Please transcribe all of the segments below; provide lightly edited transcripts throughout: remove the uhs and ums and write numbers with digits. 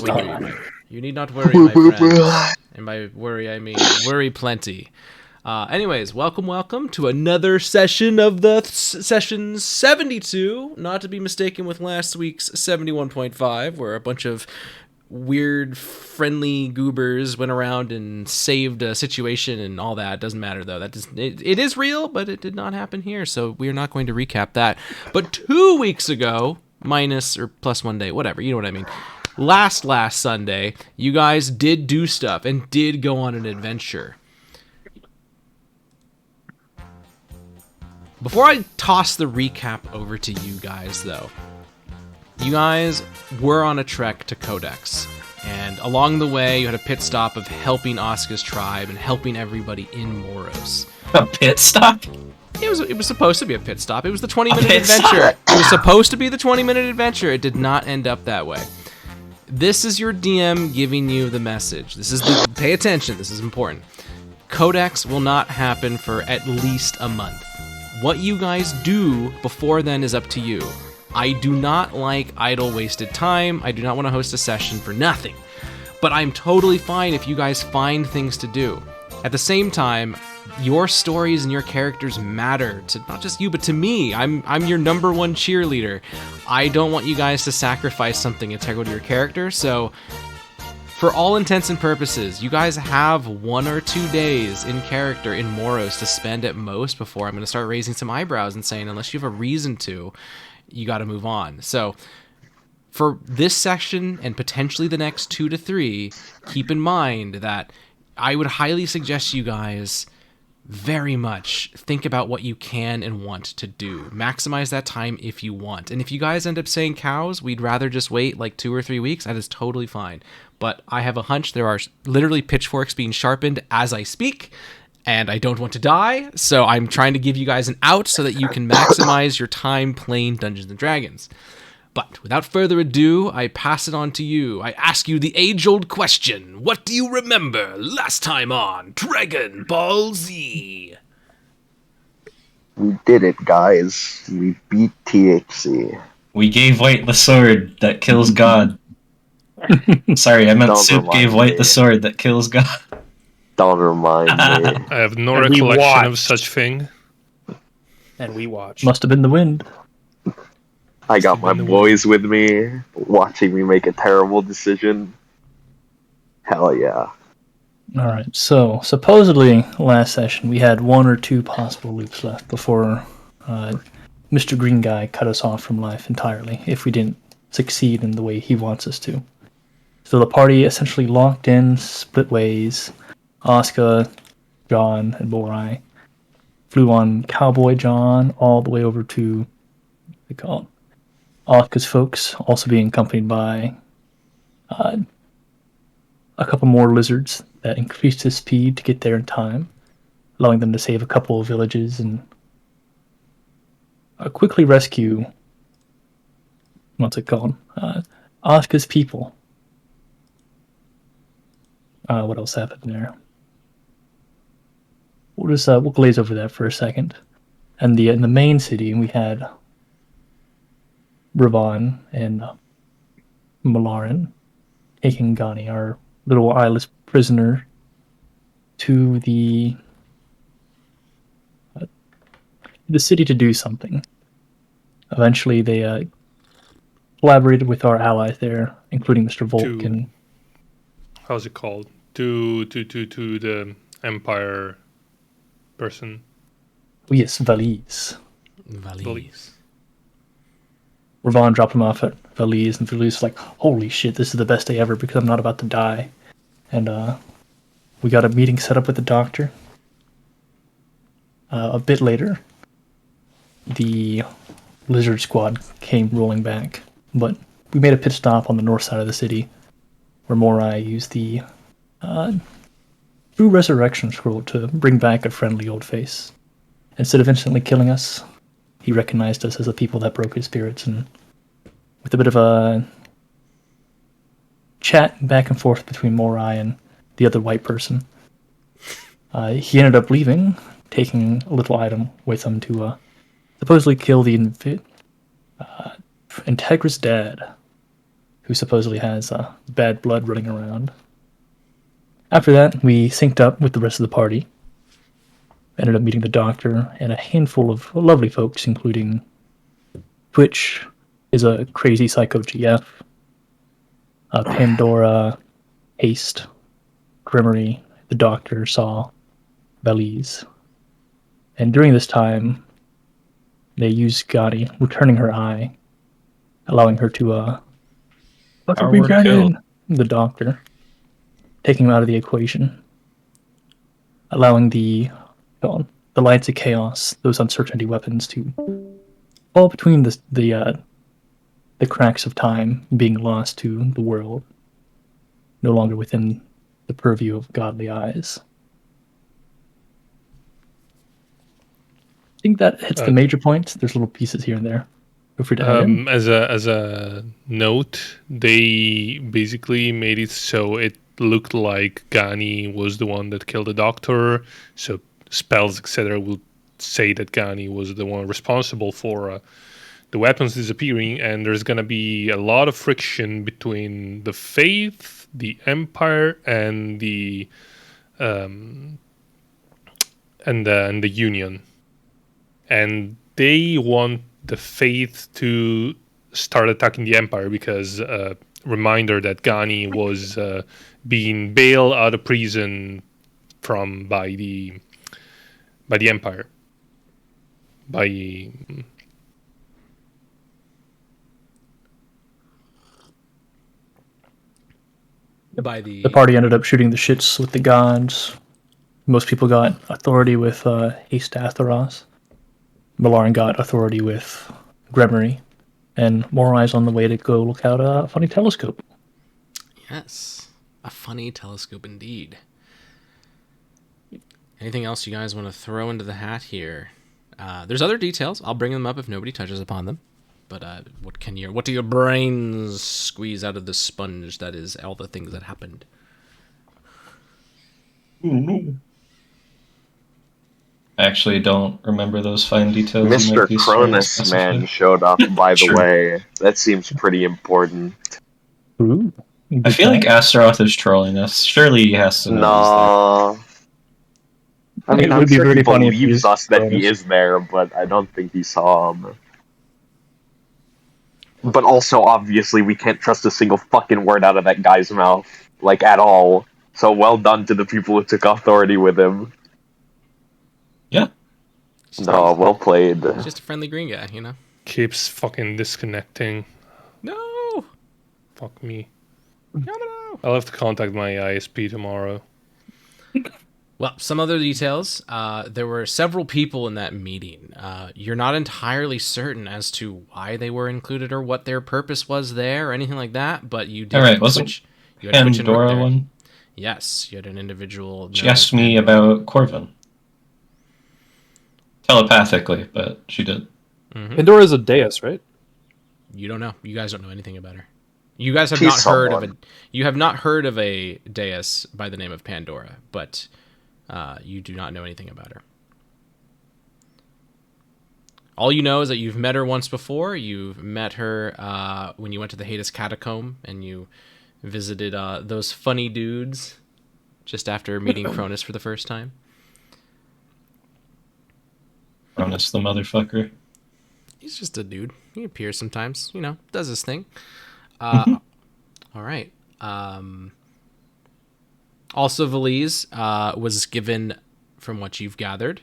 We hear you, Mike. You need not worry, my friend. And by worry, I mean worry plenty. Anyways, welcome to another session of the session 72, not to be mistaken with last week's 71.5, where a bunch of weird, friendly goobers went around and saved a situation and all that. Doesn't matter, though. It is real, but it did not happen here, so we are not going to recap that. But 2 weeks ago, minus or plus 1 day, whatever, you know what I mean. Last Sunday, you guys did do stuff and did go on an adventure. Before I toss the recap over to you guys, though, you guys were on a trek to Codex, and along the way, you had a pit stop of helping Asuka's tribe and helping everybody in Moros. A pit stop? It was supposed to be a pit stop. It was the 20-minute adventure. It was supposed to be the 20-minute adventure. It did not end up that way. This is your DM giving you the message. Pay attention. This is important. Codex will not happen for at least a month. What you guys do before then is up to you. I do not like idle wasted time. I do not want to host a session for nothing. But I'm totally fine if you guys find things to do. At the same time, your stories and your characters matter to not just you, but to me. I'm your number one cheerleader. I don't want you guys to sacrifice something integral to your character, so for all intents and purposes, you guys have 1 or 2 days in character in Moros to spend at most before I'm going to start raising some eyebrows and saying, unless you have a reason to, you got to move on. So for this section and potentially the next 2 to 3, keep in mind that I would highly suggest you guys very much think about what you can and want to do. Maximize that time if you want. And if you guys end up saying cows, we'd rather just wait like 2 or 3 weeks, that is totally fine. But I have a hunch there are literally pitchforks being sharpened as I speak, and I don't want to die, so I'm trying to give you guys an out so that you can maximize your time playing Dungeons & Dragons. But without further ado, I pass it on to you. I ask you the age-old question. What do you remember last time on Dragon Ball Z? We did it, guys. We beat THC. We gave White the sword that kills God. Sorry, I meant Soup gave White the sword that kills God. Don't remind me. I have no recollection of such thing. And we watched. Must have been the wind. I got my boys with me, watching me make a terrible decision. Hell yeah. Alright, so supposedly last session we had 1 or 2 possible loops left before Mr. Green Guy cut us off from life entirely if we didn't succeed in the way he wants us to. So the party essentially locked in, split ways. Asuka, John, and Morai flew on Cowboy John all the way over to, what they call it, Asuka's folks, also being accompanied by a couple more lizards that increased his speed to get there in time, allowing them to save a couple of villages and quickly rescue, what's it called, Asuka's people. What else happened there? We'll glaze over that for a second. And in the main city, we had Ravan and Malaran taking Ghani, our little eyeless prisoner, to the city to do something. Eventually, they collaborated with our allies there, including Mr. Volk and... How's it called? To the Empire person. Oh yes, Valise. Valise. Ravan dropped him off at Valise, and Valise was like, holy shit, this is the best day ever because I'm not about to die. And we got a meeting set up with the doctor. A bit later, the lizard squad came rolling back, but we made a pit stop on the north side of the city, where Morai used the True Resurrection Scroll to bring back a friendly old face. Instead of instantly killing us, he recognized us as the people that broke his spirits, and with a bit of a chat back and forth between Morai and the other white person, he ended up leaving, taking a little item with him to supposedly kill the Integris dad, who supposedly has bad blood running around. After that, we synced up with the rest of the party. Ended up meeting the Doctor and a handful of lovely folks, including Twitch is a crazy psycho GF, Pandora, Haste, Grimmery, the Doctor, Saw, Belize. And during this time, they used Gotti, returning her eye, allowing her to regain the Doctor, taking him out of the equation, allowing the Lights of Chaos, those uncertainty weapons, to fall between the cracks of time, being lost to the world, no longer within the purview of godly eyes. I think that hits the major points. There's little pieces here and there. Feel free to add in. As a note, they basically made it so it looked like Gani was the one that killed the Doctor. So spells, etc., will say that Gani was the one responsible for the weapons disappearing, and there's gonna be a lot of friction between the Faith, the Empire, and the Union. And they want the Faith to start attacking the Empire because reminder that Gani was being bailed out of prison by the Empire. The party ended up shooting the shits with the gods. Most people got authority with Haste Atheros. Malaran got authority with Gremory. And more eyes on the way to go look out a funny telescope. Yes, a funny telescope indeed. Anything else you guys want to throw into the hat here? There's other details. I'll bring them up if nobody touches upon them. But what do your brains squeeze out of the sponge that is all the things that happened? I actually don't remember those fine details. Mr. Cronus man showed up, by the way. That seems pretty important. Ooh. I feel like Astaroth is trolling us. Surely he has to know. No. I mean, It I'm would be sure pretty he funny if believes he us that he Cronus. is there, but I don't think he saw him. But also, obviously, we can't trust a single fucking word out of that guy's mouth. Like, at all. So well done to the people who took authority with him. Yeah. No, well played. He's just a friendly green guy, you know? Keeps fucking disconnecting. No! Fuck me. No. I'll have to contact my ISP tomorrow. Well, some other details. There were several people in that meeting. You're not entirely certain as to why they were included or what their purpose was there or anything like that, but you did. All right, wasn't Pandora one? Yes, you had an individual. She asked me about Corvin. Telepathically, but she did. Mm-hmm. Pandora's a deus, right? You don't know. You guys don't know anything about her. You guys have not heard of a. You have not heard of a deus by the name of Pandora, but you do not know anything about her. All you know is that you've met her once before. You've met her when you went to the Hades Catacomb and you visited those funny dudes just after meeting Cronus for the first time. Cronus the motherfucker. He's just a dude. He appears sometimes, you know, does his thing. All right. Also, Valise was given, from what you've gathered,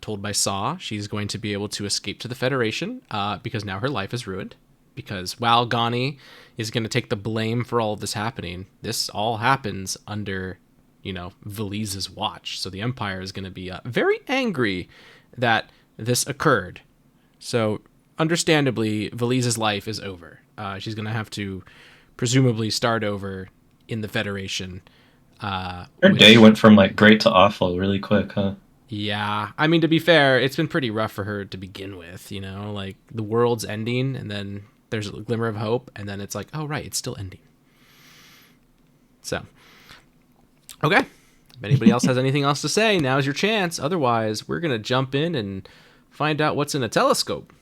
told by Saw, she's going to be able to escape to the Federation because now her life is ruined. Because while Gani is going to take the blame for all of this happening, this all happens under, you know, Valise's watch. So the Empire is going to be very angry that this occurred. So understandably, Valise's life is over. She's going to have to presumably start over in the Federation. Her day went from like great to awful really quick, huh? Yeah. I mean, to be fair, it's been pretty rough for her to begin with, you know? Like, the world's ending, and then there's a glimmer of hope, and then it's like, oh, right, it's still ending. So, okay. If anybody else has anything else to say, now's your chance. Otherwise, we're going to jump in and find out what's in a telescope.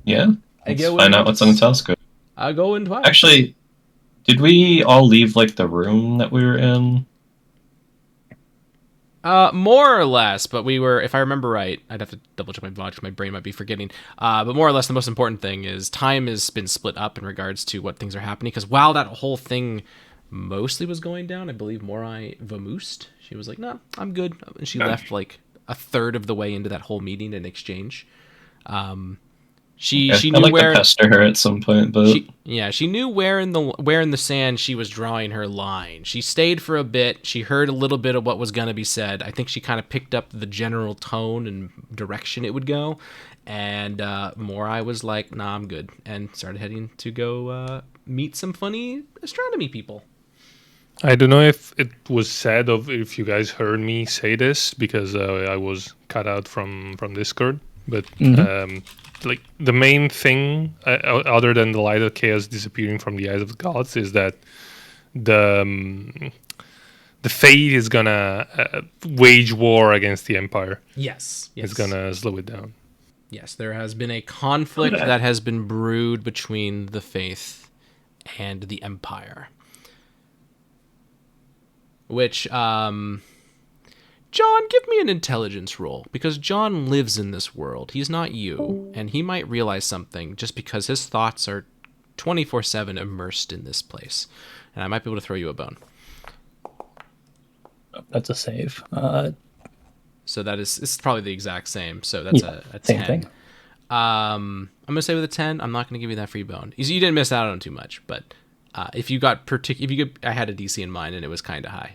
Yeah. Let's find out what's in the telescope. Going twice. Actually, did we all leave like the room that we were in? More or less, but we were, if I remember right, I'd have to double check my watch, my brain might be forgetting. But more or less, the most important thing is time has been split up in regards to what things are happening. Because while that whole thing mostly was going down, I believe Morai vamoosed. She was like, "No, I'm good," and she left like a third of the way into that whole meeting in exchange. She I'd knew like where to pester her at some point, but she knew where in the sand she was drawing her line. She stayed for a bit. She heard a little bit of what was going to be said. I think she kind of picked up the general tone and direction it would go. And Morai was like, "Nah, I'm good," and started heading to go meet some funny astronomy people. I don't know if it was said of if you guys heard me say this because I was cut out from Discord, but like the main thing other than the light of chaos disappearing from the eyes of the gods is that the fate is gonna wage war against the empire. Yes. It's gonna slow it down. Yes, there has been a conflict that has been brewed between the faith and the empire. Which, John, give me an intelligence roll, because John lives in this world. He's not you, and he might realize something just because his thoughts are 24/7 immersed in this place. And I might be able to throw you a bone. That's a save. So it's probably the exact same. So that's a 10. Same thing. I'm gonna say with a 10. I'm not gonna give you that free bone. You didn't miss out on too much, but if you got I had a DC in mind and it was kind of high.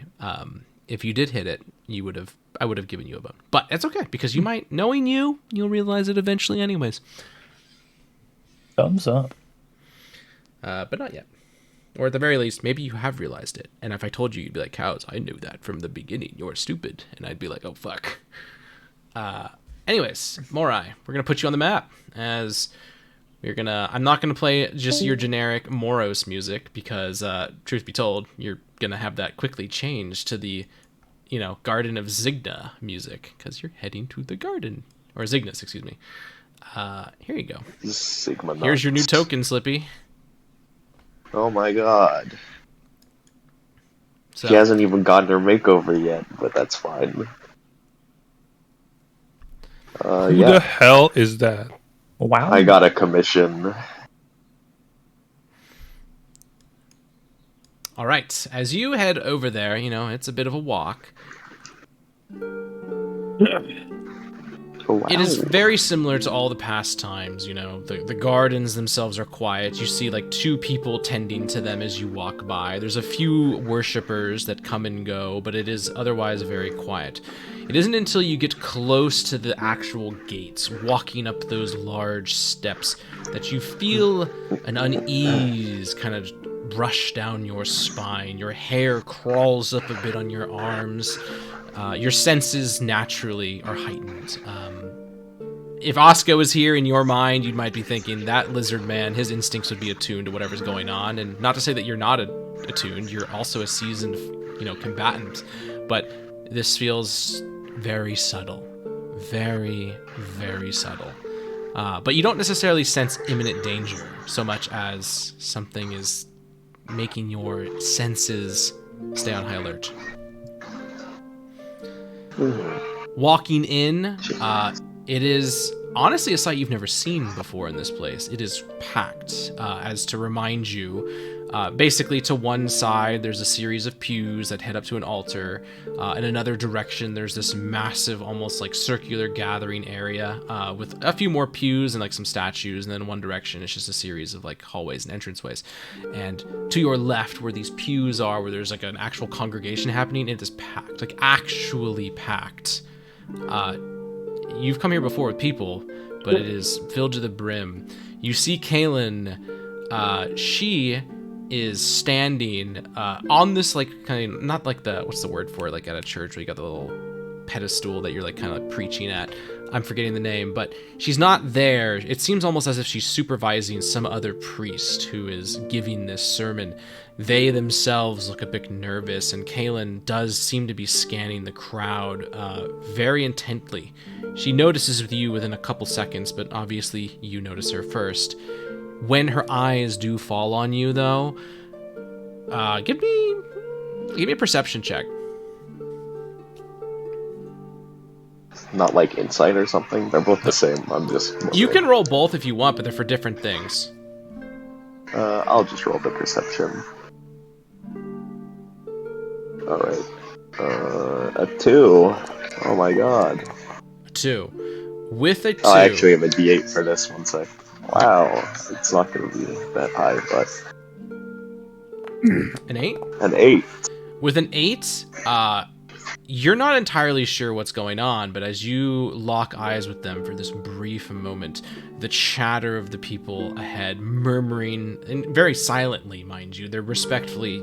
If you did hit it, I would have given you a bone. But it's okay because you might, knowing you'll realize it eventually, anyways. Thumbs up. But not yet. Or at the very least, maybe you have realized it. And if I told you, you'd be like, "Cows, I knew that from the beginning. You're stupid." And I'd be like, "Oh fuck." Anyways, Morai, we're gonna put you on the map as I'm not gonna play just your generic Moros music because, truth be told, you're gonna have that quickly change to the, Garden of Zigna music because you're heading to the garden, or Zignis, excuse me. Here you go. Sigma. Here's your new token, Slippy. Oh my god. So, She hasn't even gotten her makeover yet, but that's fine. Who the hell is that? Wow. I got a commission. all right, as you head over there, it's a bit of a walk. Oh, wow. It is very similar to all the past times, the gardens themselves are quiet. You see like two people tending to them as you walk by. There's a few worshippers that come and go, but it is otherwise very quiet. It isn't until you get close to the actual gates, walking up those large steps, that you feel an unease kind of brush down your spine. Your hair crawls up a bit on your arms. Your senses naturally are heightened. If Oscar was here in your mind, you might be thinking that lizard man, his instincts would be attuned to whatever's going on. And not to say that you're not attuned, you're also a seasoned, combatant. But this feels very subtle. Very, very subtle. But you don't necessarily sense imminent danger so much as something is making your senses stay on high alert. Walking in, it is honestly a sight you've never seen before in this place. It is packed, as to remind you. Basically, to one side, there's a series of pews that head up to an altar. In another direction, there's this massive, almost like circular gathering area with a few more pews and like some statues. And then in one direction, it's just a series of like hallways and entranceways. And to your left, where these pews are, where there's like an actual congregation happening, it is packed, like actually packed. You've come here before with people, but it is filled to the brim. You see Kaylin, she is standing on this like kind of, not like the, what's the word for it, like at a church where you got the little pedestal that you're like kind of like preaching at. I'm forgetting the name, but she's not there. It seems almost as if she's supervising some other priest who is giving this sermon. They themselves look a bit nervous, and Kaylin does seem to be scanning the crowd very intently. She notices you within a couple seconds, but obviously you notice her first. When her eyes do fall on you, though, give me a perception check. Not like insight or something. They're both the same. I'm just. You can roll both if you want, but they're for different things. I'll just roll the perception. All right. A 2. Oh my god. A 2. With a 2. Oh, I actually have a D8 for this one, so. Wow, it's not going to be that high, but. An 8? An 8. With an 8, you're not entirely sure what's going on, but as you lock eyes with them for this brief moment, the chatter of the people ahead, murmuring, and very silently, mind you, they're respectfully,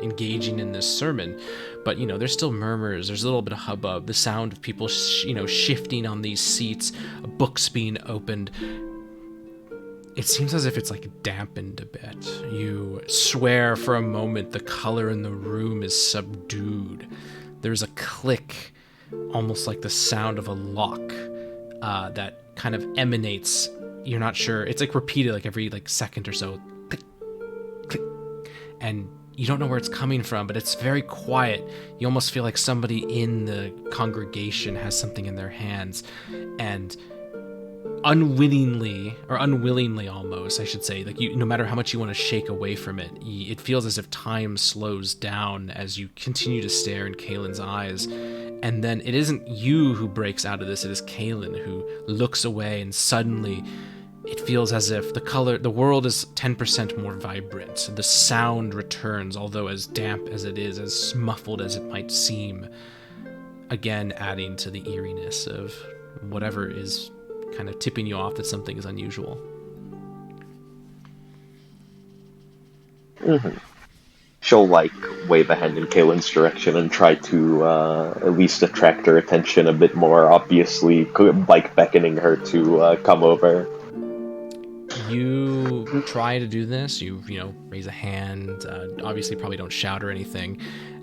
engaging in this sermon, but, there's still murmurs, there's a little bit of hubbub, the sound of people, shifting on these seats, books being opened. It seems as if it's dampened a bit. You swear for a moment the color in the room is subdued. There's a click, almost like the sound of a lock, that kind of emanates. You're not sure. It's repeated every second or so. Click, click. And you don't know where it's coming from, but it's very quiet. You almost feel like somebody in the congregation has something in their hands. And unwittingly, or unwillingly almost, I should say, no matter how much you want to shake away from it, it feels as if time slows down as you continue to stare in Kaylin's eyes. And then it isn't you who breaks out of this, it is Kaylin who looks away, and suddenly it feels as if the world is 10% more vibrant. The sound returns, although as damp as it is, as muffled as it might seem, again adding to the eeriness of whatever is kind of tipping you off that something is unusual. Mm-hmm. She'll wave a hand in Kaylin's direction and try to at least attract her attention a bit more, obviously beckoning her to come over. You try to do this, you raise a hand, obviously probably don't shout or anything,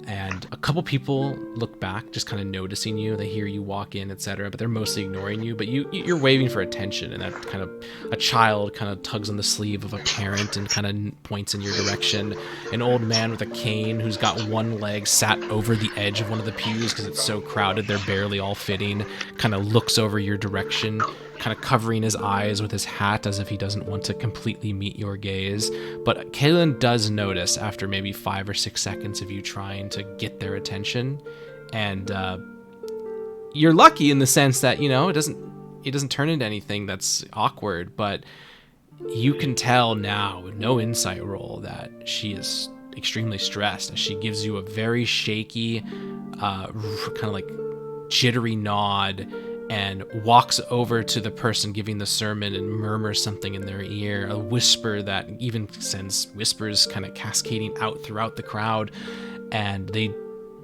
and a couple people look back, just kind of noticing you. They hear you walk in, etc., but they're mostly ignoring you. But you're waving for attention, and that kind of a child kind of tugs on the sleeve of a parent and kind of points in your direction. An old man with a cane who's got one leg sat over the edge of one of the pews because it's so crowded they're barely all fitting, kind of looks over your direction, kind of covering his eyes with his hat as if he doesn't want to completely meet your gaze. But Kaylin does notice after maybe 5 or 6 seconds of you trying to get their attention, and you're lucky in the sense that it doesn't turn into anything that's awkward, but you can tell now with no insight roll that she is extremely stressed as she gives you a very shaky kind of jittery nod and walks over to the person giving the sermon and murmurs something in their ear, a whisper that even sends whispers kind of cascading out throughout the crowd. And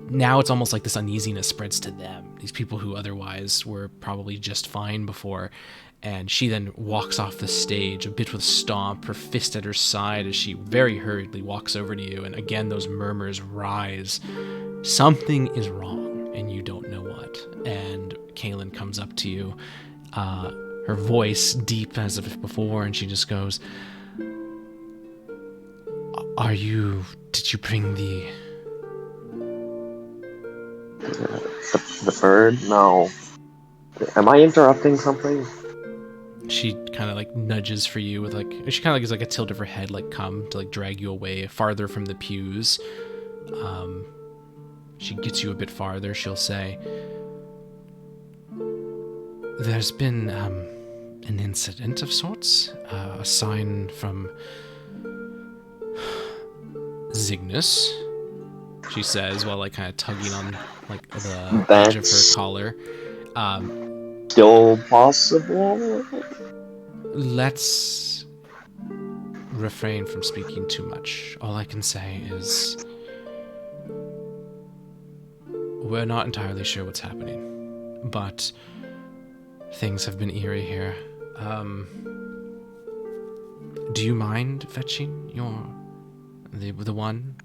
now it's almost like this uneasiness spreads to them, these people who otherwise were probably just fine before. And she then walks off the stage, a bit with a stomp, her fist at her side as she very hurriedly walks over to you. And again, those murmurs rise. Something is wrong, and you don't know what. And Kaylin comes up to you, her voice deep as if before, and she just goes, did you bring the bird? No. Am I interrupting something? She kind of nudges for you with she kind of gives a tilt of her head, come to drag you away farther from the pews. She gets you a bit farther. She'll say, there's been an incident of sorts, a sign from Zygnus, she says, while kind of tugging on the edge of her collar. Still possible? Let's refrain from speaking too much. All I can say is we're not entirely sure what's happening, but things have been eerie here. Do you mind fetching the one?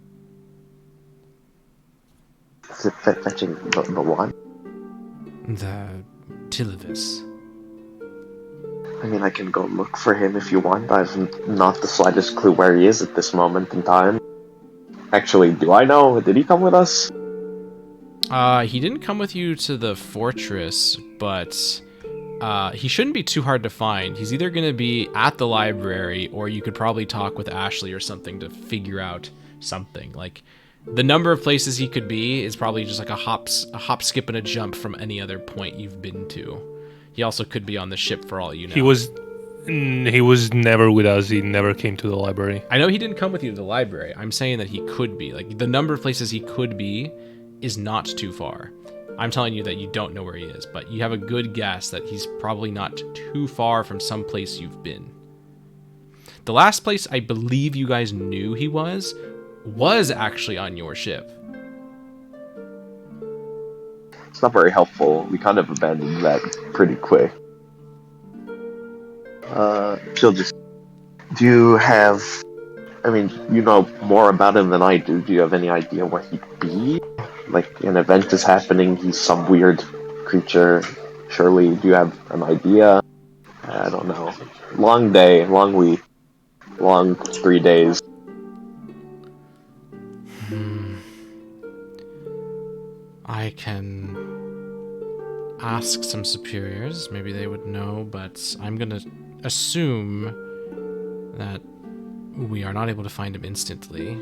Is it fetching the one? The Tilavis. I mean, I can go look for him if you want. I've not the slightest clue where he is at this moment in time. Actually, do I know? Did he come with us? He didn't come with you to the fortress, but he shouldn't be too hard to find. He's either going to be at the library, or you could probably talk with Ashley or something to figure out something. Like, the number of places he could be is probably just like a hop, skip, and a jump from any other point you've been to. He also could be on the ship for all you know. He was never with us. He never came to the library. I know he didn't come with you to the library. I'm saying that he could be. Like, the number of places he could be is not too far. I'm telling you that you don't know where he is, but you have a good guess that he's probably not too far from some place you've been. The last place I believe you guys knew he was actually on your ship. It's not very helpful. We kind of abandoned that pretty quick. She'll just... Do you have... I mean, you know more about him than I do. Do you have any idea where he'd be? Like, an event is happening, he's some weird creature. Surely, do you have an idea? I don't know. Long day, long week, long 3 days. I can ask some superiors. Maybe they would know, but I'm going to assume that we are not able to find him instantly.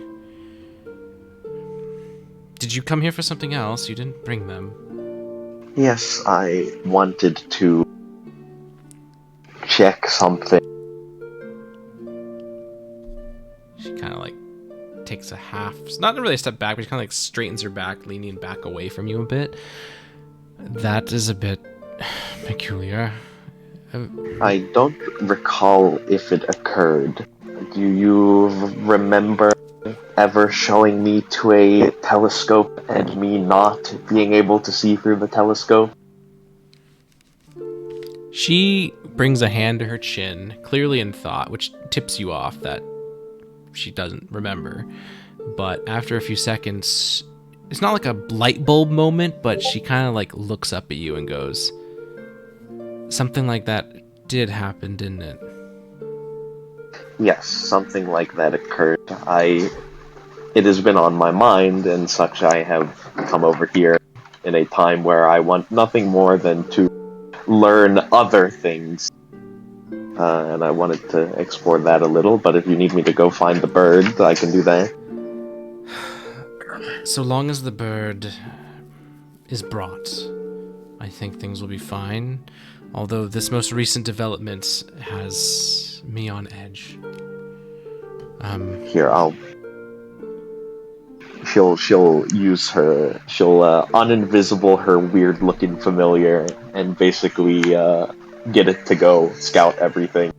Did you come here for something else? You didn't bring them. Yes, I wanted to check something. She kind of like takes a half, not really a step back, but she kind of like straightens her back, leaning back away from you a bit. That is a bit peculiar. I don't recall if it occurred. Do you remember ever showing me to a telescope and me not being able to see through the telescope? She brings a hand to her chin, clearly in thought, which tips you off that she doesn't remember. But after a few seconds, it's not like a light bulb moment, but she kind of like looks up at you and goes, "Something like that did happen, didn't it?" Yes, something like that occurred. It has been on my mind, and such I have come over here in a time where I want nothing more than to learn other things. And I wanted to explore that a little, but if you need me to go find the bird, I can do that. So long as the bird is brought, I think things will be fine. Although this most recent development has me on edge. Here, She'll use her... She'll uninvisible her weird-looking familiar and basically get it to go scout everything.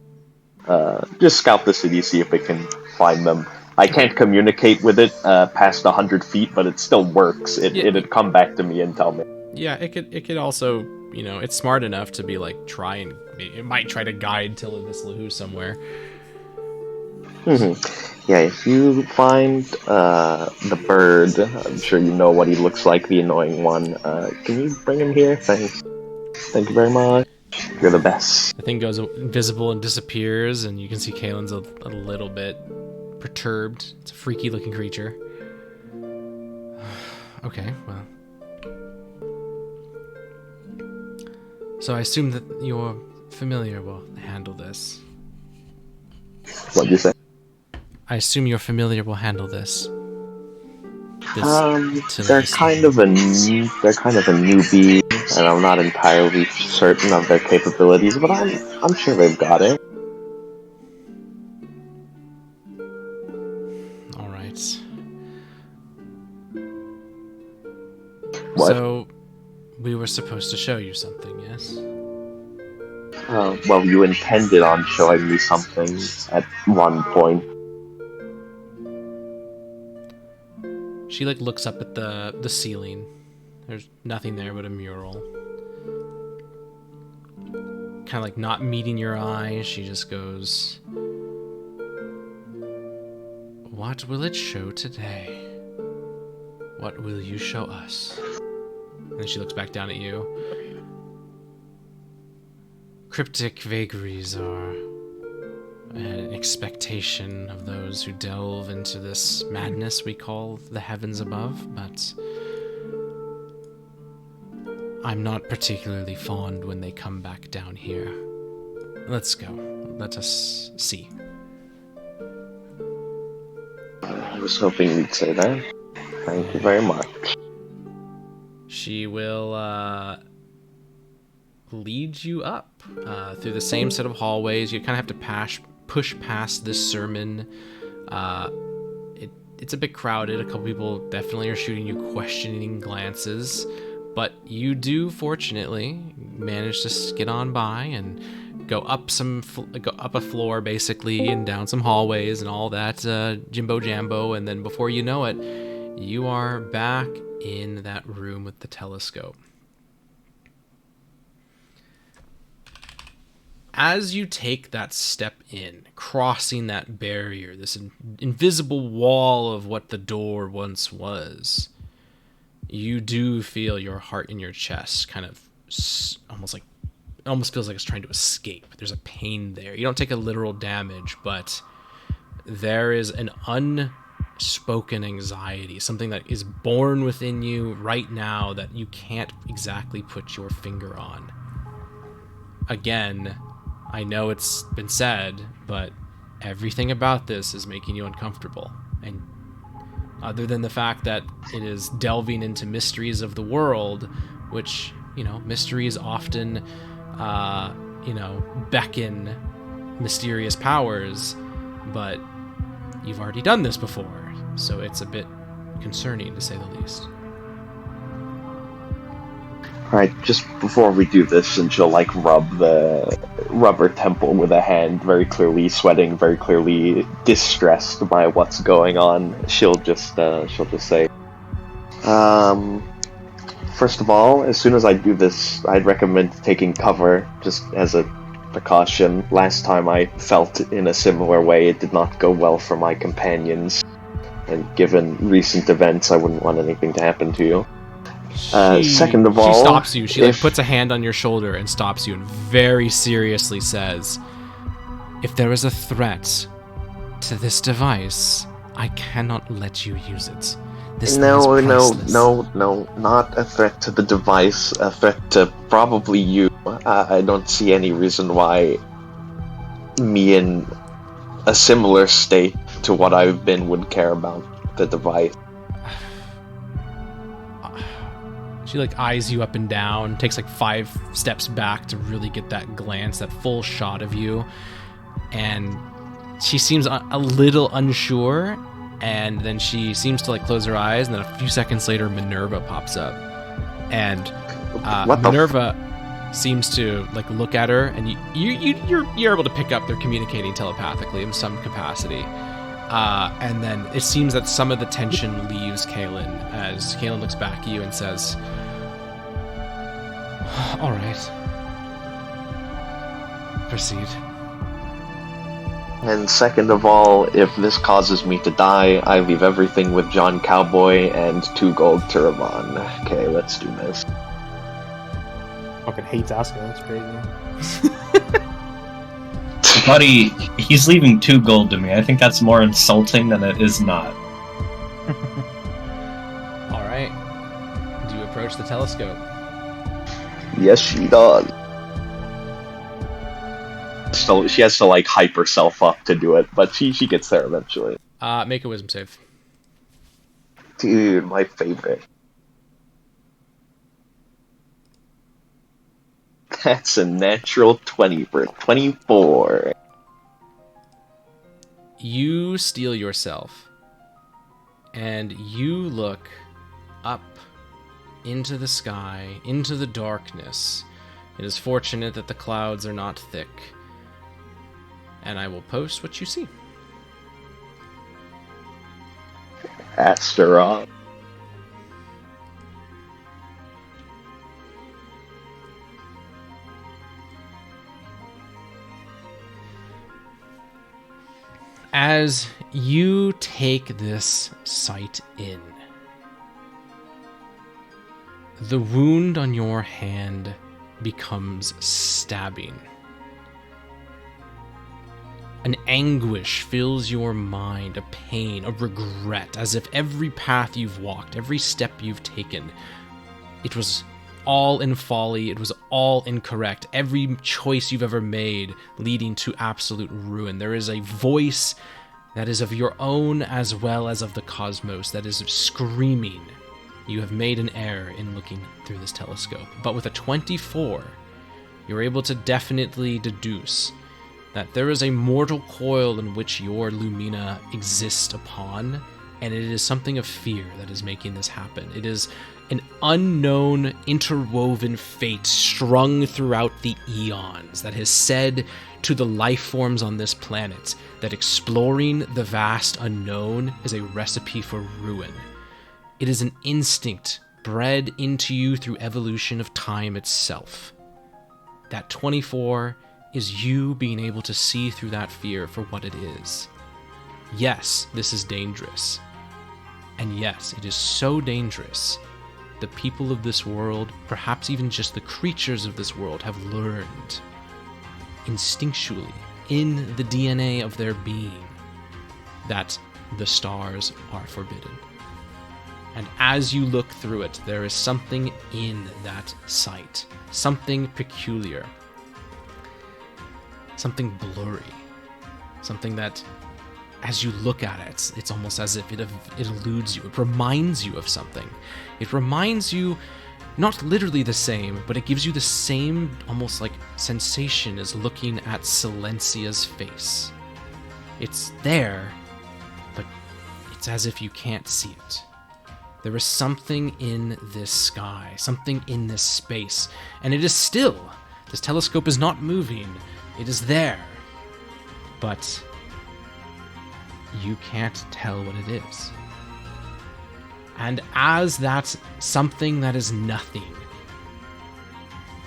Just scout the city, see if it can find them. I can't communicate with it past 100 feet, but it still works. It'd come back to me and tell me. Yeah, it could also, you know, it's smart enough to be like it might try to guide Tillis Lahu somewhere. Yeah, if you find the bird, I'm sure you know what he looks like, the annoying one. Can you bring him here? Thanks. Thank you very much. You're the best. The thing goes invisible and disappears, and you can see Kalen's a little bit perturbed. It's a freaky looking creature. Okay, well. So I assume that your familiar will handle this. What'd you say? I assume your familiar will handle this. They're kind of a newbie, and I'm not entirely certain of their capabilities, but I'm sure they've got it. All right. What? So we were supposed to show you something, yes? Well, you intended on showing me something at one point. She like looks up at the ceiling. There's nothing there but a mural. Kind of like not meeting your eye, she just goes, "What will it show today? What will you show us?" And then she looks back down at you. cryptic vagaries are an expectation of those who delve into this madness we call the heavens above, but I'm not particularly fond when they come back down here. Let's go. Let us see. I was hoping you'd say that. Thank you very much. She will lead you up through the same set of hallways. You kind of have to push past this sermon. It's a bit crowded. A couple people definitely are shooting you questioning glances, but you do fortunately manage to get on by and go up go up a floor basically and down some hallways and all that jimbo jambo, and then before you know it, you are back in that room with the telescope. As you take that step in, crossing that barrier, this invisible wall of what the door once was, you do feel your heart in your chest kind of almost feels like it's trying to escape. There's a pain there. You don't take a literal damage, but there is an unspoken anxiety, something that is born within you right now that you can't exactly put your finger on. Again, I know it's been said, but everything about this is making you uncomfortable. And other than the fact that it is delving into mysteries of the world, which, mysteries often, beckon mysterious powers, but you've already done this before, so it's a bit concerning, to say the least. Alright, just before we do this, and she'll rub her temple with a hand, very clearly sweating, very clearly distressed by what's going on. She'll just say, first of all, as soon as I do this, I'd recommend taking cover, just as a precaution. Last time I felt in a similar way, it did not go well for my companions, and given recent events, I wouldn't want anything to happen to you. Second of all, she stops you. She puts a hand on your shoulder and stops you, and very seriously says, "If there is a threat to this device, I cannot let you use it. This No, thing is priceless." not a threat to the device. A threat to probably you. I don't see any reason why me in a similar state to what I've been would care about the device. She eyes you up and down, takes 5 steps back to really get that glance, that full shot of you, and she seems a little unsure, and then she seems to like close her eyes, and then a few seconds later Minerva pops up, and Minerva seems to like look at her, and you're able to pick up they're communicating telepathically in some capacity, and then it seems that some of the tension leaves Kaylin as Kaylin looks back at you and says, "All right, proceed." And second of all, if this causes me to die, I leave everything with John Cowboy and 2 gold to Ramon. Okay, let's do this. Fucking hates asking. That's crazy. Buddy, he's leaving 2 gold to me. I think that's more insulting than it is not. All right. Do you approach the telescope? Yes, she does. So she has to hype herself up to do it, but she gets there eventually. Make a wisdom save. Dude, my favorite. That's a natural 20 for 24. You steel yourself, and you look up into the sky, into the darkness. It is fortunate that the clouds are not thick, and I will post what you see. Asteroid. As you take this sight in, the wound on your hand becomes stabbing. An anguish fills your mind, a pain, a regret, as if every path you've walked, every step you've taken, it was all in folly, it was all incorrect. Every choice you've ever made leading to absolute ruin. There is a voice that is of your own as well as of the cosmos that is screaming, you have made an error in looking through this telescope. But with a 24, you're able to definitely deduce that there is a mortal coil in which your Lumina exists upon, and it is something of fear that is making this happen. It is an unknown, interwoven fate strung throughout the eons that has said to the life forms on this planet that exploring the vast unknown is a recipe for ruin. It is an instinct bred into you through evolution of time itself. That 24 is you being able to see through that fear for what it is. Yes, this is dangerous. And yes, it is so dangerous. The people of this world, perhaps even just the creatures of this world, have learned instinctually, in the DNA of their being, that the stars are forbidden. And as you look through it, there is something in that sight, something peculiar, something blurry, something that, as you look at it, it's almost as if it eludes you. It reminds you of something. It reminds you, not literally the same, but it gives you the same almost like sensation as looking at Silencia's face. It's there, but it's as if you can't see it. There is something in this sky, something in this space, and it is still. This telescope is not moving. It is there, but you can't tell what it is. And as that something that is nothing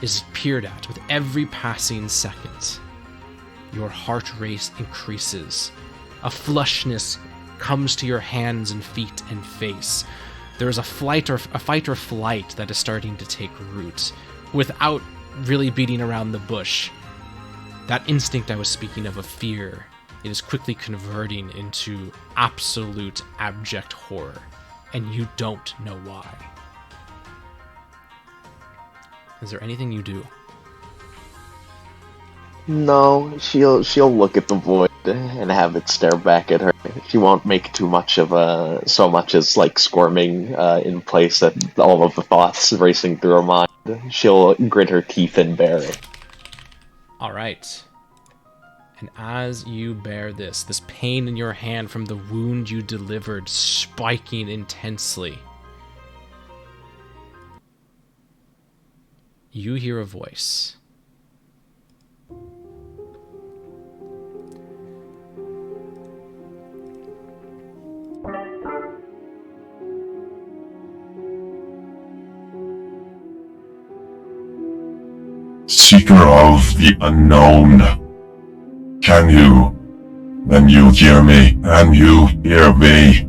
is peered at with every passing second, your heart rate increases. A flushness comes to your hands and feet and face. There is a fight or flight that is starting to take root without really beating around the bush. That instinct I was speaking of fear, it is quickly converting into absolute abject horror, and you don't know why. Is there anything you do? No, she'll look at the void and have it stare back at her. She won't make too much of so much as like squirming in place at all of the thoughts racing through her mind. She'll grit her teeth and bear it. All right. And as you bear this pain in your hand from the wound you delivered spiking intensely, you hear a voice. Seeker of the unknown. Can you? Then you hear me, and you hear me.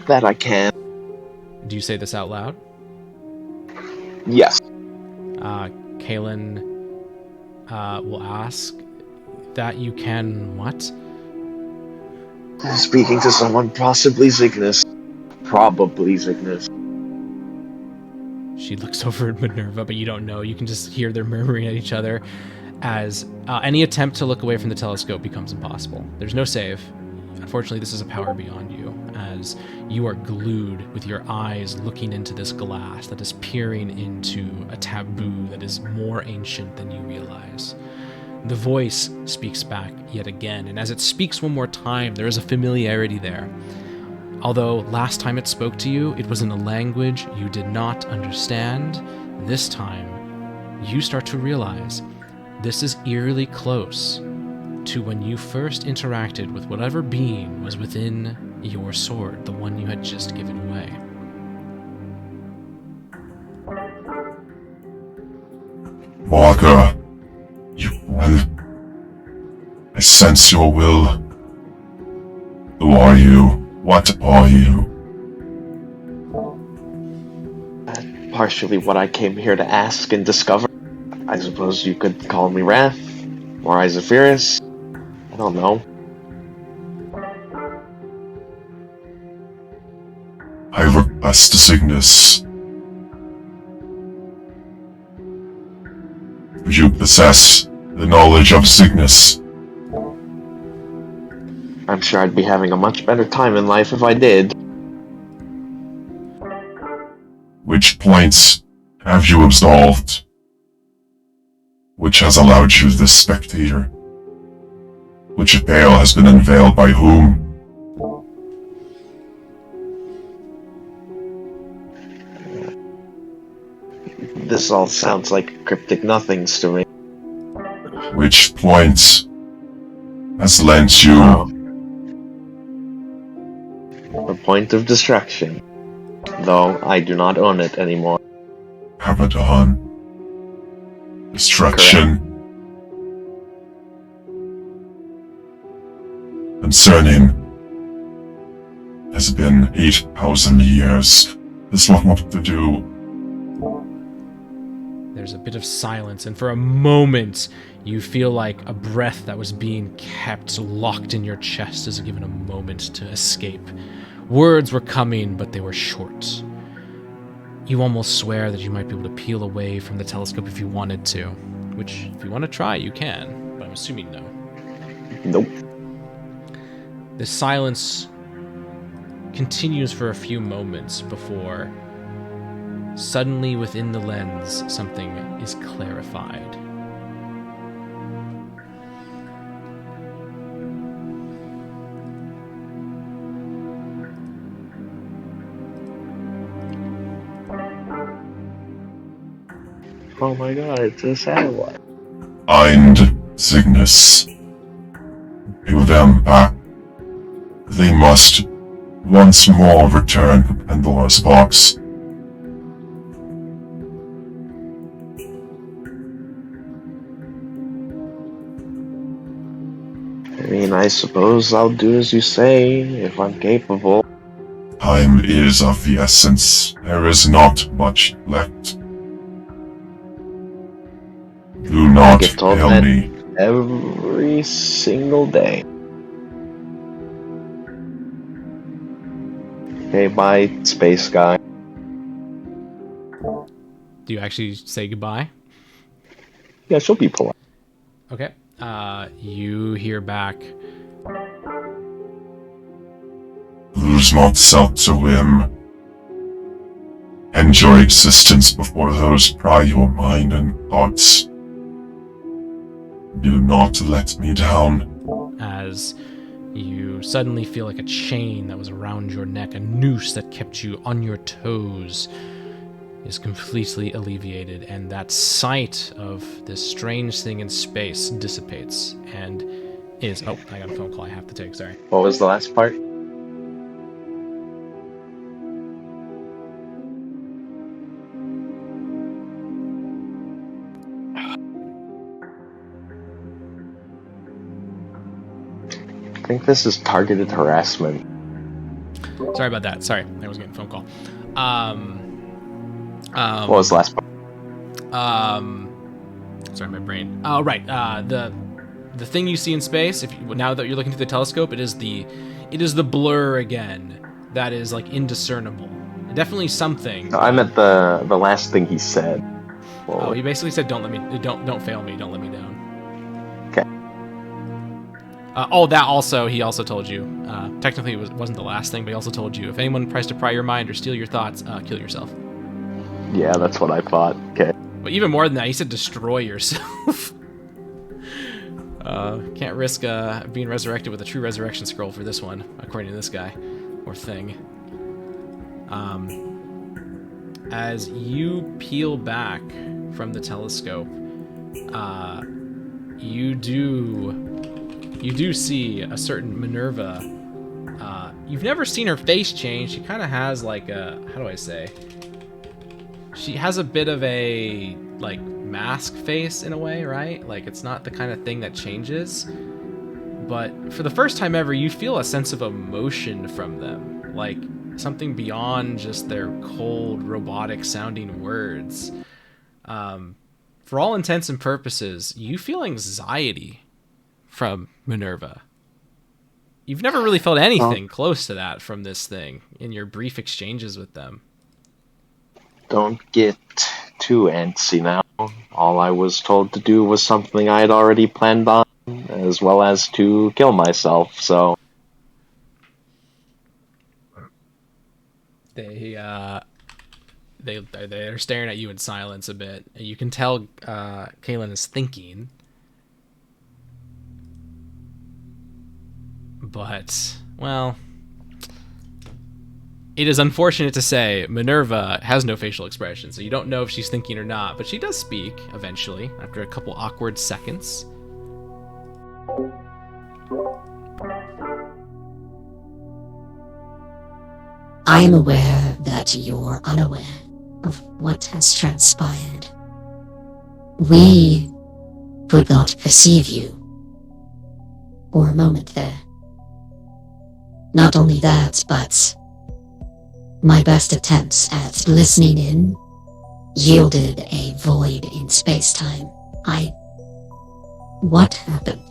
That I can. Do you say this out loud? Yes. Kalen will ask that you can what? Speaking to someone, possibly Cygnus. Probably Cygnus. She looks over at Minerva, but you don't know. You can just hear them murmuring at each other as any attempt to look away from the telescope becomes impossible. There's no save. Unfortunately, this is a power beyond you, as you are glued with your eyes looking into this glass that is peering into a taboo that is more ancient than you realize. The voice speaks back yet again, and as it speaks one more time, there is a familiarity there. Although last time it spoke to you, it was in a language you did not understand. This time, you start to realize this is eerily close to when you first interacted with whatever being was within your sword, the one you had just given away. Walker, you will. I sense your will. Who are you? What are you? Partially what I came here to ask and discover. I suppose you could call me Wrath. More Isopherus? I don't know. I request Cygnus. You possess the knowledge of Cygnus. I'm sure I'd be having a much better time in life if I did. Which points have you absolved? Which has allowed you the spectator? Which veil has been unveiled by whom? This all sounds like cryptic nothings to me. Which points has lent you? The point of destruction. Though I do not own it anymore. Abaddon. Destruction. Concerning has been 8,000 years. There's not much to do. There's a bit of silence, and for a moment, you feel like a breath that was being kept locked in your chest is given a moment to escape. Words were coming, but they were short. You almost swear that you might be able to peel away from the telescope if you wanted to. Which, if you want to try, you can. But I'm assuming no. Nope. This silence continues for a few moments before suddenly within the lens something is clarified. Oh my god, it's a satellite. Find Cygnus. Give them back. They must once more return to Pandora's box. I mean, I suppose I'll do as you say, if I'm capable. Time is of the essence. There is not much left. Do not get told fail that me. every single day. Okay, bye, space guy. Do you actually say goodbye? Yeah, she'll be polite. Okay. You hear back. Lose not self to whim. End your existence before those pry your mind and thoughts. Do not let me down. As you suddenly feel like a chain that was around your neck, a noose that kept you on your toes, is completely alleviated, and that sight of this strange thing in space dissipates and is... Oh, I got a phone call I have to take, sorry. What was the last part? I think this is targeted harassment. Sorry about that. Sorry, I was getting a phone call. What was the last part? Sorry, my brain. Oh, right. The thing you see in space, now that you're looking through the telescope, it is the blur again. That is like indiscernible. Definitely something. No, I meant the last thing he said. Oh, he basically said, "Don't fail me. Don't let me down." Okay. That also, he also told you. Technically, it wasn't the last thing, but he also told you, if anyone tries to pry your mind or steal your thoughts, kill yourself. Yeah, that's what I thought. Okay. But even more than that, he said destroy yourself. Can't risk being resurrected with a true resurrection scroll for this one, according to this guy or thing. As you peel back from the telescope, you do see a certain Minerva. You've never seen her face change. She kind of has like a, how do I say? She has a bit of a like mask face in a way, right? Like it's not the kind of thing that changes. But for the first time ever, you feel a sense of emotion from them, like something beyond just their cold, robotic-sounding words. for all intents and purposes, you feel anxiety from Minerva. You've never really felt anything close to that from this thing in your brief exchanges with them. Don't get too antsy now. All I was told to do was something I had already planned on, as well as to kill myself, so... They're staring at you in silence a bit. You can tell Kaylin is thinking. But, well, it is unfortunate to say Minerva has no facial expression, so you don't know if she's thinking or not, but she does speak eventually after a couple awkward seconds. I am aware that you're unaware of what has transpired. We could not perceive you for a moment there. Not only that, but my best attempts at listening in yielded a void in space-time. What happened?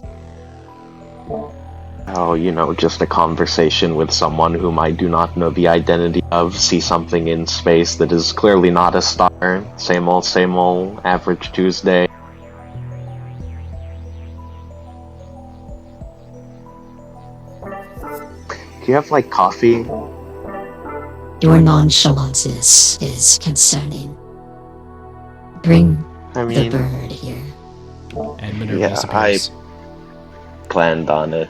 Oh, just a conversation with someone whom I do not know the identity of, see something in space that is clearly not a star. Same old, average Tuesday. Do you have, coffee? Your nonchalance is concerning. Bring the bird here. And Minerva Yeah, disappears. I planned on it.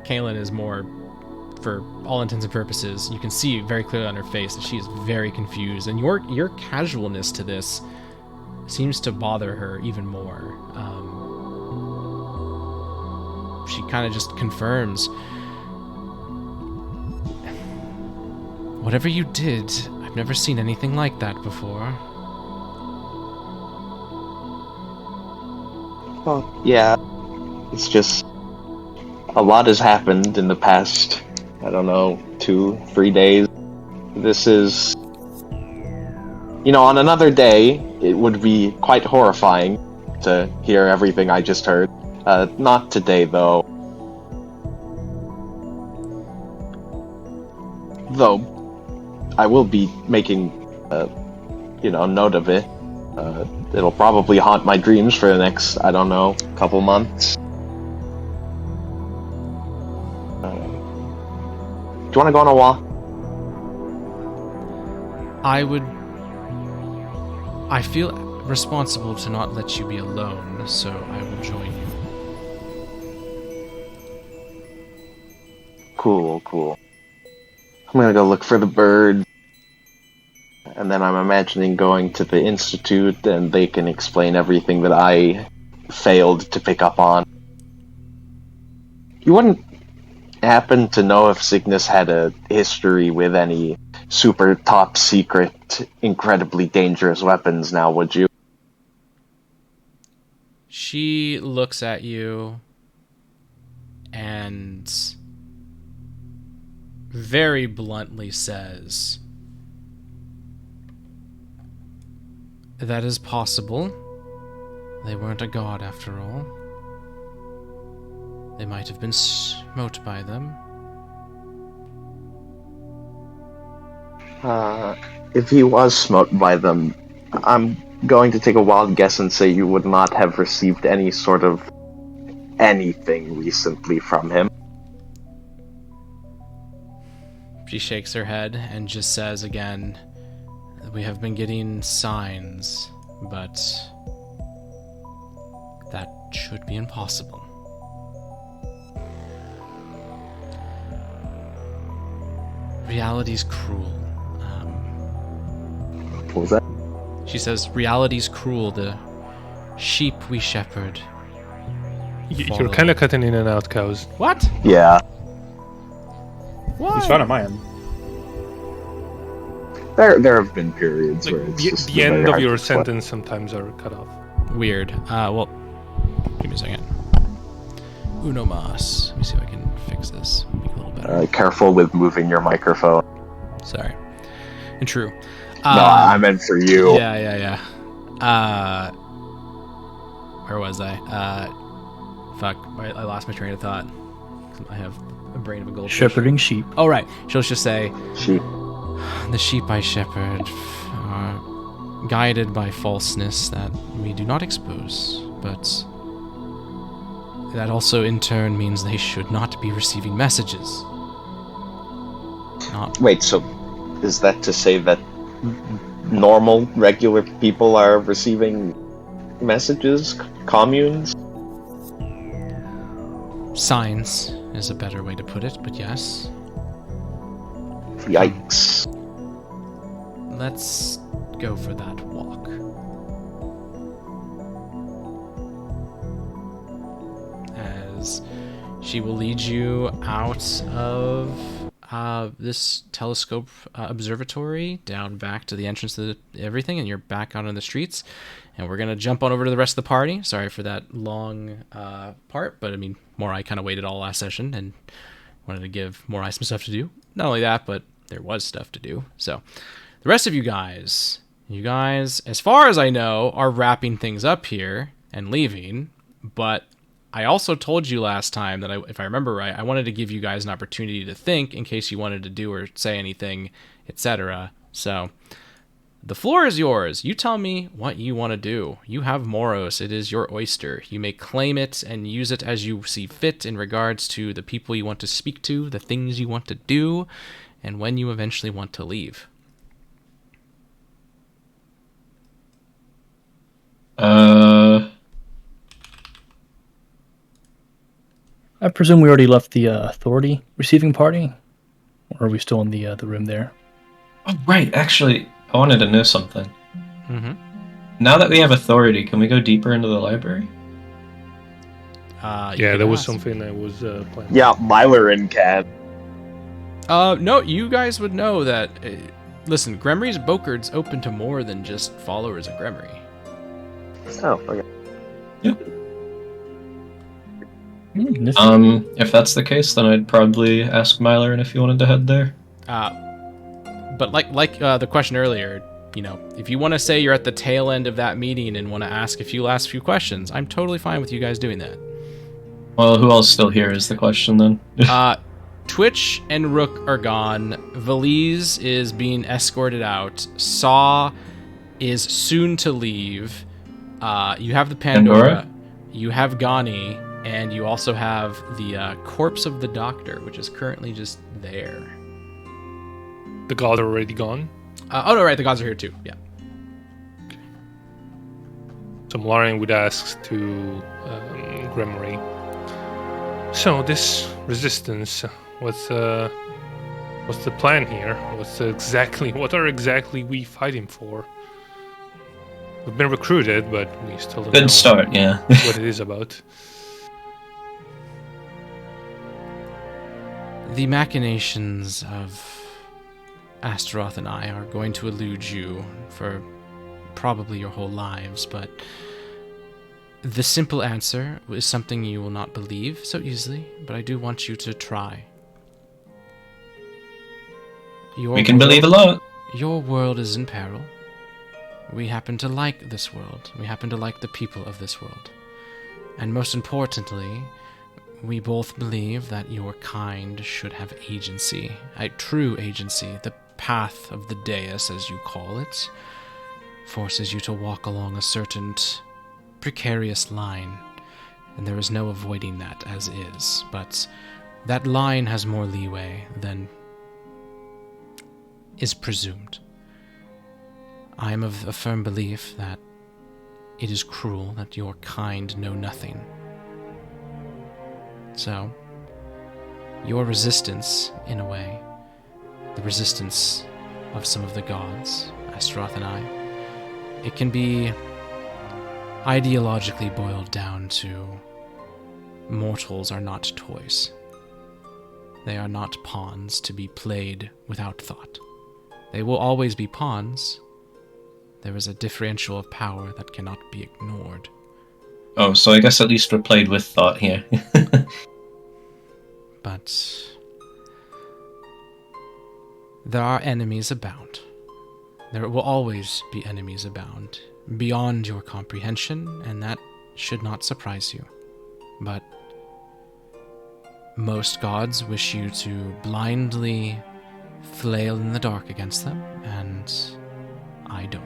Kaylin is more, for all intents and purposes, you can see very clearly on her face that she is very confused, and your casualness to this seems to bother her even more. She kind of just confirms, whatever you did, I've never seen anything like that before. Well, yeah, it's just a lot has happened in the past, 2-3 days. This is, on another day, it would be quite horrifying to hear everything I just heard. Not today, though. Though, I will be making, note of it. It'll probably haunt my dreams for the next, couple months. Do you want to go on a walk? I feel responsible to not let you be alone, so I will join you. Cool. I'm gonna go look for the bird. And then I'm imagining going to the institute and they can explain everything that I failed to pick up on. You wouldn't happen to know if Cygnus had a history with any super top secret, incredibly dangerous weapons now, would you? She looks at you and very bluntly says, "That is possible. They weren't a god after all. They might have been smote by them." If he was smote by them, I'm going to take a wild guess and say you would not have received any sort of anything recently from him. She shakes her head and just says again, "We have been getting signs, but that should be impossible." Reality's cruel. What was that? She says, "Reality's cruel. The sheep we shepherd." You're kind of cutting in and out, cows. What? Yeah. What? He's fine on my end. There have been periods where it's just The end very of hard your to explain. sentence sometimes are cut off. Weird. Well, give me a second. Uno mas. Let me see if I can fix this. Make it a little better. Careful with moving your microphone. Sorry. True. No, I meant for you. Yeah. Where was I? Fuck, I lost my train of thought. I have a brain of a goldfish. Shepherding sheep. Oh, right. She'll just say, Sheep. the sheep I shepherd are guided by falseness that we do not expose, but that also in turn means they should not be receiving messages. Wait, so is that to say that normal, regular people are receiving messages? Communes? Signs is a better way to put it, but yes. Yikes. Let's go for that walk. As she will lead you out of this telescope observatory, down back to the entrance to everything, and you're back out on the streets. And we're going to jump on over to the rest of the party. Sorry for that long part, but I mean, Morai kind of waited all last session and wanted to give Morai some stuff to do. Not only that, but there was stuff to do. So the rest of you guys, as far as I know, are wrapping things up here and leaving. But I also told you last time that, if I remember right, I wanted to give you guys an opportunity to think in case you wanted to do or say anything, etc. So the floor is yours. You tell me what you want to do. You have Moros. It is your oyster. You may claim it and use it as you see fit in regards to the people you want to speak to, the things you want to do, and when you eventually want to leave. I presume we already left the authority receiving party, or are we still in the room there? Oh, right. Actually, I wanted to know something. Mm-hmm. Now that we have authority, can we go deeper into the library? Yeah, that was something I was planning. Yeah, Myler can. No, you guys would know that. Listen, Gremry's Bokard's open to more than just followers of Gremry. Oh, okay. If that's the case, then I'd probably ask Myler if he wanted to head there. But like the question earlier, if you want to say you're at the tail end of that meeting and want to ask a few last few questions, I'm totally fine with you guys doing that. Well, who else still here is the question then? Twitch and Rook are gone. Valise is being escorted out. Saw is soon to leave. You have the Pandora. You have Ghani, and you also have the corpse of the Doctor, which is currently just there. The gods are already gone? Oh, no, right, the gods are here too, yeah. Okay. So Lauren would ask to Gremry, so this resistance, what's the plan here? What are exactly we fighting for? We've been recruited, but we still don't know Good start, yeah. what it is about. The machinations of Astaroth and I are going to elude you for probably your whole lives, but the simple answer is something you will not believe so easily, but I do want you to try. We can believe a lot. Your world is in peril. We happen to like this world. We happen to like the people of this world. And most importantly, we both believe that your kind should have agency, a true agency. The path of the dais, as you call it, forces you to walk along a certain precarious line, and there is no avoiding that as is. But that line has more leeway than is presumed. I am of a firm belief that it is cruel that your kind know nothing. So, your resistance, in a way, the resistance of some of the gods, Astaroth and I, it can be ideologically boiled down to mortals are not toys. They are not pawns to be played without thought. They will always be pawns. There is a differential of power that cannot be ignored. Oh, so I guess at least we're played with thought here. But there are enemies abound. There will always be enemies abound, beyond your comprehension, and that should not surprise you. But most gods wish you to blindly flail in the dark against them, and I don't.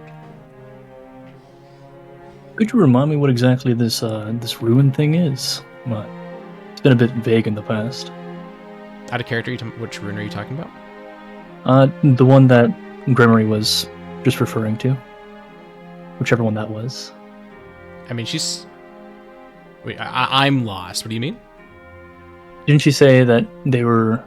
Could you remind me what exactly this ruin thing is? What? It's been a bit vague in the past. Out of character, which rune are you talking about? The one that Gremory was just referring to. Whichever one that was. I mean, she's... Wait, I'm lost. What do you mean? Didn't she say that they were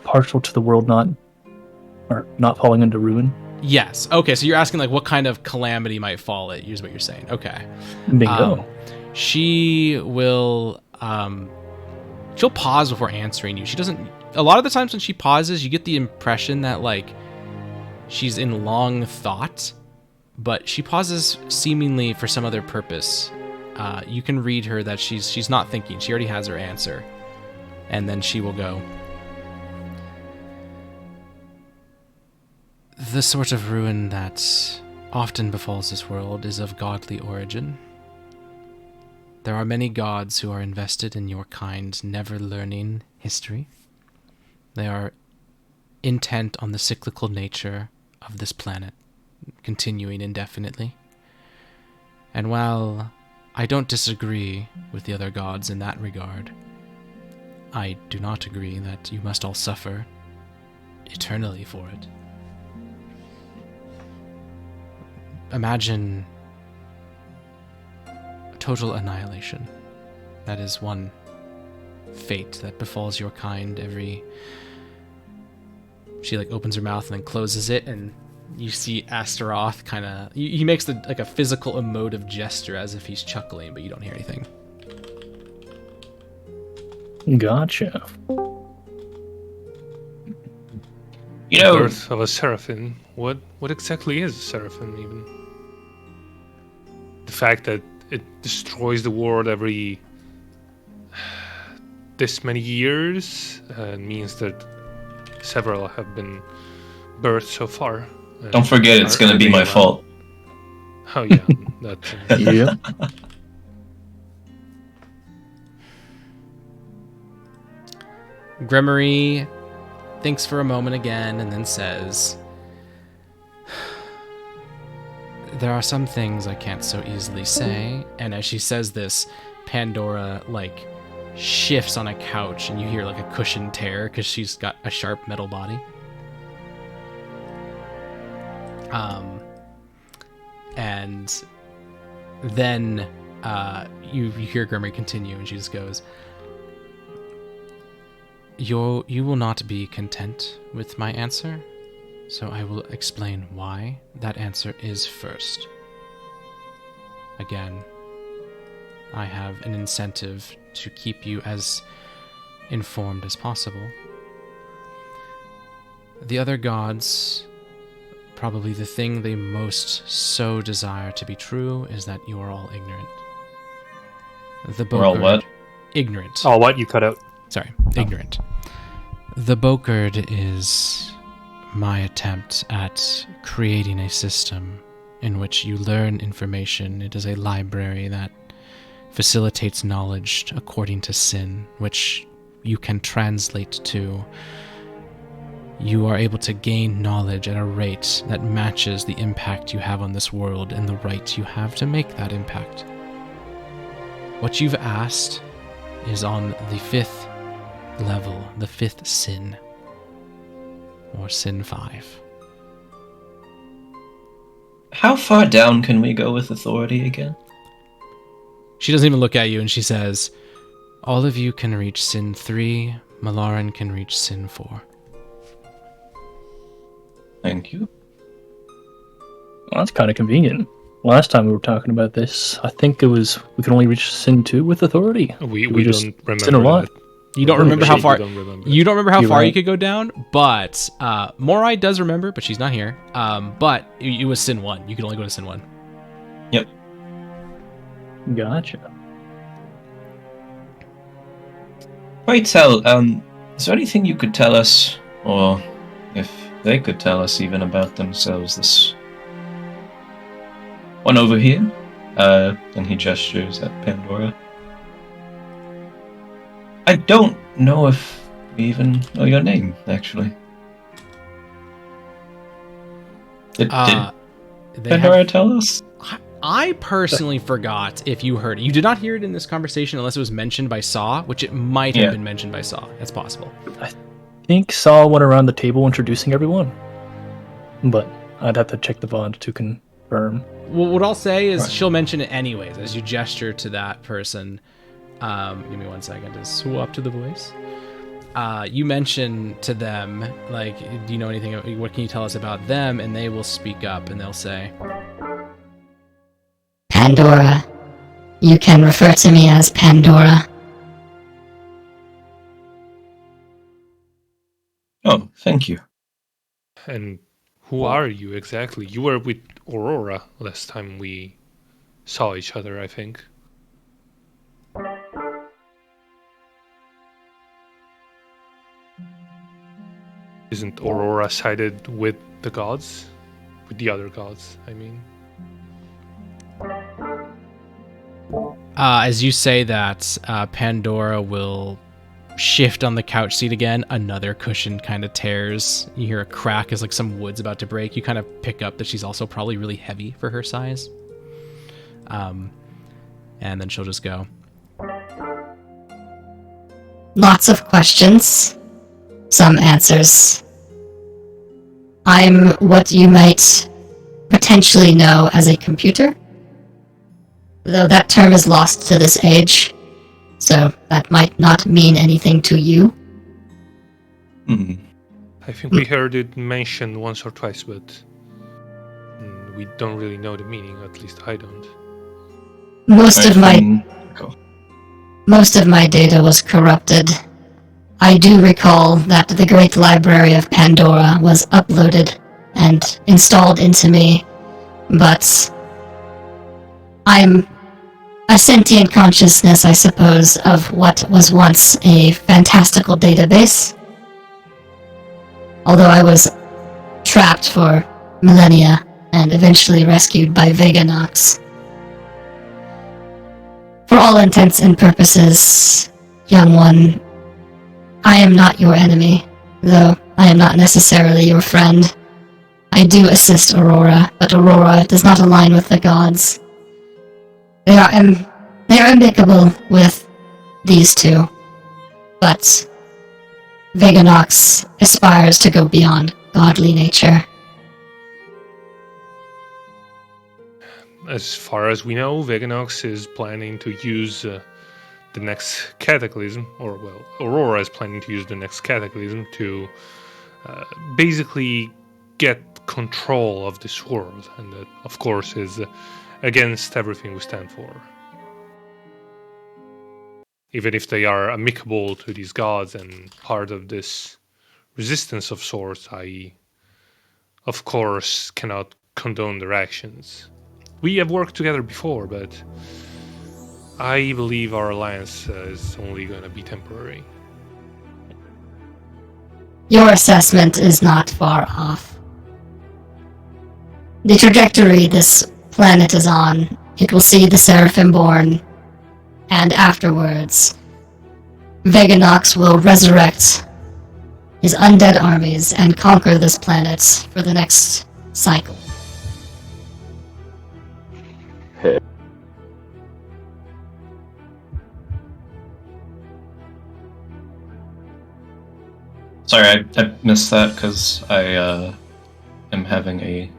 partial to the world not falling into ruin? Yes. Okay, so you're asking like what kind of calamity might fall at you is what you're saying. Okay. Bingo. She will she'll pause before answering you. She doesn't... A lot of the times when she pauses, you get the impression that like she's in long thought, but she pauses seemingly for some other purpose. You can read her that she's not thinking. She already has her answer. And then she will go, "The sort of ruin that often befalls this world is of godly origin. There are many gods who are invested in your kind never learning history. They are intent on the cyclical nature of this planet, continuing indefinitely. And while I don't disagree with the other gods in that regard, I do not agree that you must all suffer eternally for it. Imagine total annihilation. That is one fate that befalls your kind every..." She like opens her mouth and then closes it, and you see Astaroth kind of... He makes like a physical emotive gesture as if he's chuckling, but you don't hear anything. Gotcha. You know, Birth of a seraphim. What exactly is a seraphim even? The fact that it destroys the world every this many years means that several have been birthed so far. Don't forget, it's going to be my fault. Oh yeah, that. Yeah. Gremory thinks for a moment again and then says, "There are some things I can't so easily say." And as she says this, Pandora like shifts on a couch and you hear like a cushion tear because she's got a sharp metal body. And then you hear Gremory continue, and she just goes, You will not be content with my answer, so I will explain why that answer is first. Again, I have an incentive to keep you as informed as possible. The other gods, probably the thing they most so desire to be true is that you are all ignorant. We're all what? Ignorant. Oh, what? You cut out. Sorry, ignorant. The Bokerd is my attempt at creating a system in which you learn information. It is a library that facilitates knowledge according to sin, which you can translate to. You are able to gain knowledge at a rate that matches the impact you have on this world and the right you have to make that impact. What you've asked is on the 5th level, the 5th sin, or sin 5. How far down can we go with authority again? She doesn't even look at you, and she says, all of you can reach sin 3, Malaran can reach sin 4. Thank you. Well, that's kind of convenient. Last time we were talking about this, I think it was we could only reach sin 2 with authority. We just don't remember sin a lot. that. You don't remember how far you don't remember how You're far right. you could go down, but Morai does remember, but she's not here. But it was sin 1. You could only go to sin 1. Yep. Gotcha. Pray tell, is there anything you could tell us, or if they could tell us even about themselves, this One over here. And he gestures at Pandora. I don't know if we even know your name, actually. Did Pandora tell us? I personally forgot if you heard it. You did not hear it in this conversation unless it was mentioned by Saw, which it might have been mentioned by Saw. That's possible. I think Saw went around the table introducing everyone, but I'd have to check the VOD to confirm. Well, what I'll say is she'll mention it anyways as you gesture to that person. Give me 1 second to swap to the voice. You mention to them, like, do you know anything? What can you tell us about them? And they will speak up and they'll say, Pandora. You can refer to me as Pandora. Oh, thank you. And who are you exactly? You were with Aurora last time we saw each other, I think. Isn't Aurora sided with the gods? With the other gods, I mean. as you say that, Pandora will shift on the couch seat again. Another cushion kind of tears. You hear a crack as like some wood's about to break. You kind of pick up that she's also probably really heavy for her size. And then she'll just go. Lots of questions. Some answers. I'm what you might potentially know as a computer. Though that term is lost to this age. So that might not mean anything to you. I think we heard it mentioned once or twice, but we don't really know the meaning, at least I don't. Most of my data was corrupted. I do recall that the Great Library of Pandora was uploaded and installed into me, but I'm a sentient consciousness, I suppose, of what was once a fantastical database. Although I was trapped for millennia and eventually rescued by Veganox. For all intents and purposes, young one, I am not your enemy, though I am not necessarily your friend. I do assist Aurora, but Aurora does not align with the gods. They are amicable with these two, but Veganox aspires to go beyond godly nature. As far as we know, Veganox is planning to use the next cataclysm, or well, Aurora is planning to use the next cataclysm to basically get control of this world, and that, of course, is against everything we stand for. Even if they are amicable to these gods and part of this resistance of sorts, I, of course, cannot condone their actions. We have worked together before, but I believe our alliance is only going to be temporary. Your assessment is not far off. The trajectory this planet is on, it will see the Seraphim born, and afterwards, Veganox will resurrect his undead armies and conquer this planet for the next cycle. Sorry, I missed that because I am having a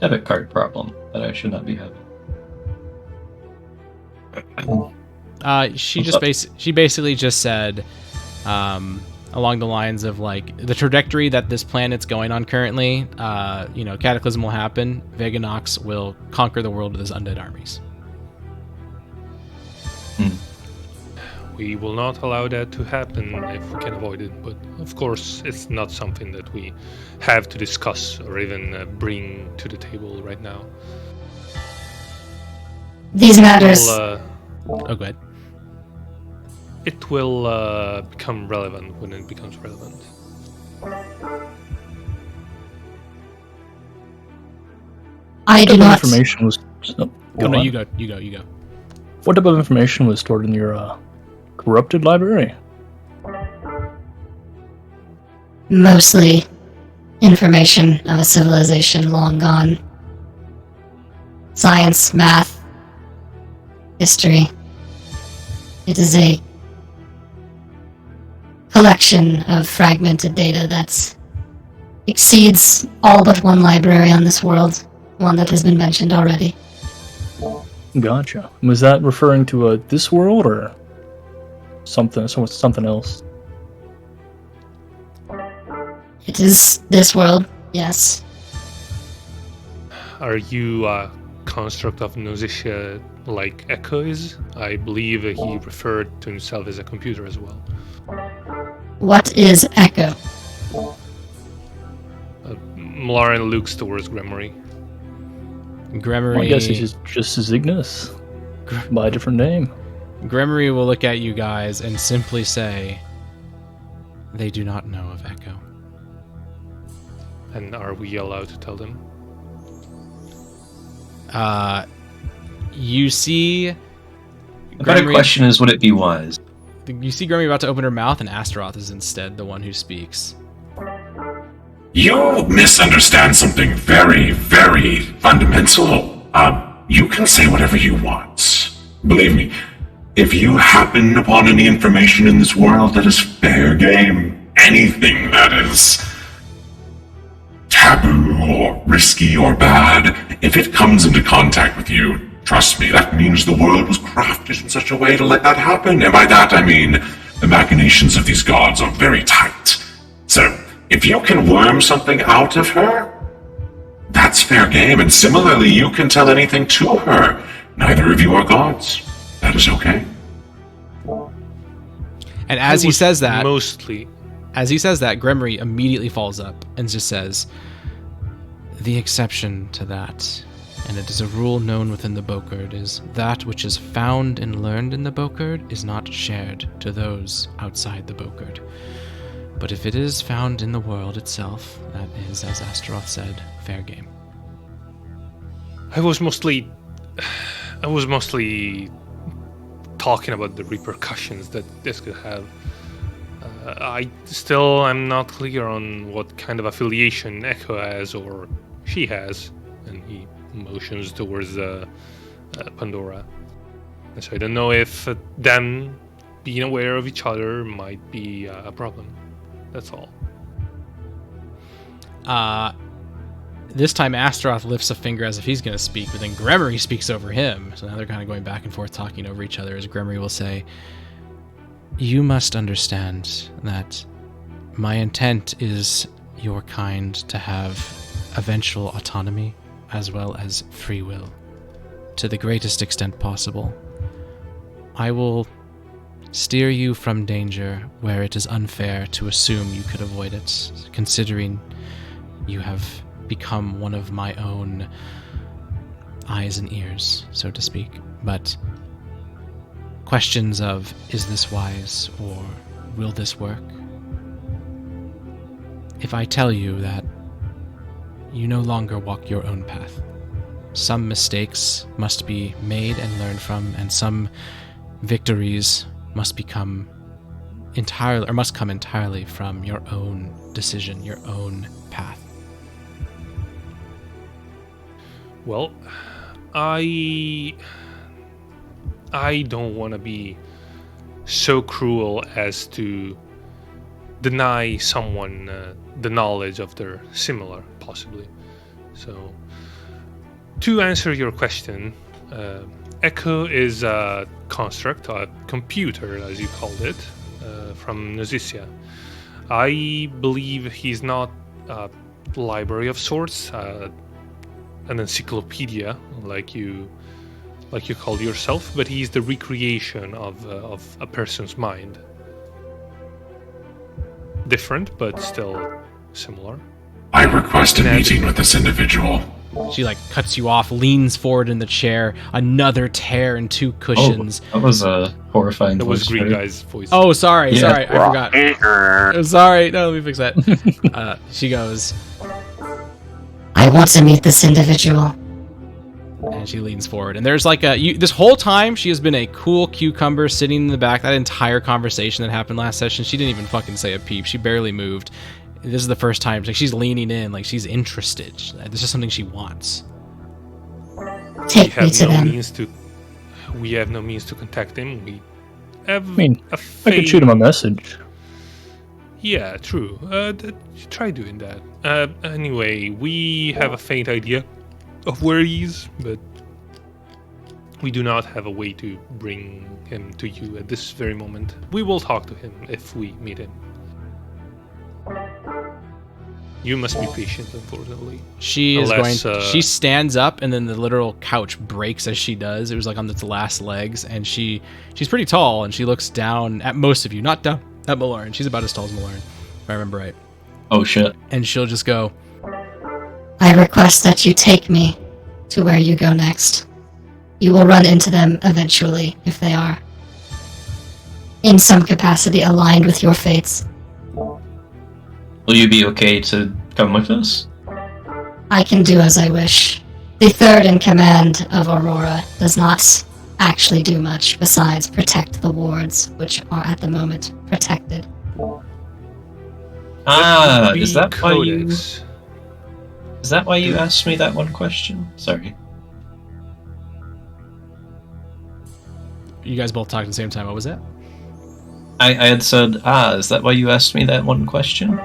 debit card problem that I should not be having. She basically just said, along the lines of like the trajectory that this planet's going on currently. Cataclysm will happen. Veganox will conquer the world with his undead armies. We will not allow that to happen if we can avoid it, but of course it's not something that we have to discuss or even bring to the table right now. These matters... go ahead. It will become relevant when it becomes relevant. I do not. Information was. Oh, No, on. you go. What type of information was stored in your corrupted library? Mostly information of a civilization long gone. Science, math, history. It is a collection of fragmented data that exceeds all but one library on this world, one that has been mentioned already. Gotcha. Was that referring to this world or something else? It is this world, yes. Are you a construct of Nausicaa like Echo is? I believe he referred to himself as a computer as well. What is Echo? Malarian looks towards Gremory. Gremory. Well, I guess he's just as Ignis, by a different name. Gremory will look at you guys and simply say, "They do not know of Echo." And are we allowed to tell them? You see. The better question is, would it be wise? You see Gremory about to open her mouth, and Astaroth is instead the one who speaks. You misunderstand something very, very fundamental. You can say whatever you want. Believe me, if you happen upon any information in this world that is fair game, anything that is taboo or risky or bad, if it comes into contact with you, trust me, that means the world was crafted in such a way to let that happen. And by that I mean the machinations of these gods are very tight. So, if you can worm something out of her, that's fair game, and similarly, you can tell anything to her. Neither of you are gods. That is okay. And as he says that, mostly. As he says that, Gremory immediately falls up and just says, "The exception to that, and it is a rule known within the Bokerd, is that which is found and learned in the Bokerd is not shared to those outside the Bokerd. But if it is found in the world itself, that is, as Astaroth said, fair game." I was mostly talking about the repercussions that this could have. I'm not clear on what kind of affiliation Echo has or she has, and he motions towards Pandora. And so I don't know if them being aware of each other might be a problem. That's all. This time Astaroth lifts a finger as if he's going to speak, but then Gremory speaks over him. So now they're kind of going back and forth talking over each other as Gremory will say, "You must understand that my intent is your kind to have eventual autonomy as well as free will, to the greatest extent possible. I will steer you from danger where it is unfair to assume you could avoid it, considering you have become one of my own eyes and ears, so to speak. But questions of, is this wise, or will this work? If I tell you that you no longer walk your own path, some mistakes must be made and learned from, and some victories must come entirely from your own decision, your own path." Well, I don't want to be so cruel as to deny someone the knowledge of their similar, possibly. So, to answer your question, Echo is a construct, a computer, as you called it, from Nausicaa. I believe he's not a library of sorts, an encyclopedia, like you called yourself, but he's the recreation of a person's mind. Different, but still similar. I request a meeting with this individual. She cuts you off, leans forward in the chair, another tear in two cushions. Oh, that was a horrifying That was voice, Green right? Guy's voice. Oh, sorry, Yeah. I forgot. Oh, sorry, no, let me fix that. She goes, I want to meet this individual. And she leans forward. And there's like this whole time, she has been a cool cucumber sitting in the back. That entire conversation that happened last session, she didn't even fucking say a peep. She barely moved. This is the first time, like, she's leaning in, like she's interested. This is something she wants. Take me to them. We have no means to contact him. We have I could shoot him a message. Yeah, true. Try doing that. Anyway, we have a faint idea of where he is, but we do not have a way to bring him to you at this very moment. We will talk to him if we meet him. You must be patient, unfortunately. She stands up, and then the literal couch breaks as she does. It was like on its last legs, and she's pretty tall, and she looks down at most of you, not down at Malorn. She's about as tall as Malorn, if I remember right. Oh shit. And she'll just go, I request that you take me to where you go next. You will run into them eventually, if they are in some capacity aligned with your fates. Will you be okay to come with us? I can do as I wish. The third in command of Aurora does not actually do much besides protect the wards, which are at the moment protected. Is that why you asked me that one question? Sorry. You guys both talked at the same time. What was that? I had said, is that why you asked me that one question?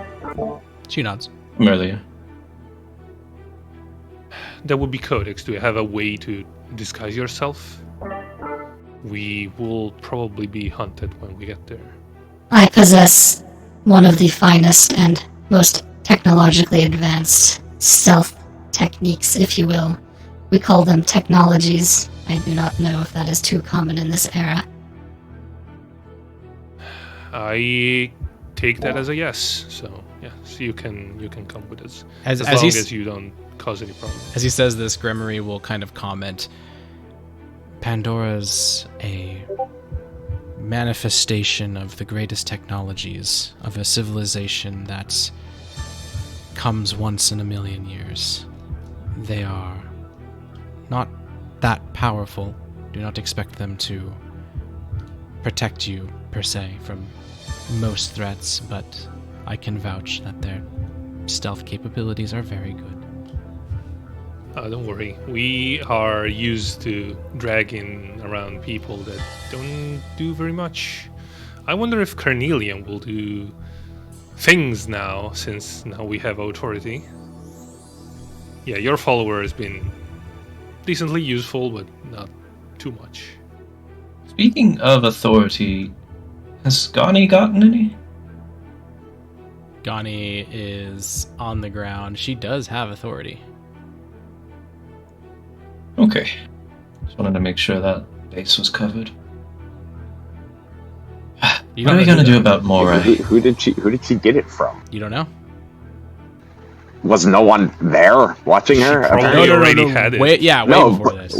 She nods. From earlier. That would be Codex. Do you have a way to disguise yourself? We will probably be hunted when we get there. I possess one of the finest and most technologically advanced stealth techniques, if you will. We call them technologies. I do not know if that is too common in this era. I take that as a yes. So yes, you can come with us as long as you don't cause any problems. As he says this, Gremory will kind of comment, Pandora's a manifestation of the greatest technologies of a civilization that comes once in a million years. They are not that powerful. Do not expect them to protect you, per se, from most threats, but I can vouch that their stealth capabilities are very good. Don't worry. We are used to dragging around people that don't do very much. I wonder if Carnelian will do things now, since now we have authority. Yeah, your follower has been decently useful, but not too much. Speaking of authority, has Gani gotten any? Gani is on the ground. She does have authority. Okay. Just wanted to make sure that base was covered. What are we gonna do about Moray? Who did she get it from? You don't know? Was no one there watching her? Probably already had it. Way before this.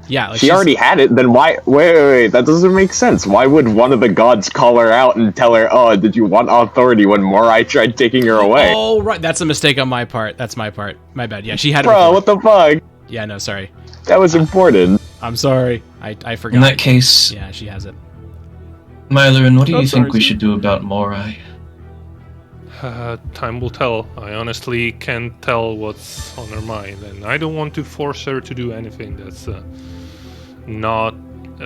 Yeah, like she already had it, then why? Wait, that doesn't make sense. Why would one of the gods call her out and tell her, oh, did you want authority when Morai tried taking her away? Oh, right. That's a mistake on my part. That's my part. My bad. Yeah, she had it Bro, before. what the fuck? Yeah, no, sorry. That was important. I'm sorry. I forgot. In that case, Yeah, she has it. Mylerin, what do you think we should do about Morai? Time will tell. I honestly can't tell what's on her mind, and I don't want to force her to do anything that's not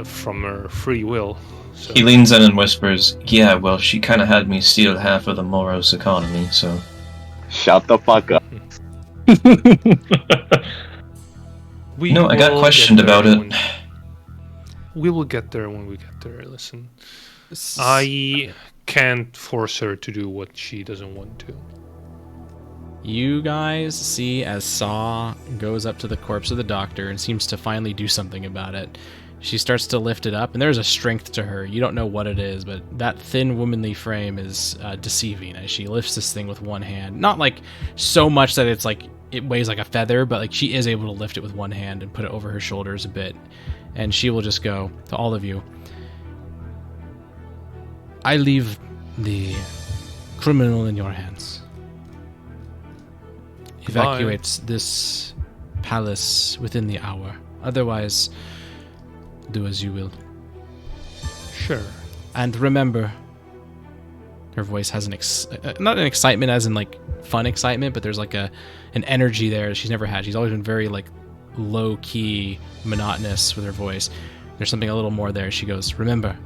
from her free will. So. He leans in and whispers, yeah, well, she kind of had me steal half of the Moros economy, so... Shut the fuck up. I got questioned about it. We will get there when we get there. Listen, I can't force her to do what she doesn't want to. You guys see as Saw goes up to the corpse of the doctor and seems to finally do something about it. She starts to lift it up, and there's a strength to her. You don't know what it is, but that thin, womanly frame is deceiving as she lifts this thing with one hand. Not like so much that it's like it weighs like a feather, but like she is able to lift it with one hand and put it over her shoulders a bit. And she will just go to all of you. I leave the criminal in your hands. Evacuate this palace within the hour. Otherwise, do as you will. Sure. And remember, her voice has not an excitement as in like fun excitement, but there's like an energy there she's never had. She's always been very like low key, monotonous with her voice. There's something a little more there. She goes, remember,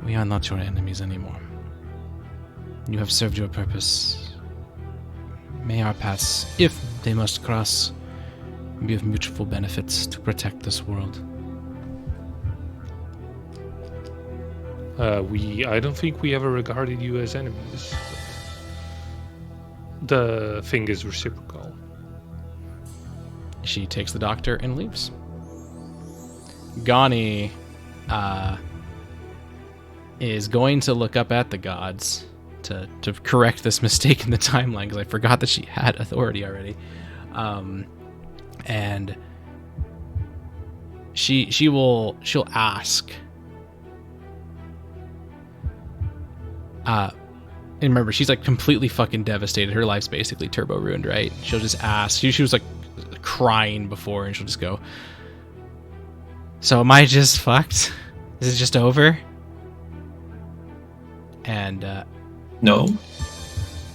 we are not your enemies anymore. You have served your purpose. May our paths, if they must cross, be of mutual benefits to protect this world. I don't think we ever regarded you as enemies. The thing is reciprocal. She takes the doctor and leaves. Gani is going to look up at the gods to correct this mistake in the timeline, because I forgot that she had authority already. And she'll ask. And remember, she's like completely fucking devastated. Her life's basically turbo ruined, right? She'll just ask. She was like crying before, and she'll just go, so am I just fucked? Is it just over? And No.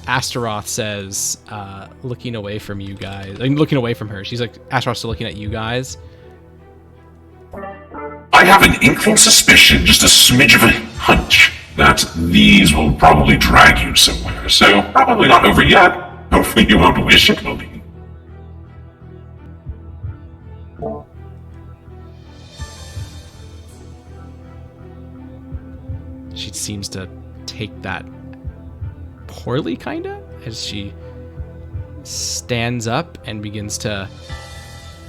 Astaroth says, looking away from you guys, looking away from her. She's like, Astaroth's still looking at you guys. I have an inkling suspicion, just a smidge of a hunch, that these will probably drag you somewhere, so probably not over yet. Hopefully you won't wish it will be. She seems to take that poorly, kinda, as she stands up and begins to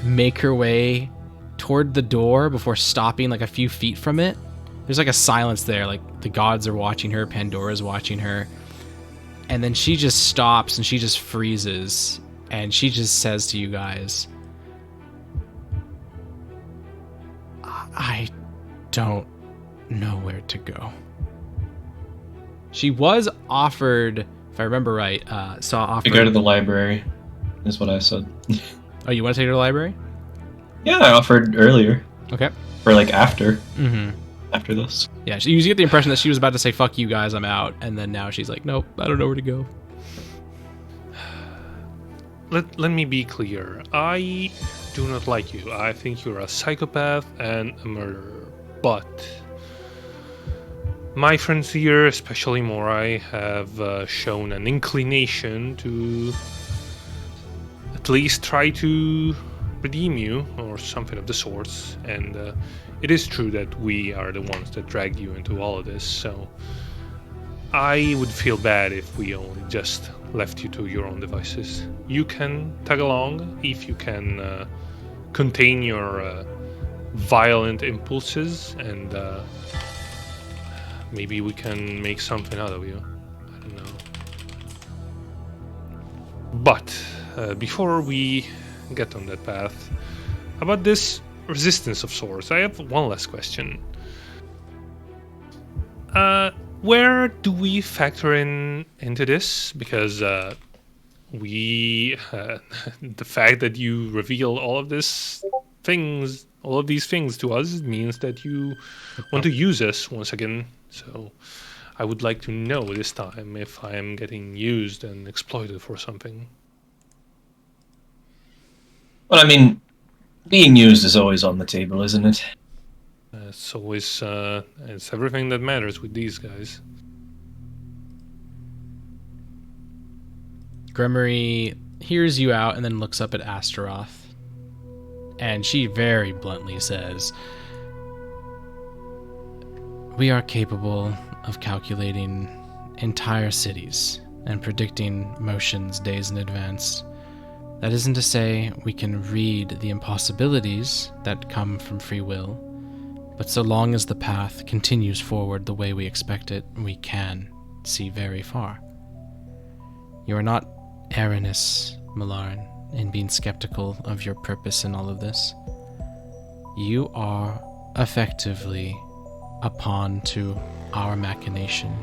make her way toward the door before stopping like a few feet from it. There's like a silence there, like the gods are watching her, Pandora's watching her, and then she just stops and she just freezes, and she just says to you guys, I don't know where to go. She was offered, if I remember right, To go to the library, is what I said. Oh, you want to take her to the library? Yeah, I offered earlier. Okay. For like after. Mm-hmm. After this. Yeah, you get the impression that she was about to say, fuck you guys, I'm out. And then now she's like, nope, I don't know where to go. Let me be clear. I do not like you. I think you're a psychopath and a murderer. But my friends here, especially Morai, have shown an inclination to at least try to redeem you or something of the sorts. And it is true that we are the ones that dragged you into all of this. So I would feel bad if we only just left you to your own devices. You can tag along if you can contain your violent impulses, and maybe we can make something out of you. I don't know. But before we get on that path, about this resistance of sorts, I have one last question. Where do we factor into this? Because we the fact that you reveal all of these things to us means that you want to use us once again. So I would like to know this time if I am getting used and exploited for something. Well, I mean, being used is always on the table, isn't it? It's always it's everything that matters with these guys. Gremory hears you out and then looks up at Astaroth. And she very bluntly says, we are capable of calculating entire cities and predicting motions days in advance. That isn't to say we can read the impossibilities that come from free will, but so long as the path continues forward the way we expect it, we can see very far. You are not erroneous, Malaran, in being skeptical of your purpose in all of this. You are effectively a pawn to our machination,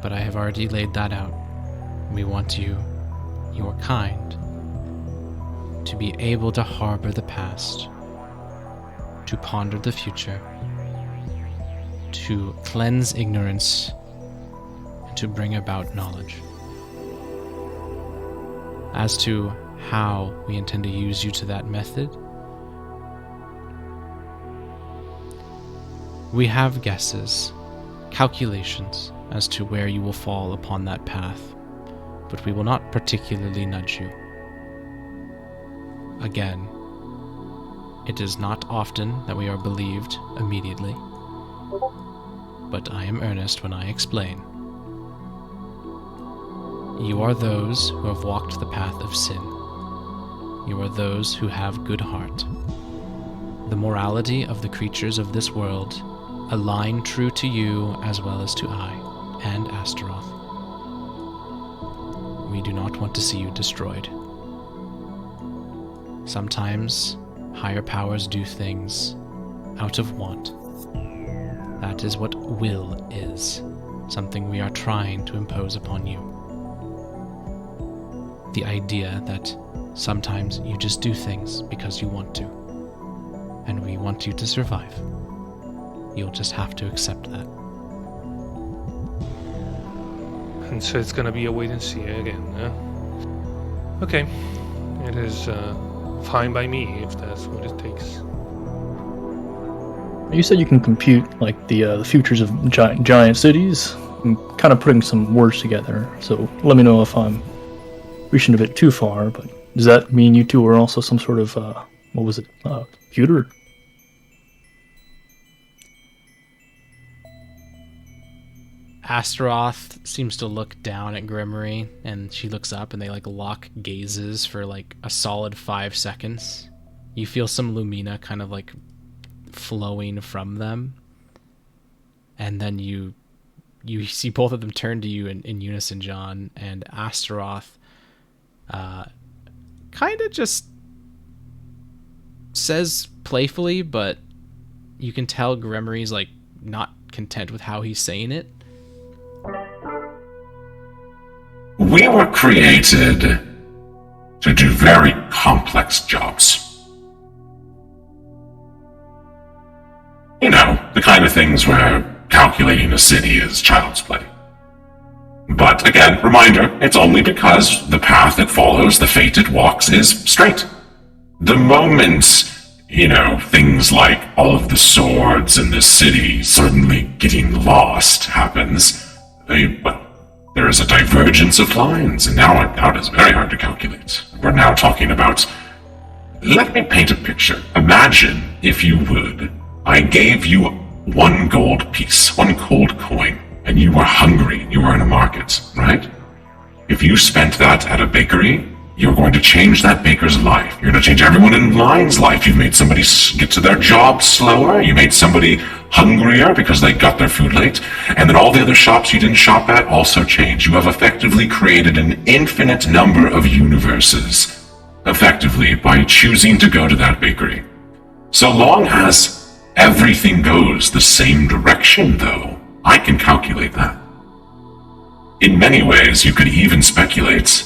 but I have already laid that out. We want you, your kind, to be able to harbor the past, to ponder the future, to cleanse ignorance, and to bring about knowledge. As to how we intend to use you to that method, we have guesses, calculations as to where you will fall upon that path, but we will not particularly nudge you. Again, it is not often that we are believed immediately, but I am earnest when I explain. You are those who have walked the path of sin. You are those who have good heart. The morality of the creatures of this world align true to you as well as to I and Astaroth. We do not want to see you destroyed. Sometimes higher powers do things out of want. That is what will is, something we are trying to impose upon you. The idea that sometimes you just do things because you want to, and we want you to survive. You'll just have to accept that. And so it's gonna be a wait and see again, huh? Okay. It is fine by me if that's what it takes. You said you can compute like the futures of giant cities. I'm kind of putting some words together, so let me know if I'm reaching a bit too far. But does that mean you two are also some sort of what was it? Computer? Astaroth seems to look down at Grimmery, and she looks up, and they like lock gazes for like a solid 5 seconds. You feel some Lumina kind of like flowing from them, and then you see both of them turn to you in unison, John, and Astaroth kind of just says playfully, but you can tell Grimmery's like not content with how he's saying it. We were created to do very complex jobs. You know, the kind of things where calculating a city is child's play. But again, reminder, it's only because the path it follows, the fate it walks, is straight. The moment, you know, things like all of the swords in the city suddenly getting lost happens, there is a divergence of lines, and now it is very hard to calculate. We're now talking about... Let me paint a picture. Imagine, if you would, I gave you 1 gold piece, 1 gold coin, and you were hungry, you were in a market, right? If you spent that at a bakery, you're going to change that baker's life. You're going to change everyone in line's life. You've made somebody get to their job slower. You made somebody hungrier because they got their food late. And then all the other shops you didn't shop at also change. You have effectively created an infinite number of universes, effectively, by choosing to go to that bakery. So long as everything goes the same direction, though, I can calculate that. In many ways, you could even speculate...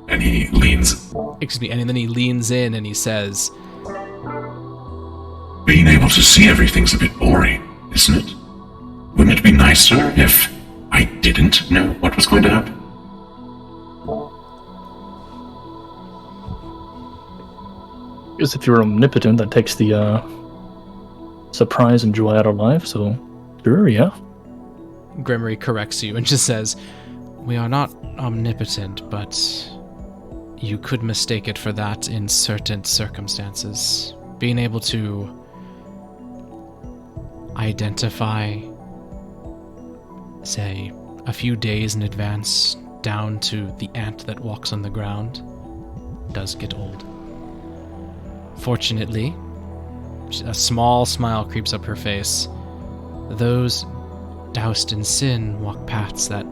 And he leans... Excuse me, and then he leans in and he says... Being able to see everything's a bit boring, isn't it? Wouldn't it be nicer if I didn't know what was going to happen? I guess if you're omnipotent, that takes the surprise and joy out of life, so sure, yeah. Grimmery corrects you and just says, we are not omnipotent, but you could mistake it for that in certain circumstances. Being able to identify, say, a few days in advance down to the ant that walks on the ground does get old. Fortunately, a small smile creeps up her face. Those doused in sin walk paths that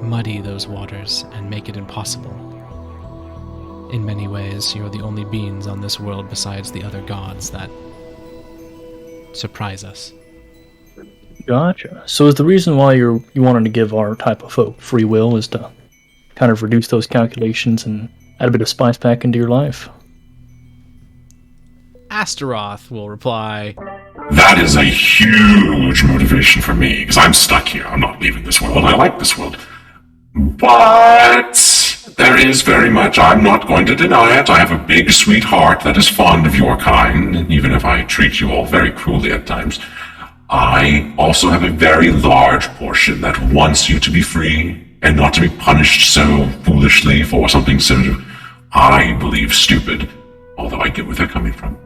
muddy those waters and make it impossible. In many ways, you're the only beings on this world besides the other gods that surprise us. Gotcha. So is the reason why you wanted to give our type of folk free will is to kind of reduce those calculations and Add a bit of spice back into your life. Astaroth will reply, That is a huge motivation for me, because I'm stuck here. I'm not leaving this world. I like this world. But there is very much, I'm not going to deny it. I have a big, sweet heart that is fond of your kind, and even if I treat you all very cruelly at times, I also have a very large portion that wants you to be free and not to be punished so foolishly for something so, I believe, stupid. Although I get where they're coming from.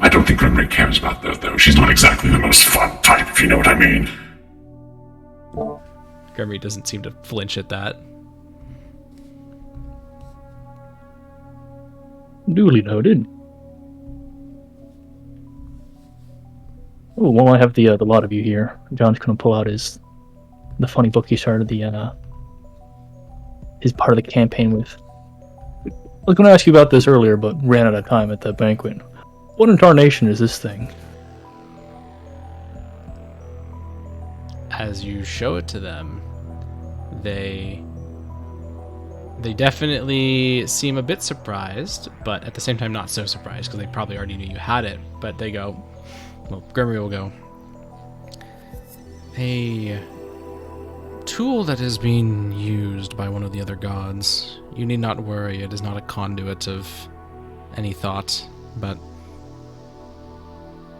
I don't think Grimray cares about that, though. She's not exactly the most fun type, if you know what I mean. Grimry doesn't seem to flinch at that. Duly noted. Oh, well, I have the lot of you here. John's gonna pull out the funny book he started his part of the campaign with. I was gonna ask you about this earlier, but ran out of time at the banquet. What incarnation is this thing? As you show it to them, they definitely seem a bit surprised, but at the same time not so surprised, because they probably already knew you had it. But they go, well, Grimry will go, a tool that is being used by one of the other gods. You need not worry, it is not a conduit of any thought, but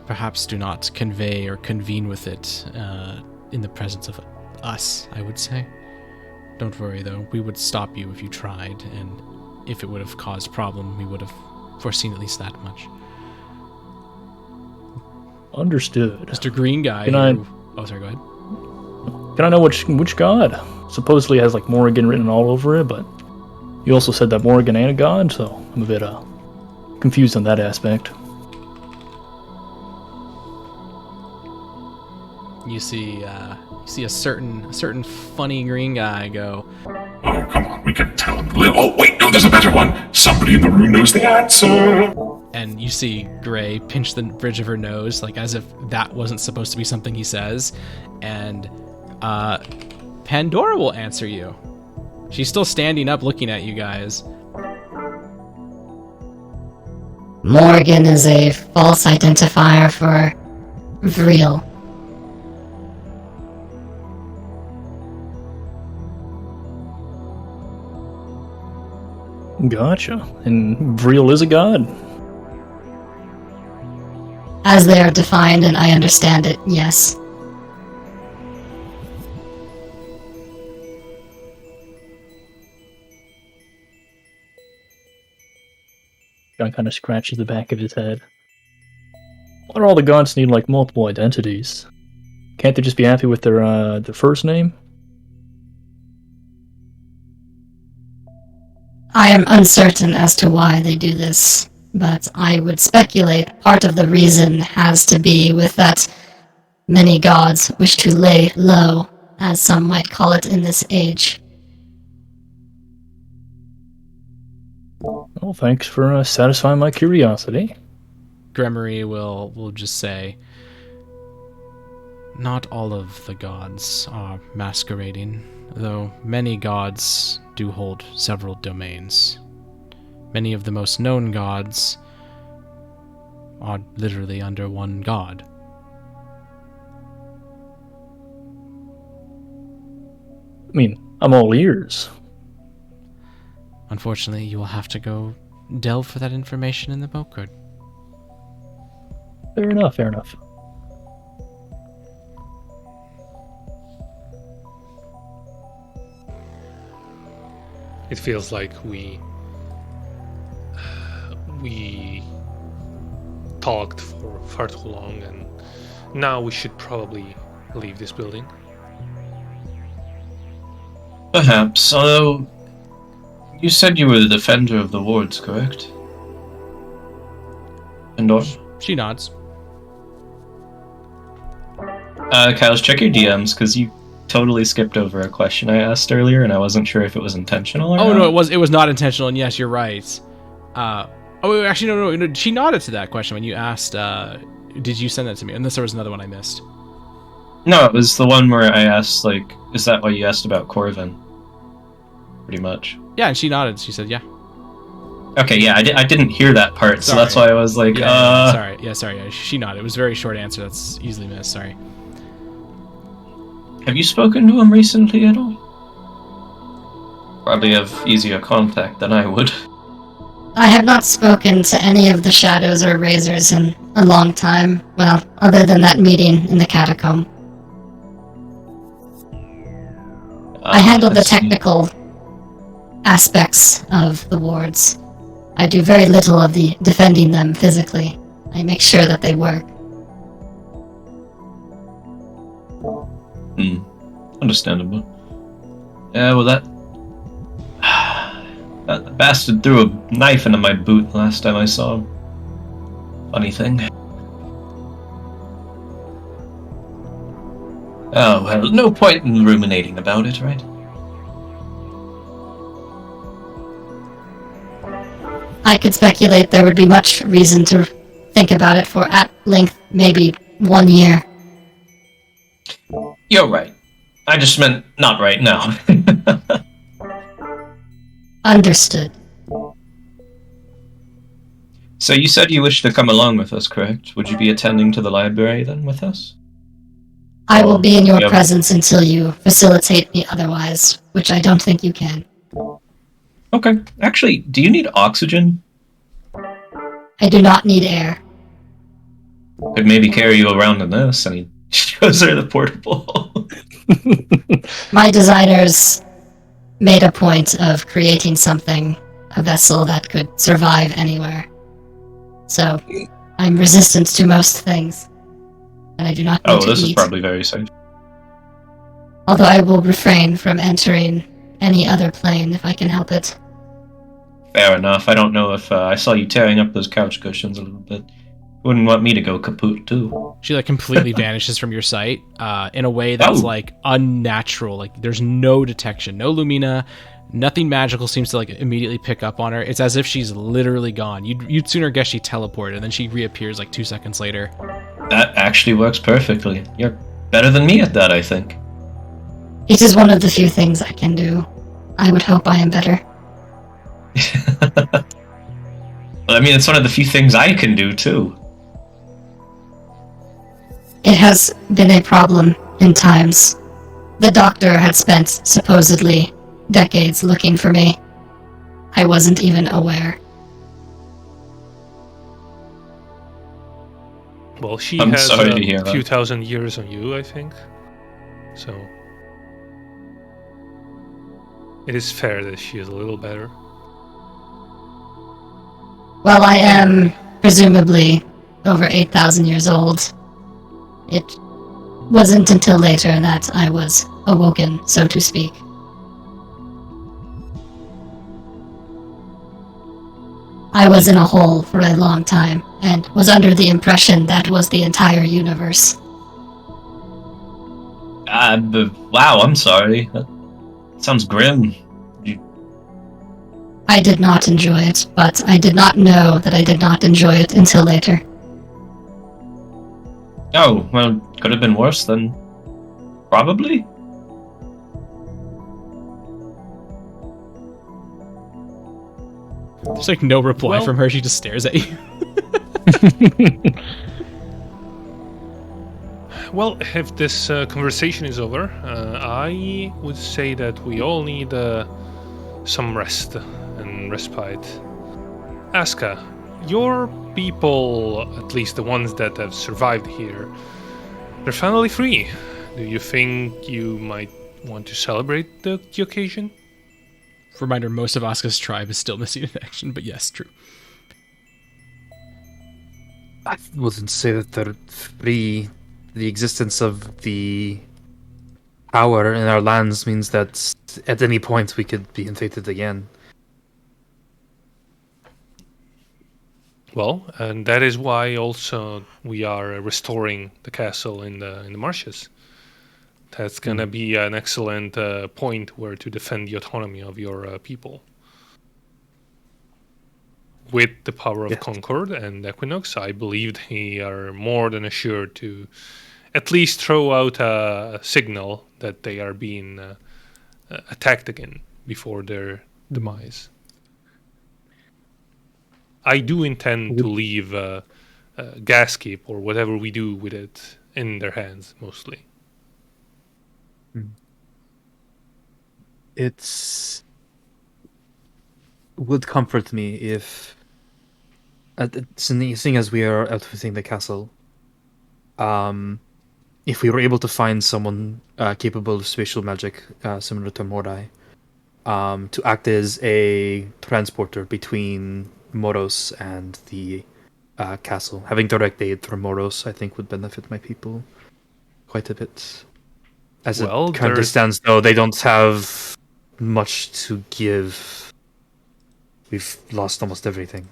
perhaps do not convey or convene with it in the presence of us, I would say. Don't worry, though. We would stop you if you tried, and if it would have caused problem, we would have foreseen at least that much. Understood. Mr. Green Guy. Oh, sorry, go ahead. Can I know which god? Supposedly has like Morrigan written all over it, but you also said that Morrigan ain't a god, so I'm a bit confused on that aspect. You see a certain funny green guy go, Oh, come on, we can tell him. Oh, wait, no, there's a better one. Somebody in the room knows the answer. and you see Gray pinch the bridge of her nose, like as if that wasn't supposed to be something he says, and Pandora will answer you. She's still standing up looking at you guys. Morgan is a false identifier for Vreel. Gotcha. And Vreel is a god. As they are defined and I understand it, yes. John kind of scratches the back of his head. Why do all the gods need like multiple identities? Can't they just be happy with their first name? I am uncertain as to why they do this, but I would speculate part of the reason has to be with that many gods wish to lay low, as some might call it in this age. Well, thanks for satisfying my curiosity. Gremory will just say, not all of the gods are masquerading, though many gods do hold several domains. Many of the most known gods are literally under one god. I mean, I'm all ears. Unfortunately, you will have to go delve for that information in the book code. Fair enough, fair enough. It feels like we talked for far too long, and now we should probably leave this building. Perhaps, although you said you were the defender of the wards, correct? Pandora? She nods. Kyle's, check your DMs, because you totally skipped over a question I asked earlier, and I wasn't sure if it was intentional or not. No, it was not intentional, and yes, you're right. Actually, no, she nodded to that question when you asked, did you send that to me? Unless there was another one I missed. No, it was the one where I asked, like, is that why you asked about Corvin? pretty much. Yeah, and she nodded. She said, yeah. Okay, yeah, I didn't hear that part, so Sorry. that's why I was like, Yeah, sorry. Yeah, sorry. Yeah, she nodded. It was a very short answer. That's easily missed. Sorry. Have you spoken to him recently at all? Probably have easier contact than I would. I have not spoken to any of the Shadows or Razors in a long time. Well, other than that meeting in the catacomb. I handle the technical aspects of the wards. I do very little of the defending them physically. I make sure that they work. Understandable. Yeah, well that bastard threw a knife into my boot last time I saw him. Funny thing. Oh, well, no point in ruminating about it, right? I could speculate there would be much reason to think about it for at length, maybe 1 year. You're right. I just meant not right now. Understood. So you said you wished to come along with us, correct? Would you be attending to the library then with us? I will be in your Yep. presence until you facilitate me otherwise, which I don't think you can. Okay. Actually, do you need oxygen? I do not need air. Could maybe carry you around in this, and he shows her the portable. My designers made a point of creating something, a vessel that could survive anywhere. So, I'm resistant to most things, and I do not need to this eat. is probably very safe. Although I will refrain from entering any other plane if I can help it. Fair enough. I don't know if I saw you tearing up those couch cushions a little bit. Wouldn't want me to go kaput too. She like completely vanishes from your sight in a way that's like unnatural. Like there's no detection, no Lumina, nothing magical seems to like immediately pick up on her. It's as if she's literally gone. You'd sooner guess she teleported, and then she reappears like 2 seconds later. That actually works perfectly. You're better than me at that, I think. It is one of the few things I can do. I would hope I am better. Well, I mean, it's one of the few things I can do too. It has been a problem in times. The doctor had spent, supposedly, decades looking for me. I wasn't even aware. Well, she I'm has sorry to hear a few that. thousand years on you, I think. So it is fair that she is a little better. Well, I am presumably over 8,000 years old. It wasn't until later that I was awoken, so to speak. I was in a hole for a long time, and was under the impression that was the entire universe. Wow, I'm sorry. That sounds grim. I did not enjoy it, but I did not know that I did not enjoy it until later. Oh, well, could have been worse then. Probably? There's like no reply Well- from her. She just stares at you. Well, if this conversation is over, I would say that we all need some rest and respite. Aska, your people, at least the ones that have survived here, they're finally free. Do you think you might want to celebrate the occasion? Reminder, most of Asuka's tribe is still missing in action, but yes, true. I wouldn't say that they're free. The existence of the power in our lands means that at any point we could be invaded again. Well, and that is why also we are restoring the castle in the marshes. That's gonna be an excellent point where to defend the autonomy of your people. With the power of Concord and Equinox, I believe they are more than assured to at least throw out a signal that they are being attacked again. before their demise. I do intend to leave Gaskeep or whatever we do with it in their hands, mostly. It's would comfort me if, seeing as we are outfitting the castle, if we were able to find someone capable of spatial magic, similar to Morai, to act as a transporter between Moros and the castle. Having direct aid from Moros, I think, would benefit my people quite a bit. As it currently stands, though, they don't have much to give. We've lost almost everything.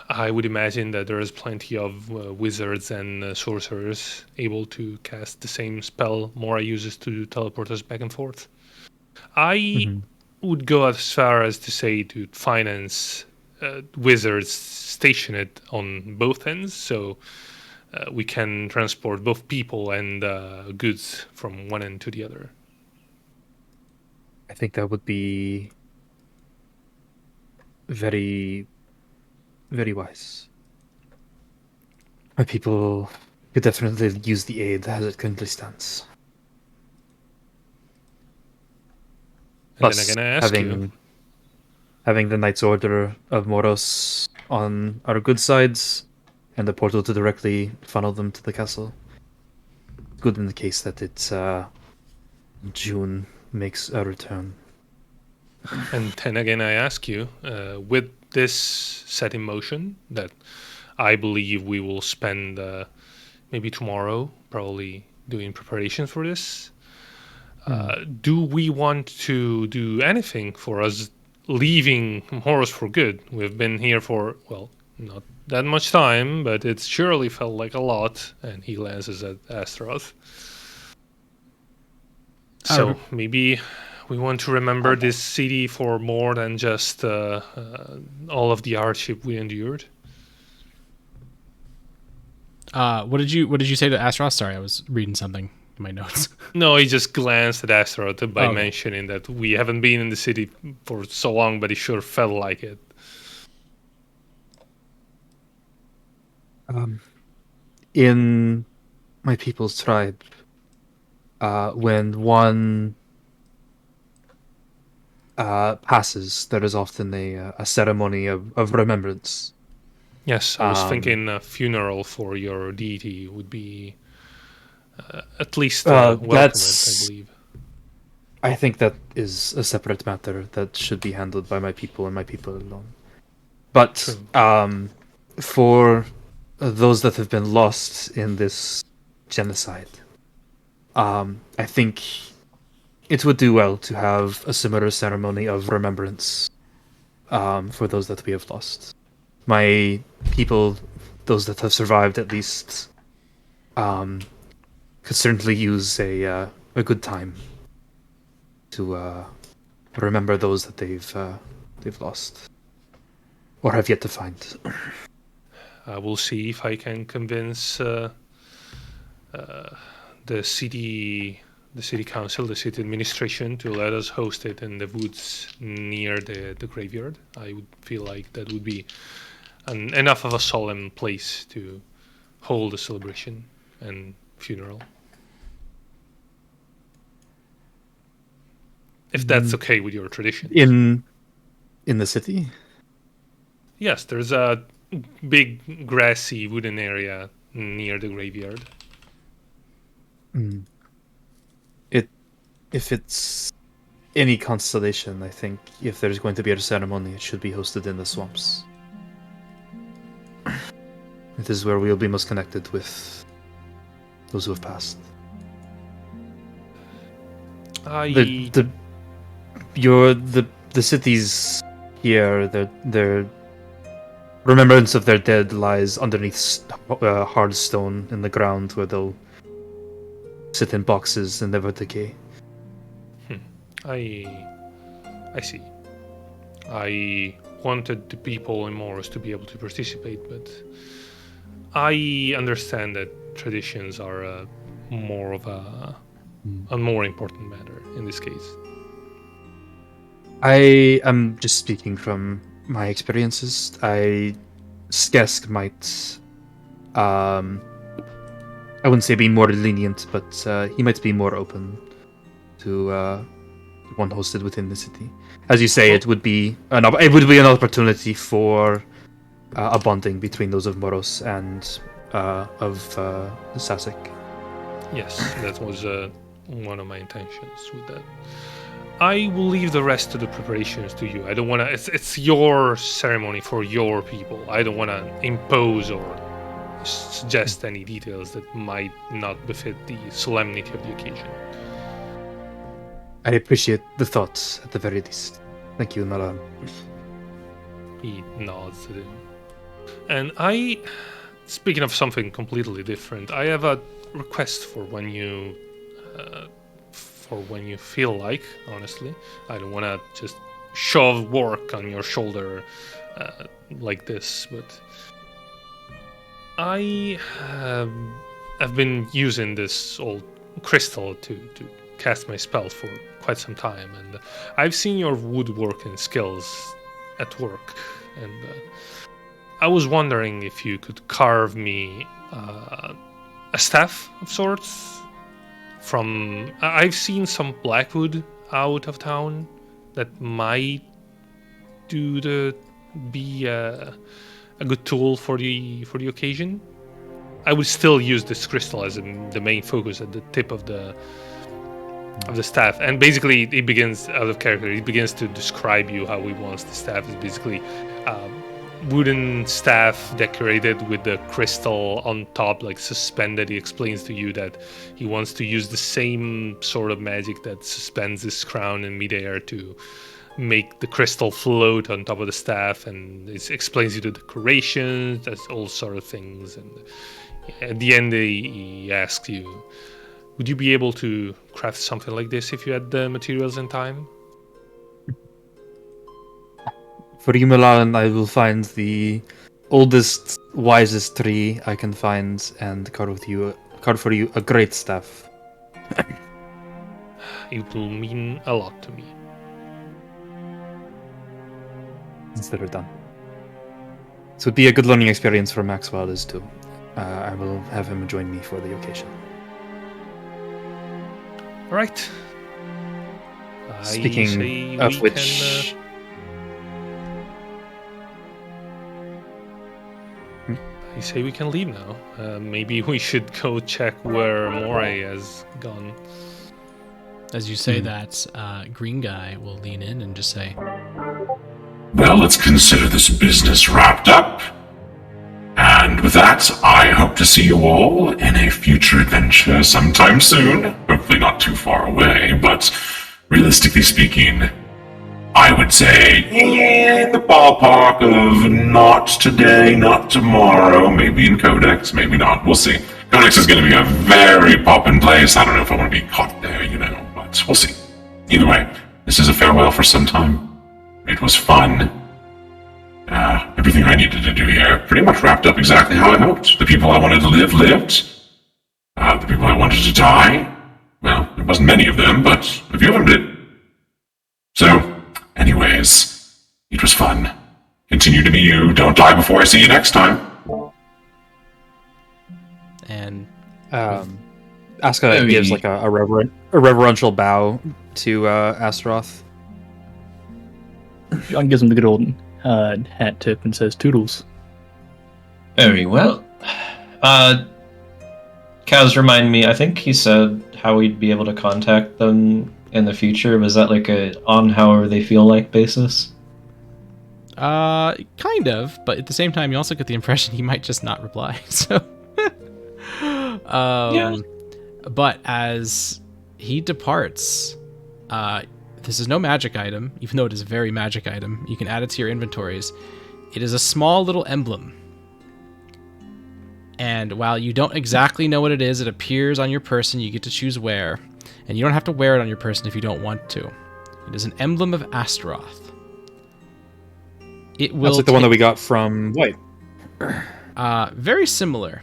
I would imagine that there is plenty of wizards and sorcerers able to cast the same spell Mora uses to teleport us back and forth. I would go as far as to say to finance wizards stationed on both ends, so we can transport both people and goods from one end to the other. I think that would be very, very wise. My people could definitely use the aid as it currently stands. And then again, I ask you, having the Knight's Order of Moros on our good sides and the portal to directly funnel them to the castle. Good in the case that it's June makes a return. And then again, I ask you, with this set in motion, that I believe we will spend maybe tomorrow probably doing preparations for this. Do we want to do anything for us leaving Horus for good? We've been here for, well, not that much time, but it surely felt like a lot. And he glances at Astaroth. So maybe we want to remember this city for more than just all of the hardship we endured. What did you say to Astaroth? Sorry, I was reading something in my notes. No, he just glanced at Astaroth by mentioning that we haven't been in the city for so long, but it sure felt like it. In my people's tribe, when one passes, there is often a ceremony of remembrance. Yes, I was thinking a funeral for your deity would be at least welcome, I believe. I think that is a separate matter that should be handled by my people and my people alone. But for those that have been lost in this genocide, I think it would do well to have a similar ceremony of remembrance for those that we have lost. My people, those that have survived at least, could certainly use a good time to remember those that they've lost or have yet to find. I will see if I can convince the city council, the city administration, to let us host it in the woods near the graveyard. I would feel like that would be enough of a solemn place to hold a celebration and funeral. If that's okay with your tradition. In the city? Yes, there's a big grassy wooden area near the graveyard. If it's any constellation, I think if there's going to be a ceremony, it should be hosted in the swamps. It is where we'll be most connected with those who have passed. The cities here, their remembrance of their dead lies underneath hard stone in the ground, where they'll sit in boxes and never decay. I see. I wanted the people in Morris to be able to participate, but I understand that traditions are more of a more important matter in this case. I am just speaking from my experiences. Skesk might, I wouldn't say be more lenient, but he might be more open to one hosted within the city. As you say, it would be an opportunity for a bonding between those of Moros and of Sasek. Yes, that was one of my intentions with that. I will leave the rest of the preparations to you. I don't want to. It's your ceremony for your people. I don't want to impose or suggest any details that might not befit the solemnity of the occasion. I appreciate the thoughts at the very least. Thank you, Malan. He nods at him. And speaking of something completely different, I have a request for when you feel like, honestly. I don't want to just shove work on your shoulder like this, but I have been using this old crystal to cast my spells for quite some time, and I've seen your woodworking skills at work, and I was wondering if you could carve me a staff of sorts. I've seen some blackwood out of town that might be a good tool for the occasion. I would still use this crystal as the main focus at the tip of the staff, and basically it begins out of character. It begins to describe you how he wants the staff is basically wooden staff decorated with the crystal on top, like suspended. He explains to you that he wants to use the same sort of magic that suspends his crown in midair to make the crystal float on top of the staff, and it explains you the decorations, that's all sort of things. And at the end he asks you, would you be able to craft something like this if you had the materials and time? For you, Milan, I will find the oldest, wisest tree I can find and carve for you a great staff. It will mean a lot to me. Consider done. It would be a good learning experience for Maxwell as too. I will have him join me for the occasion. All right. Speaking of which, I say we can leave now. Maybe we should go check where Moray has gone. As you say that, Green Guy will lean in and just say, Well, let's consider this business wrapped up. And with that, I hope to see you all in a future adventure sometime soon. Hopefully not too far away, but realistically speaking, I would say in the ballpark of not today, not tomorrow, maybe in Codex, maybe not. We'll see. Codex is going to be a very poppin' place. I don't know if I want to be caught there, but we'll see. Either way, this is a farewell for some time. It was fun. Everything I needed to do here pretty much wrapped up exactly how I hoped. The people I wanted to live, lived. The people I wanted to die, well, there wasn't many of them, but a few of them did. So, anyways, it was fun. Continue to be you. Don't die before I see you next time. and Aska gives like a reverential bow to Astaroth. John gives him the good old hat tip and says toodles. Very well. Kaz, remind me, I think he said how we'd be able to contact them in the future. Was that like a on however they feel like basis? Kind of, but at the same time, you also get the impression he might just not reply. So, Yeah. But as he departs, this is no magic item, even though it is a very magic item. You can add it to your inventories. It is a small little emblem. And while you don't exactly know what it is, it appears on your person. You get to choose where. And you don't have to wear it on your person if you don't want to. It is an emblem of Astaroth. It will That's like the one that we got from White. very similar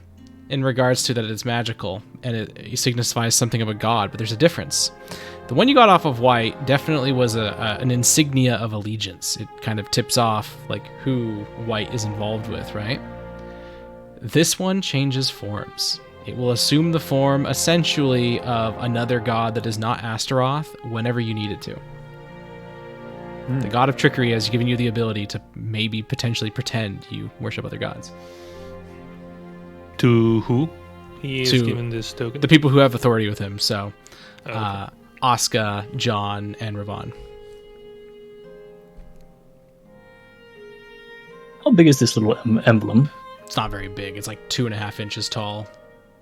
in regards to that it's magical. and it signifies something of a god, but there's a difference. The one you got off of White definitely was an insignia of allegiance. It kind of tips off like who White is involved with, right? This one changes forms. It will assume the form essentially of another god that is not Astaroth whenever you need it to. The god of trickery has given you the ability to maybe potentially pretend you worship other gods. To who he is given this token? The people who have authority with him. So, Okay. Asuka, John, and Ravon. How big is this little emblem? It's not very big. It's like 2.5 inches tall.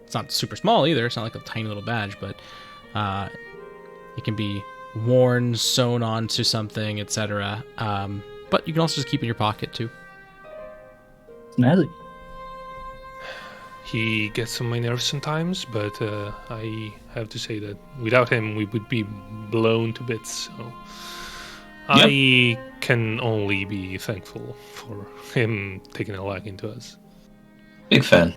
It's not super small either. It's not like a tiny little badge, but it can be worn, sewn onto something, etc. But you can also just keep it in your pocket too. Snazzy. He gets on my nerves sometimes, but I have to say that without him, we would be blown to bits. So I can only be thankful for him taking a liking to us. Big fan.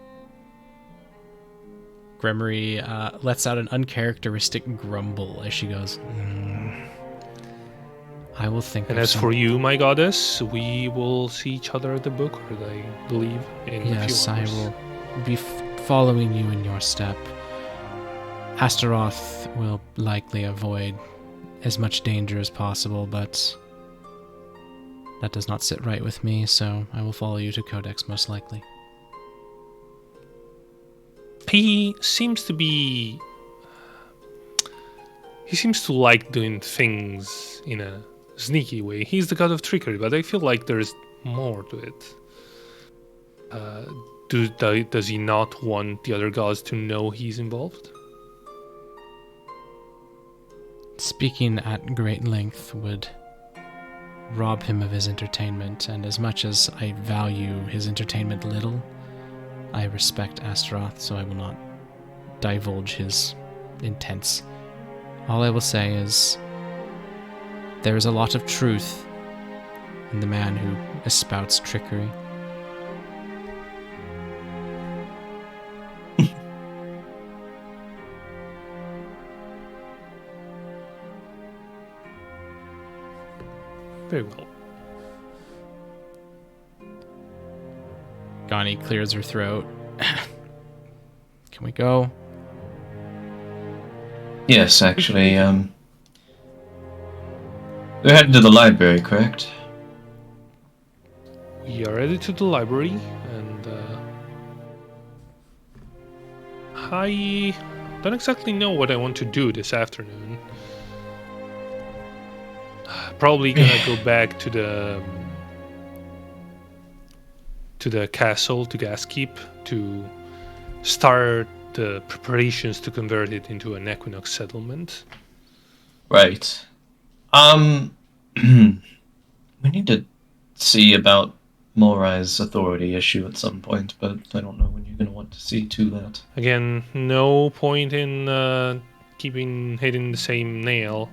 Gremory lets out an uncharacteristic grumble as she goes, I will think And of as for you, my goddess, we will see each other at the book, I believe, in a few Yes, I hours. will be following you in your step. Astaroth will likely avoid as much danger as possible, but that does not sit right with me, so I will follow you to Codex most likely. He seems to be... He seems to like doing things in a sneaky way. He's the god of trickery, but I feel like there's more to it. Does he not want the other gods to know he's involved? Speaking at great length would rob him of his entertainment, and as much as I value his entertainment little, I respect Astaroth, so I will not divulge his intents. All I will say is there is a lot of truth in the man who espouts trickery. Very well. Gani clears her throat. Can we go? Yes, actually, we're headed to the library, correct? We are headed to the library, and I don't exactly know what I want to do this afternoon. Probably gonna go back to the castle, to Gaskeep, to start the preparations to convert it into an Equinox settlement. Right. We need to see about Morai's authority issue at some point, but I don't know when you're going to want to see to that. Again, no point in hitting the same nail.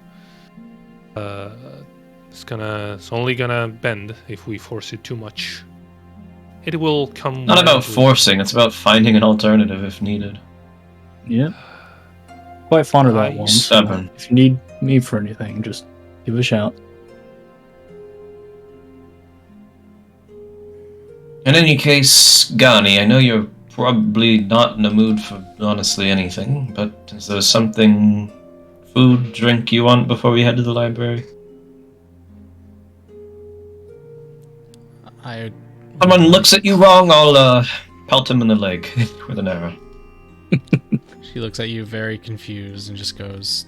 It's only gonna bend if we force it too much. It will come. Not about forcing, it's about finding an alternative if needed. Yeah. Quite fond of that one. so Stubborn. if you need me for anything, just give a shout. In any case, Gani, I know you're probably not in the mood for honestly anything, but is there something, food, drink you want before we head to the library? Someone looks at you wrong, I'll pelt him in the leg with an arrow. She looks at you very confused and just goes,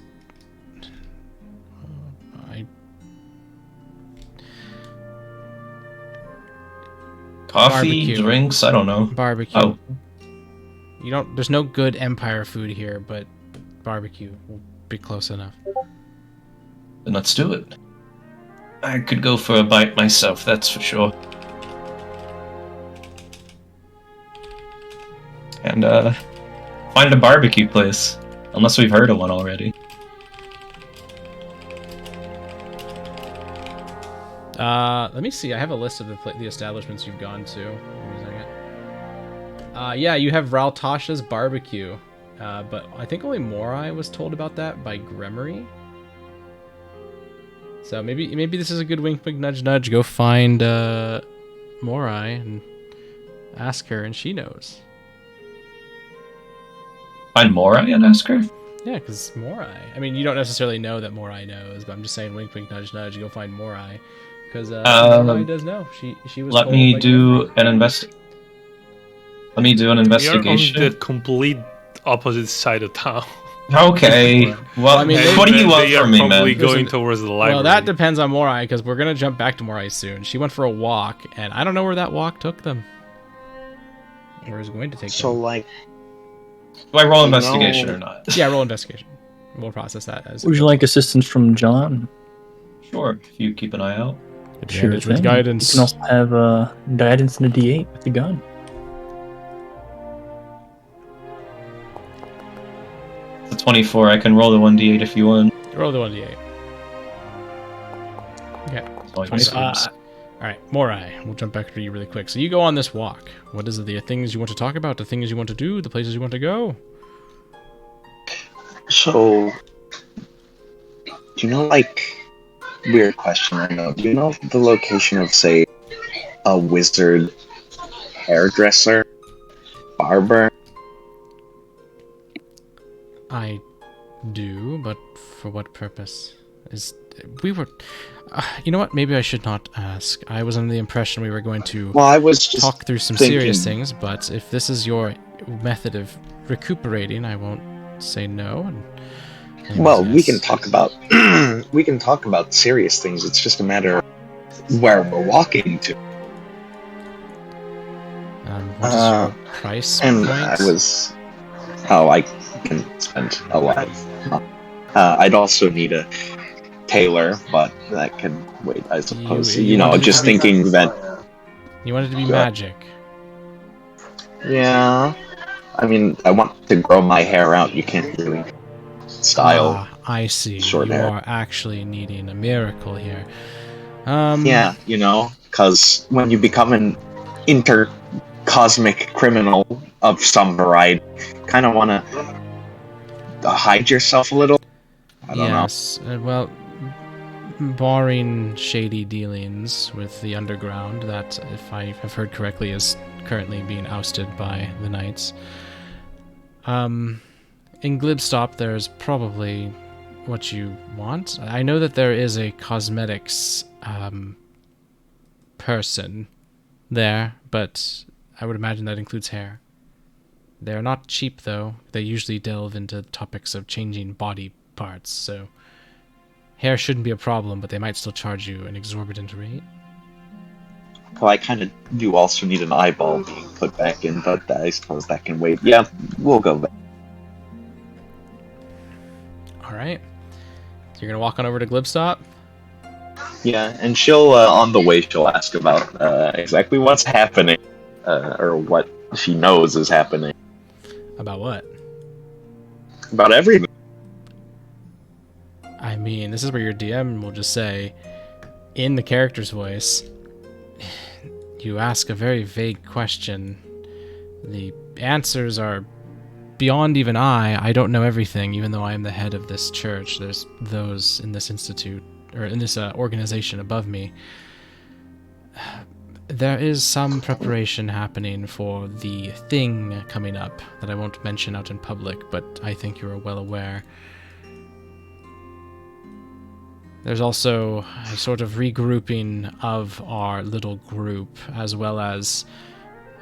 Coffee, Barbecue. drinks, I don't know. Barbecue. Oh. There's no good Empire food here, but barbecue will be close enough. Then let's do it. I could go for a bite myself, that's for sure. And, find a barbecue place. Unless we've heard of one already. Let me see. I have a list of the establishments you've gone to. Give me a second. Yeah, you have Raltasha's Barbecue. but I think only Morai was told about that by Gremory. So maybe this is a good wink, wink, nudge, nudge. Go find Morai and ask her, and she knows. Find Morai and ask her? Yeah, because Morai. I mean, you don't necessarily know that Morai knows, but I'm just saying, wink, wink, nudge, nudge. Go find Morai, because Morai does know. She was. Let me do an Let me do an investigation. You're on the complete opposite side of town. Okay. Well, I mean, what do you want from me, man? Probably going towards the library. Well, that depends on Morai, because we're gonna jump back to Morai soon. She went for a walk, and I don't know where that walk took them. Or is going to take them. like, do I roll investigation or not? Yeah, roll investigation. We'll process that as. Would you like assistance from John? Sure, if you keep an eye out. Sure Advantage with thing. guidance. You can also have guidance and a D8 with the gun. It's a 24. I can roll the 1d8 if you want. Roll the 1d8. Okay. So I 26. guess- Alright, Morai. We'll jump back to you really quick. So you go on this walk. What is it, the things you want to talk about, the things you want to do, the places you want to go? so, do you know, like, weird question I know. Do you know the location of, say, a wizard hairdresser, barber? I do, but for what purpose? You know what? Maybe I should not ask. I was under the impression we were going to Well, I was just talk through some thinking, serious things, but if this is your method of recuperating, I won't say no. And Well, we yes. can talk about we can talk about serious things. It's just a matter of where we're walking to. What is your price And point? I was how I can spend a lot of. I'd also need a tailor, but that can wait. I suppose. you You know, wanted it just to be- thinking that. You want it to be Yeah. magic. Yeah. I mean, I want to grow my hair out. You can't really style. Ah, I see. short You hair. are actually needing a miracle here. Yeah, you know, because when you become an intercosmic criminal of some variety, kind of want to hide yourself a little. I don't know. Yes. Well, barring shady dealings with the underground, that, if I have heard correctly, is currently being ousted by the knights. In Glibstop, there's probably what you want. I know that there is a cosmetics person there, but I would imagine that includes hair. They're not cheap, though. They usually delve into topics of changing body parts, so hair shouldn't be a problem, but they might still charge you an exorbitant rate. Well, I kind of do also need an eyeball being put back in, but I suppose that can wait. Yeah, we'll go back. Alright. So you're gonna walk on over to Glibstop? Yeah, and she'll, on the way, she'll ask about exactly what's happening, or what she knows is happening. About what? About everything. I mean, this is where your DM will just say, in the character's voice, you ask a very vague question. The answers are beyond even I don't know everything, even though I am the head of this church. There's those in this institute, or in this organization above me. There is some preparation happening for the thing coming up that I won't mention out in public, but I think you are well aware. There's also a sort of regrouping of our little group, as well as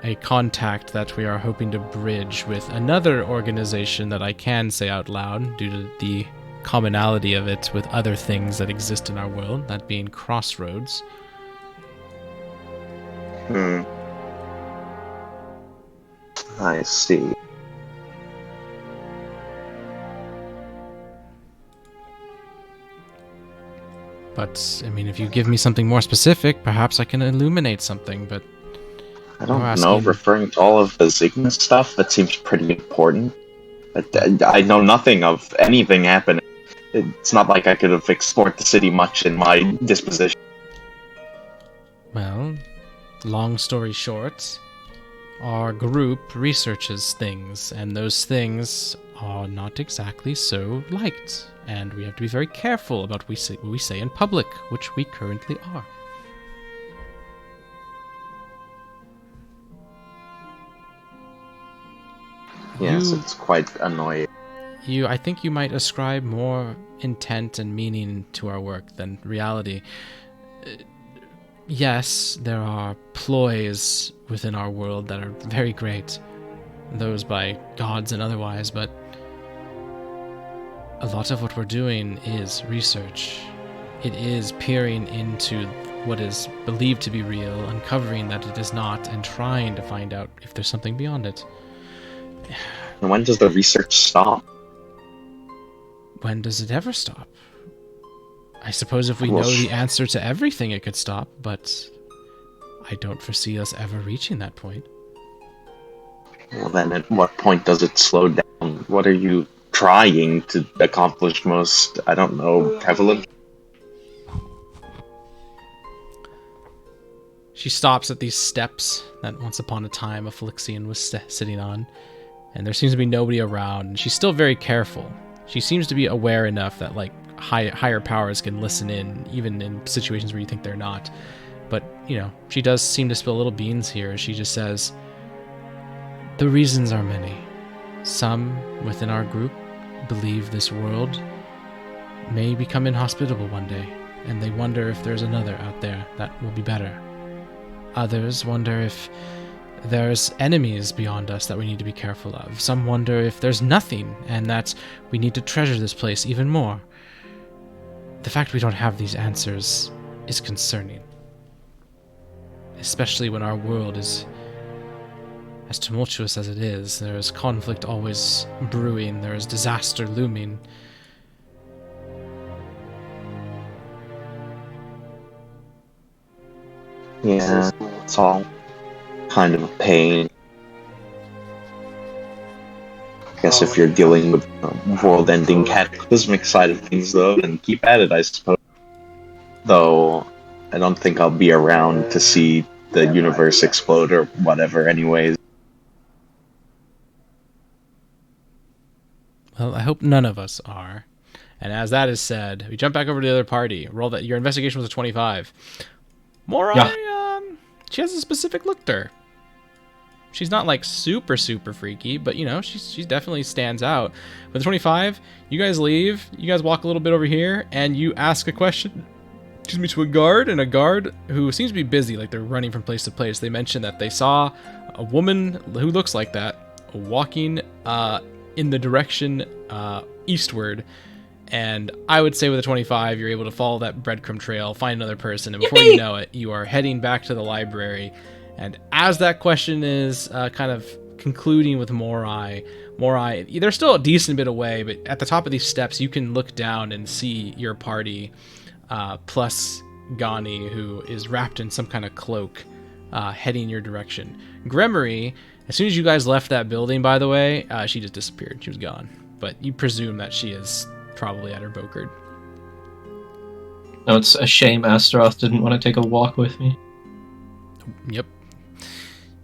a contact that we are hoping to bridge with another organization that I can say out loud due to the commonality of it with other things that exist in our world, that being Crossroads. I see. But, I mean, if you give me something more specific, perhaps I can illuminate something, but I don't You're know, asking- referring to all of the Zigma stuff, that seems pretty important. But I know nothing of anything happening. It's not like I could have explored the city much in my disposition. well, long story short, our group researches things, and those things are not exactly so liked, and we have to be very careful about what we say in public, which we currently are. Yes, You- it's quite annoying. I think you might ascribe more intent and meaning to our work than reality. Yes, there are ploys within our world that are very great, those by gods and otherwise, but a lot of what we're doing is research. It is peering into what is believed to be real, uncovering that it is not, and trying to find out if there's something beyond it. And when does the research stop? When does it ever stop? I suppose if we Well, know the answer to everything, it could stop, but I don't foresee us ever reaching that point. Well, then at what point does it slow down? What are you trying to accomplish most, I don't know, prevalent? She stops at these steps that once upon a time a Phylixian was sitting on, and there seems to be nobody around, and she's still very careful. She seems to be aware enough that, like, higher powers can listen in, even in situations where you think they're not. But, you know, she does seem to spill little beans here, as she just says, "The reasons are many. Some within our group believe this world may become inhospitable one day, and they wonder if there's another out there that will be better. Others wonder if there's enemies beyond us that we need to be careful of. Some wonder if there's nothing, and that we need to treasure this place even more. The fact we don't have these answers is concerning, especially when our world is as tumultuous as it is. There is conflict always brewing, there is disaster looming." Yeah, it's all kind of a pain. I guess if you're dealing with world-ending cataclysmic side of things, though, then keep at it, I suppose. Though, I don't think I'll be around to see the universe explode or whatever anyways. Well, I hope none of us are. And as that is said, we jump back over to the other party. Roll that. Your investigation was a 25. Morai, she has a specific look to her. She's not like super freaky, but you know, she definitely stands out. With the 25, you guys leave. You guys walk a little bit over here, and you ask a question. Excuse me, to a guard, and a guard who seems to be busy, like they're running from place to place. They mention that they saw a woman who looks like that walking in the direction eastward. And I would say with a 25, you're able to follow that breadcrumb trail, find another person, and before you know it, you are heading back to the library. And as that question is kind of concluding with Morai, they're still a decent bit away, but at the top of these steps, you can look down and see your party, plus Gani, who is wrapped in some kind of cloak, heading your direction. Gremory, as soon as you guys left that building, by the way, she just disappeared. She was gone. But you presume that she is probably at her Bokard. No, it's a shame Astaroth didn't want to take a walk with me. Yep.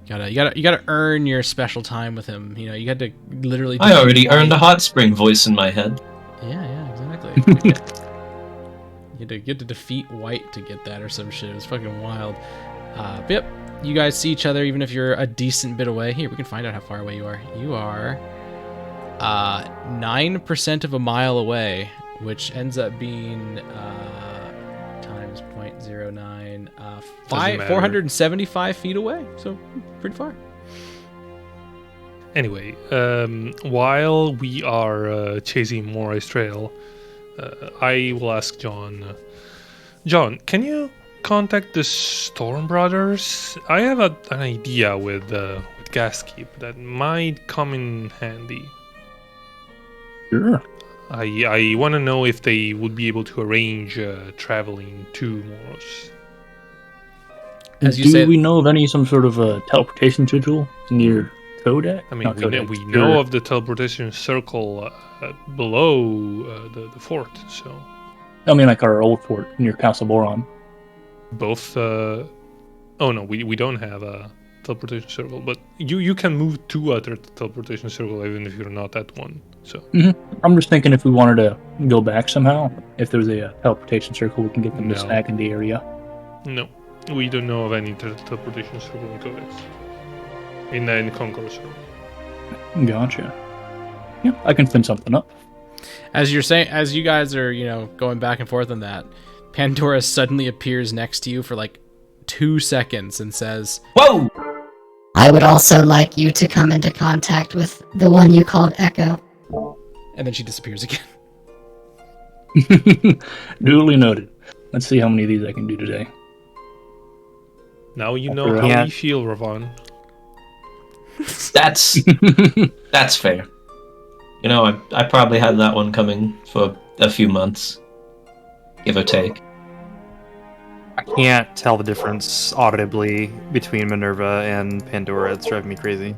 You gotta earn your special time with him. You know, you got to literally. I already earned a hot spring voice in my head. Yeah, exactly. You had to defeat White to get that or some shit. It was fucking wild. But yep, you guys see each other even if you're a decent bit away. Here, we can find out how far away you are. You are 9% of a mile away, which ends up being times 0.09, 475 feet away. So pretty far. Anyway, while we are chasing Morai's trail, I will ask John. John, can you contact the Storm Brothers? I have an idea with Gaskeep that might come in handy. Sure. I want to know if they would be able to arrange traveling to Moros. As you Do say, we know of any some sort of teleportation sigil near Kodak? I mean, Not we Kodak, know of the teleportation circle below the fort, so... I mean, like our old fort near Castle Boron. Both... Oh no, we don't have a... teleportation circle, but you can move to a teleportation circle even if you're not at one. So I'm just thinking if we wanted to go back somehow, if there's a teleportation circle, we can get them to No. snack in the area. no, we don't know of any teleportation circle in Codex. In Conqueror circle. Gotcha. Yeah, I can spin something up. As you guys are, going back and forth on that, Pandora suddenly appears next to you for like 2 seconds and says, Whoa! I would also like you to come into contact with the one you called Echo. and then she disappears again. Duly noted. Let's see how many of these I can do today. Now you know how we feel, Ravon. That's fair. I probably had that one coming for a few months, give or take. I can't tell the difference audibly between Minerva and Pandora. It's driving me crazy.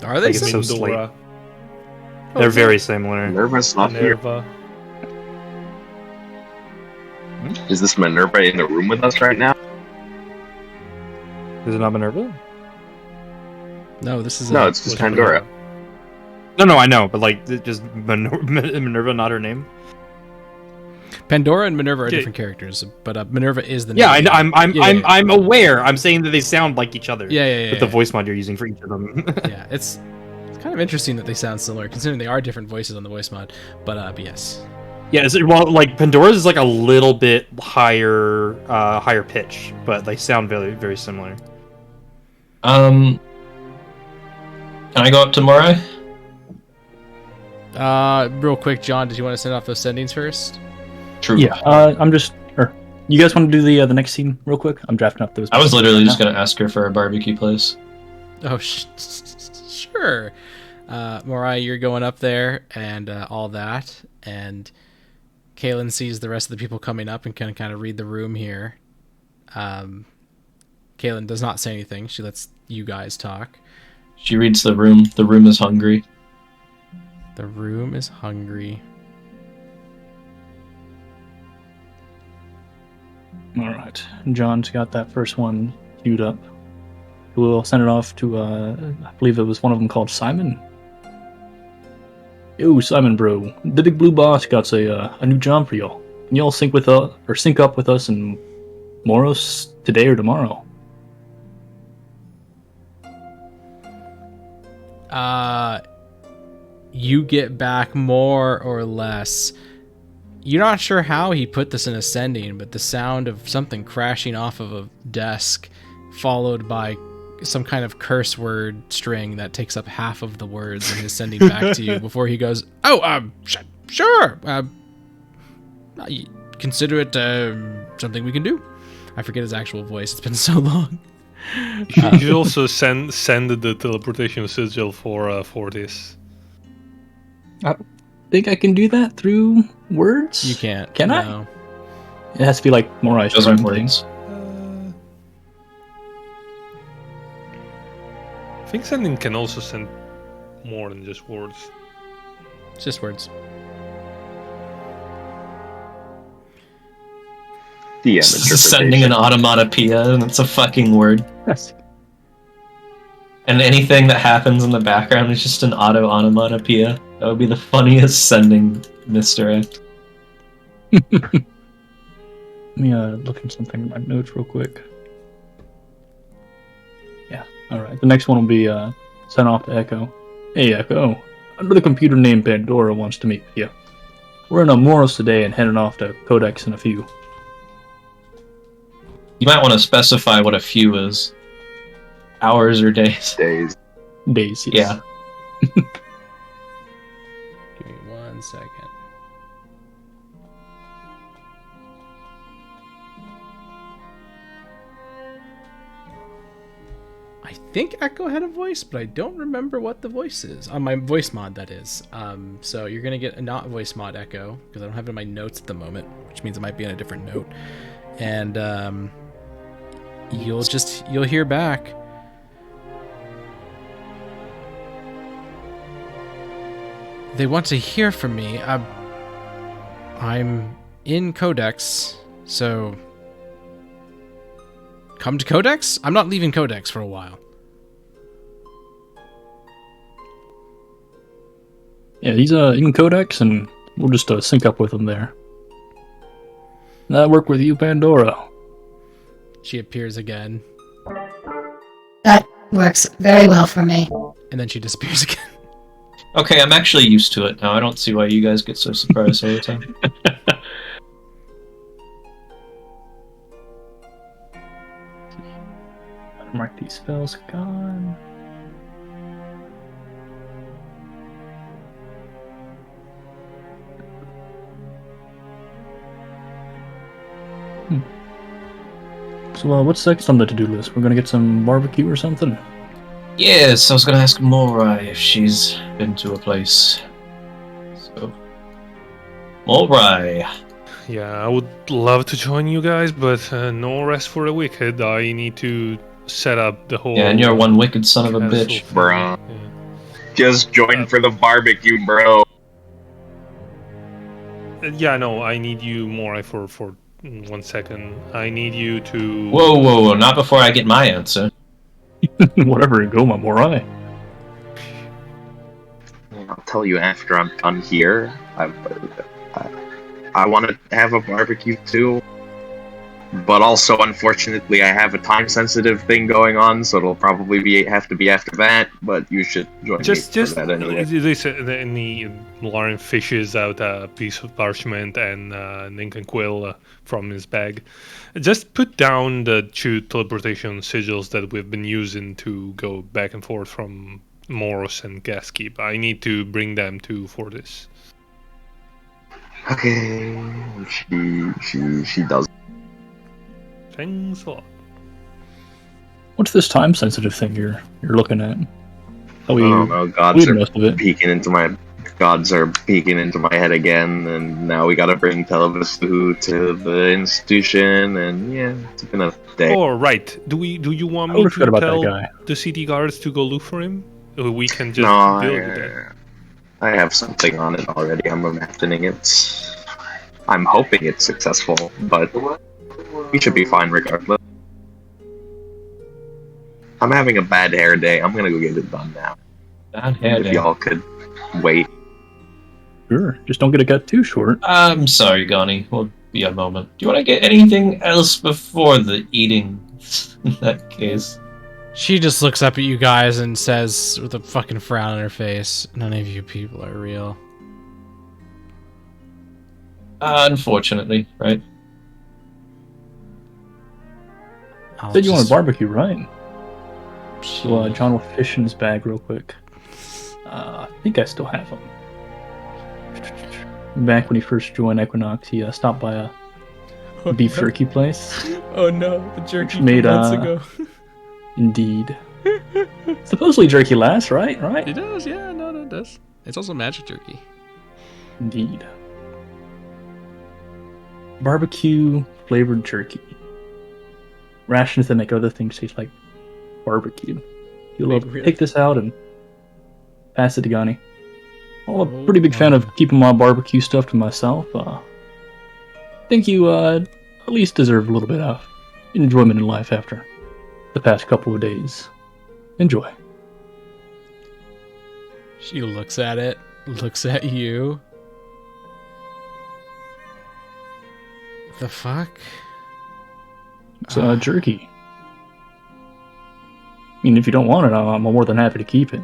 Are they Like, it's so Pandora. slight. They're very similar. Minerva's not here. Minerva. Is this Minerva in the room with us right now? Is it not Minerva? No, this is No, it's just Pandora. No, I know, but like, just Minerva, not her name. Pandora and Minerva are Yeah. different characters, but Minerva is the name. Yeah, I know, Yeah. I'm aware. I'm saying that they sound like each other. Yeah. With the voice mod you're using for each of them. Yeah, it's kind of interesting that they sound similar, considering they are different voices on the voice mod. But yes. Yeah, like Pandora's is like a little bit higher pitch, but they sound very, very similar. Can I go up tomorrow? Real quick, John, did you want to send off those sendings first? True. Yeah, you guys want to do the next scene real quick? I'm drafting up those. I was literally just now. gonna ask her for a barbecue place. Oh, sure. Mariah, you're going up there and all that, and Kaylin sees the rest of the people coming up and can kind of read the room here. Kaylin does not say anything. She lets you guys talk. She reads the room. The room is hungry. The room is hungry. All right, John's got that first one queued up. We'll send it off to, I believe it was one of them called Simon. Yo, Simon, bro, the big blue boss got a new job for y'all. Can y'all sync up with us in Moros today or tomorrow? You get back more or less. You're not sure how he put this in ascending, but the sound of something crashing off of a desk, followed by some kind of curse word string that takes up half of the words and is sending back to you before he goes, sure. Consider it something we can do. I forget his actual voice. It's been so long. You should also send the teleportation sigil for this. I think I can do that through words? You can't. Can I? No. It has to be like Morai's Those aren't thing. words. I think sending can also send more than just words. It's just words. DM Sending an automatopoeia, and it's a fucking word. Yes. And anything that happens in the background is just an auto-onomatopoeia. That would be the funniest sending misdirect. Let me look at something in my notes real quick. Yeah, alright. The next one will be sent off to Echo. Hey, Echo. Under the computer named Pandora wants to meet you. We're in Amoros today and heading off to Codex in a few. You might want to specify what a few is. Hours or days? Days. Days, yes. Yeah. Give me 1 second. I think Echo had a voice, but I don't remember what the voice is. On my voice mod, that is. So you're going to get a not voice mod Echo, because I don't have it in my notes at the moment, which means it might be on a different note. And you'll hear back. They want to hear from me. I'm in Codex, so come to Codex? I'm not leaving Codex for a while. Yeah, he's in Codex, and we'll just sync up with him there. That work with you, Pandora? She appears again, That works very well for me. and then she disappears again. Okay, I'm actually used to it now. I don't see why you guys get so surprised all the time. Mark these spells gone. So, what's next on the to-do list? We're gonna get some barbecue or something? Yes, I was going to ask Morai if she's been to a place. So, Morai. Yeah, I would love to join you guys, but no rest for the wicked. I need to set up the whole. Yeah, and you're one wicked son of a castle bitch. thing. Bro. Yeah. Just join for the barbecue, bro. Yeah, no, I need you more for 1 second. I need you to. Whoa, not before I get my answer. Whatever, go, my Morai. I'll tell you after I'm done here. I want to have a barbecue too, but also unfortunately I have a time-sensitive thing going on, so it'll probably have to be after that. But you should join me for that anyway. Any Lauren fishes out a piece of parchment and Ninken Quill from his bag. Just put down the 2 teleportation sigils that we've been using to go back and forth from Moros and Gaskeep. I need to bring them to Fortis. Okay, she does. Thanks a lot. What's this time-sensitive thing you're looking at? Oh, I don't know. Gods are peeking into my head again, and now we gotta bring Televisu to the institution, and yeah, it's been a day. Oh, right. Do you want me to tell the city guards to go look for him? Or we can just deal with it. I have something on it already. I'm imagining it. I'm hoping it's successful, but we should be fine regardless. I'm having a bad hair day. I'm gonna go get it done now. Bad hair day. If y'all could wait. Sure, just don't get it cut too short. I'm sorry, Gani. We'll be a moment. Do you want to get anything else before the eating? In that case. She just looks up at you guys and says with a fucking frown on her face, "None of you people are real." Unfortunately, right? Said you want a barbecue, right? So John will fish in his bag real quick. I think I still have them. Back when he first joined Equinox, he stopped by a beef jerky place. Oh no, the jerky made months ago. Indeed. Supposedly jerky lasts, right? It does, yeah, no, it does. It's also magic jerky. Indeed. Barbecue flavored jerky. Rations that make other things taste like barbecue. You'll take this out and pass it to Gani. I'm a pretty big fan of keeping my barbecue stuff to myself. Think you at least deserve a little bit of enjoyment in life after the past couple of days. Enjoy. She looks at it, looks at you. The fuck? It's jerky. I mean, if you don't want it, I'm more than happy to keep it.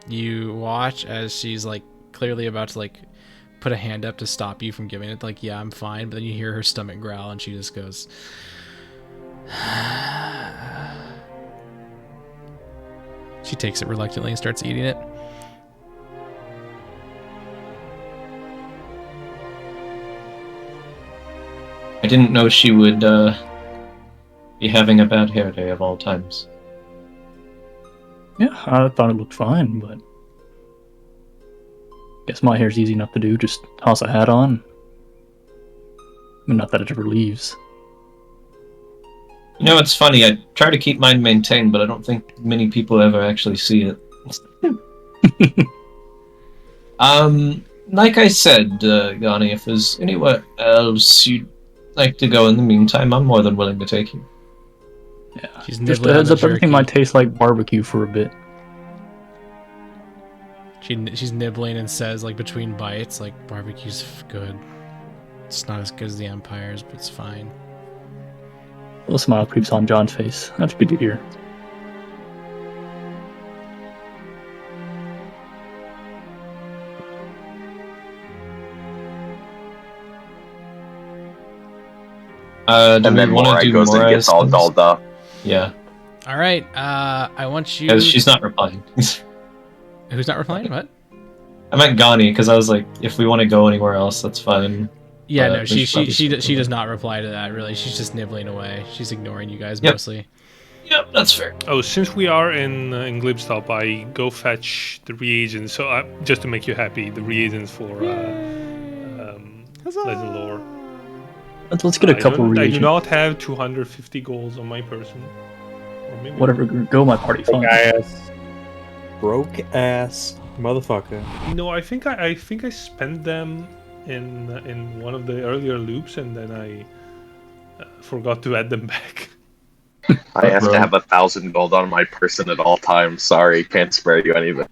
You watch as she's like clearly about to like put a hand up to stop you from giving it. Like, yeah, I'm fine. But then you hear her stomach growl and she just goes. She takes it reluctantly and starts eating it. I didn't know she would be having a bad hair day of all times. Yeah, I thought it looked fine, but guess my hair's easy enough to do. Just toss a hat on. I mean, not that it ever leaves. You know, it's funny. I try to keep mine maintained, but I don't think many people ever actually see it. Like I said, Gani, if there's anywhere else you'd like to go in the meantime, I'm more than willing to take you. Yeah. She's Just a nibbling on heads the up, everything jerky. might taste like barbecue for a bit. She's nibbling and says, like, between bites, like, barbecue's good. It's not as good as the Empire's, but it's fine. A little smile creeps on John's face. That's good to hear. Do And we then want to Morai do goes and Morai's gets all things? dolled up. Yeah, All right, I want you... because she's not replying. Who's not replying? What? I meant Gani, because I was like, if we want to go anywhere else, that's fine. Yeah, But no, we she should probably stick does with not reply to that, really. She's just nibbling away. She's ignoring you guys Yep. mostly. Yep, that's fair. Oh, since we are in Glibstop, I go fetch the reagents. So just to make you happy, the reagents for Legend Lore. Let's get a couple I do reagents. not have 250 goals on my person. Or maybe Whatever, go my party. Fine. Broke ass motherfucker. No, I think I spent them in one of the earlier loops, and then I forgot to add them back. I have to have 1,000 gold on my person at all times. Sorry, can't spare you any of it.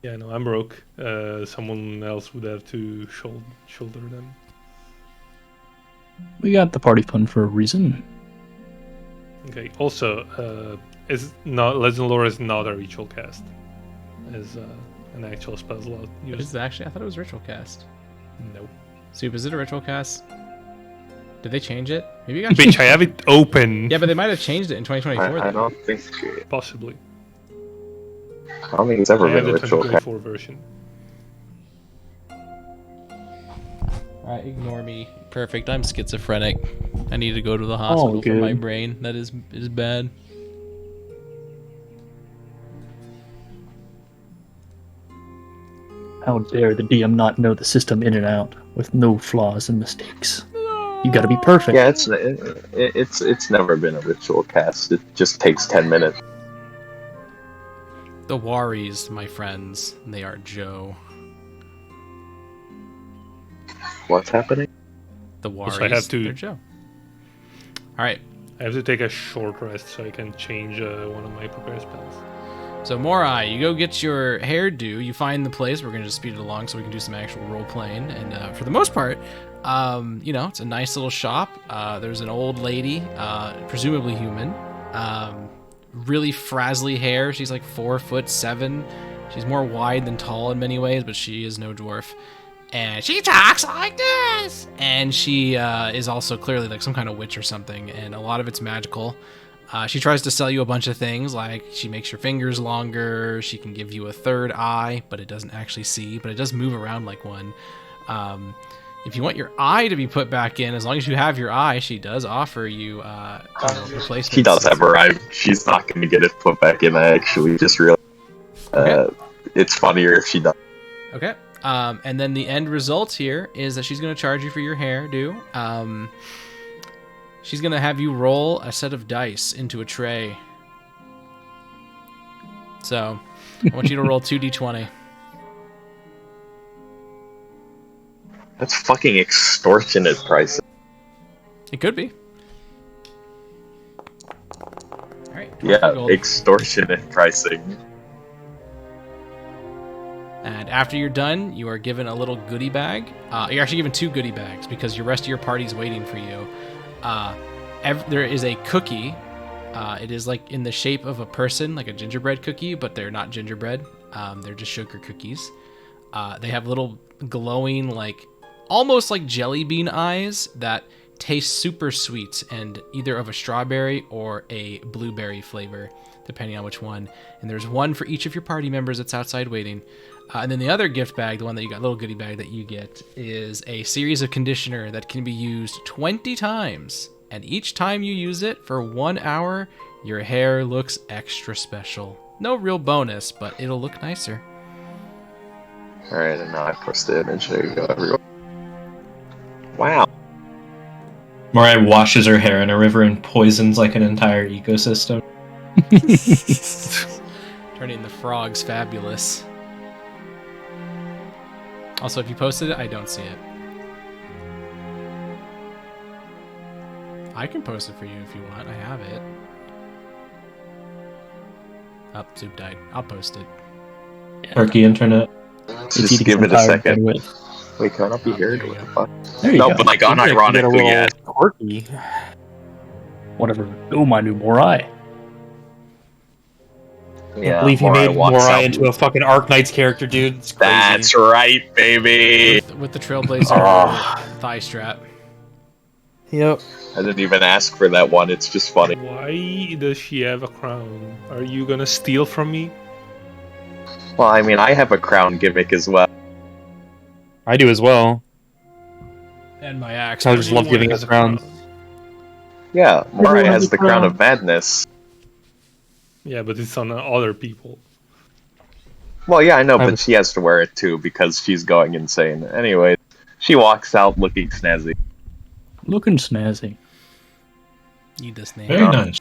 Yeah, no, I'm broke. Someone else would have to shoulder them. We got the party fund for a reason. Okay. Also, is not Legend Lore is not a ritual cast. Is an actual spell slot used. Is it actually? I thought it was ritual cast. No. Soup, is it a ritual cast? Did they change it? Maybe you got Bitch, I have it open. Yeah, but they might have changed it in 2024. I don't think. Possibly. I don't think it's ever I have been the ritual. 2024 version. Alright, ignore me. Perfect. I'm schizophrenic. I need to go to the hospital for good. my brain. That is bad. How dare the DM not know the system in and out with no flaws and mistakes? You gotta be perfect. Yeah, it's never been a ritual cast. It just takes 10 minutes. The Waris, my friends, they are Joe. What's happening? The Waris, I have to- they're Joe. Alright, I have to take a short rest so I can change one of my prepared spells. so Morai, you go get your hairdo, you find the place, we're going to just speed it along so we can do some actual role-playing, and for the most part, you know, it's a nice little shop. There's an old lady, presumably human, really frazzly hair. She's like 4'7". She's more wide than tall in many ways, but she is no dwarf. And she talks like this. And she is also clearly like some kind of witch or something, and a lot of it's magical. She tries to sell you a bunch of things, like she makes your fingers longer, she can give you a third eye, but it doesn't actually see, but it does move around like one. If you want your eye to be put back in, as long as you have your eye, she does offer you, replacements. She does have her eye. She's not going to get it put back in. I actually just realized. Okay. It's funnier if she does. Okay. And then the end result here is that she's going to charge you for your hairdo. She's going to have you roll a set of dice into a tray. So, I want you to roll 2d20. That's fucking extortionate prices. It could be. Alright. Yeah, gold. extortionate pricing. And after you're done, you are given a little goodie bag. You're actually given 2 goodie bags because your rest of your party's waiting for you. There is a cookie. It is like in the shape of a person, like a gingerbread cookie, but they're not gingerbread. They're just sugar cookies. They have little glowing, like almost like jelly bean eyes that taste super sweet and either of a strawberry or a blueberry flavor, depending on which one. And there's one for each of your party members that's outside waiting. And then the other gift bag, the one that you got, little goodie bag that you get, is a series of conditioner that can be used 20 times. And each time you use it for 1 hour, your hair looks extra special. No real bonus, but it'll look nicer. Alright, and now I post the image. There you go, everyone. Wow. Morai washes her hair in a river and poisons like an entire ecosystem. Turning the frogs fabulous. Also, if you posted it, I don't see it. I can post it for you if you want. I have it. Oh, Soup died. I'll post it. Turkey internet. Just give it a second. Wait, can I not be here? There you What the go. fuck? There you No, go. but like Get a unironically, little yeah. quirky. Whatever. Oh, my new Morai. Can't believe he Morai made walks Morai out. into a fucking Arknights character, dude. It's crazy. That's right, baby. With the Trailblazer Oh. thigh strap. Yep. I didn't even ask for that one. It's just funny. Why does she have a crown? Are you gonna steal from me? Well, I mean, I have a crown gimmick as well. I do as well. And my axe. I just love Anyone giving has us a crowns. crown. Yeah, Morai Everyone has has the a crown crown. of madness. Yeah, but it's on other people. Well, yeah, I know, I but was- she has to wear it too because she's going insane. Anyway, she walks out looking snazzy. Looking snazzy. Need this name. Very nice.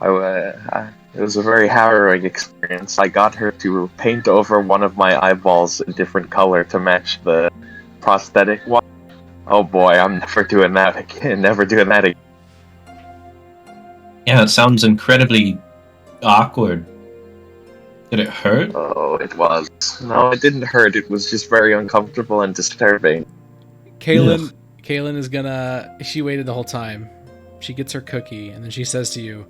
It was a very harrowing experience. I got her to paint over one of my eyeballs a different color to match the prosthetic one. Oh boy, I'm never doing that again. Never doing that again. Yeah, it sounds incredibly awkward. Did it hurt? Oh, it was. No, it didn't hurt. It was just very uncomfortable and disturbing. Kaylin is gonna. She waited the whole time. She gets her cookie, and then she says to you,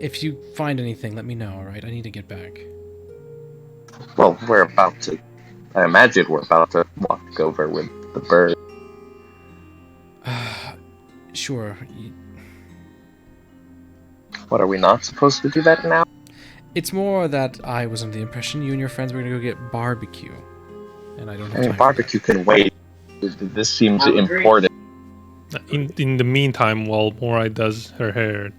"If you find anything, let me know. All right, I need to get back." Well, we're about to. I imagine we're about to walk over with the bird. Sure. What, are we not supposed to do that now? It's more that I was under the impression you and your friends were gonna go get barbecue, and I don't have I mean, time. barbecue can wait. This seems important. In the meantime, while Morai does her hair,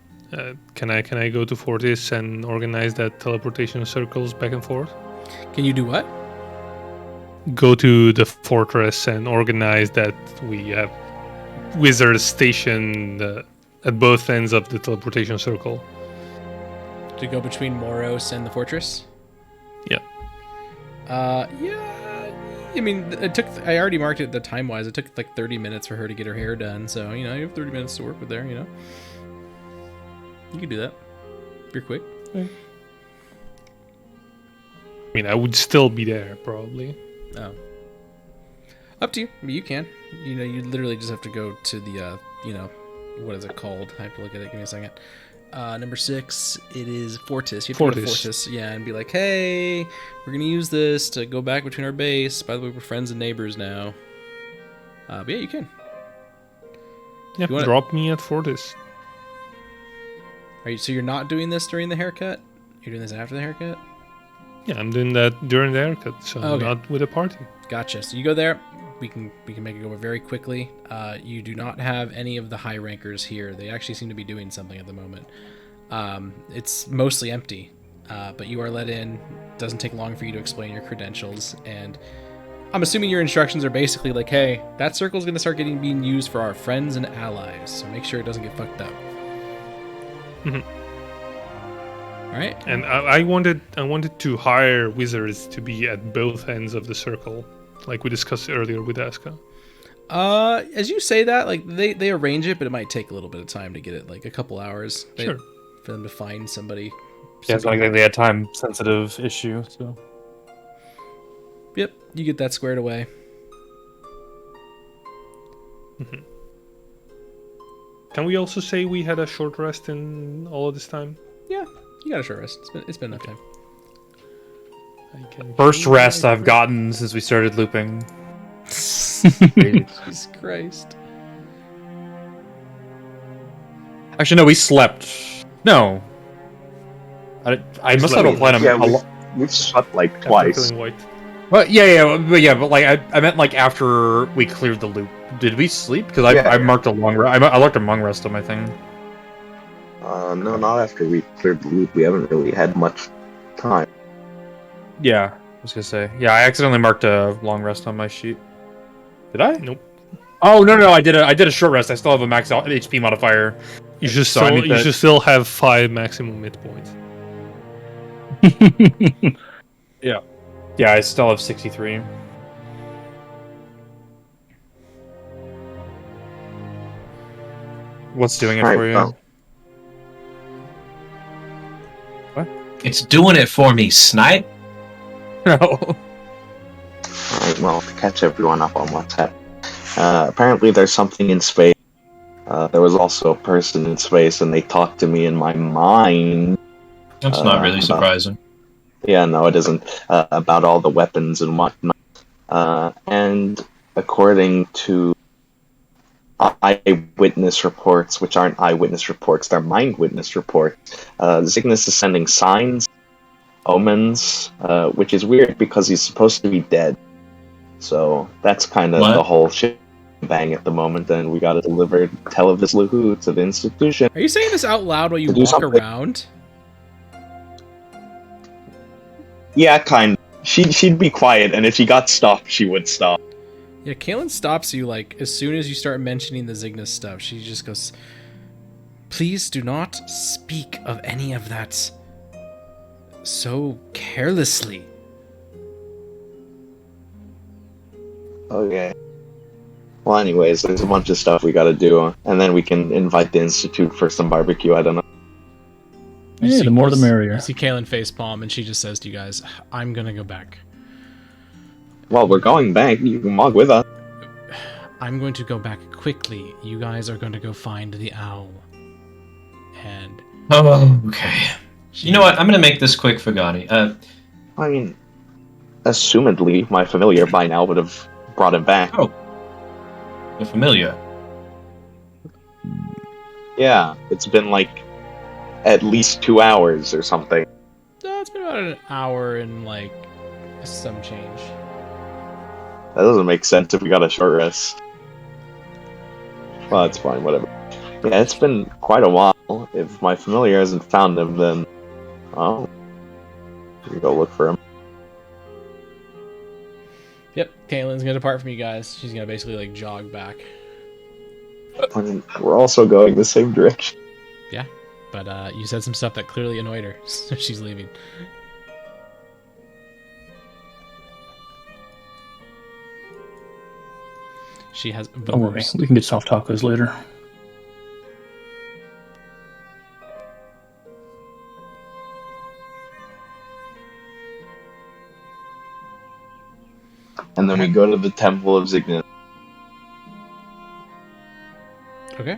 can I go to Fortis and organize that teleportation circles back and forth? Can you do what? Go to the fortress and organize that we have wizards stationed at both ends of the teleportation circle. To go between Moros and the fortress? Yeah. Yeah. I mean, it took. I already marked it the time wise. It took like 30 minutes for her to get her hair done. So you have 30 minutes to work with there. You can do that. If you're quick. I mean, I would still be there probably. Oh. Up to you. I mean, you can. You literally just have to go to the. What is it called? I have to look at it. Give me a second. Number 6, it is Fortis. You have to go to Fortis, yeah, and be like, hey, we're gonna use this to go back between our base. By the way, we're friends and neighbors now. But yeah, you can. Yeah, drop me at Fortis. So you're not doing this during the haircut? You're doing this after the haircut? Yeah, I'm doing that during the haircut, so not with a party. Gotcha. So you go there. We can make it go very quickly. You do not have any of the high rankers here. They actually seem to be doing something at the moment. It's mostly empty, but you are let in. Doesn't take long for you to explain your credentials, and I'm assuming your instructions are basically like, hey, that circle is going to start being used for our friends and allies, so make sure it doesn't get fucked up. All right. And I wanted to hire wizards to be at both ends of the circle, like we discussed earlier with Aska. As you say that, like they arrange it, but it might take a little bit of time to get it, like a couple hours. Sure. For them to find somebody. Yeah, it's not exactly a time-sensitive issue, so... Yep, you get that squared away. Can we also say we had a short rest in all of this time? Yeah, you got a short rest. It's been enough time. First rest I've gotten since we started looping. Jesus Christ. Actually, no, we slept. No. I must have applied We've slept like twice. Well, but like I meant like after we cleared the loop. Did we sleep? Because I marked a long rest. I marked a long rest on my thing. No, not after we cleared the loop. We haven't really had much time. Yeah, I was gonna say. Yeah, I accidentally marked a long rest on my sheet. Did I? Nope. Oh no, I did a short rest. I still have a max HP modifier. You should still have 5 maximum hit points. Yeah, I still have 63. What's doing it Right, for you? well. What? It's doing it for me, Snipe. No. Alright, well, to catch everyone up on what's happening. Apparently there's something in space. There was also a person in space, and they talked to me in my mind. That's not really surprising. Yeah, no, it isn't. About all the weapons and whatnot. And according to eyewitness reports, which aren't eyewitness reports, they're mind witness reports, Cygnus is sending signs, omens, which is weird because he's supposed to be dead. So that's kind of the whole shit bang at the moment, and we gotta deliver Televis Luhu to the institution. Are you saying this out loud while you walk around? Yeah, kind of. She'd be quiet, and if she got stopped, she would stop. Yeah, Kaylin stops you, like, as soon as you start mentioning the Cygnus stuff. She just goes, please do not speak of any of that so carelessly. Okay. Well, anyways, there's a bunch of stuff we gotta do, and then we can invite the Institute for some barbecue, I don't know. Yeah, the more the merrier. You see Kaylin facepalm, and she just says to you guys, I'm gonna go back. Well, we're going back. You can walk with us. I'm going to go back quickly. You guys are going to go find the owl. And... Oh, okay. You know what? I'm gonna make this quick for Gani. I mean, assumedly, my familiar by now would have brought him back. Oh. The familiar? Yeah, it's been like at least 2 hours or something. It's been about an hour and, like, some change. That doesn't make sense if we got a short rest. Well, that's fine, whatever. Yeah, it's been quite a while. If my familiar hasn't found him, then... Oh. We go look for him. Yep, Kaylin's gonna depart from you guys. She's gonna basically, like, jog back. I mean, we're also going the same direction. Yeah, but you said some stuff that clearly annoyed her, so she's leaving. She has... Don't worry, we can get soft tacos later. And then we go to the Temple of Cygnus. Okay.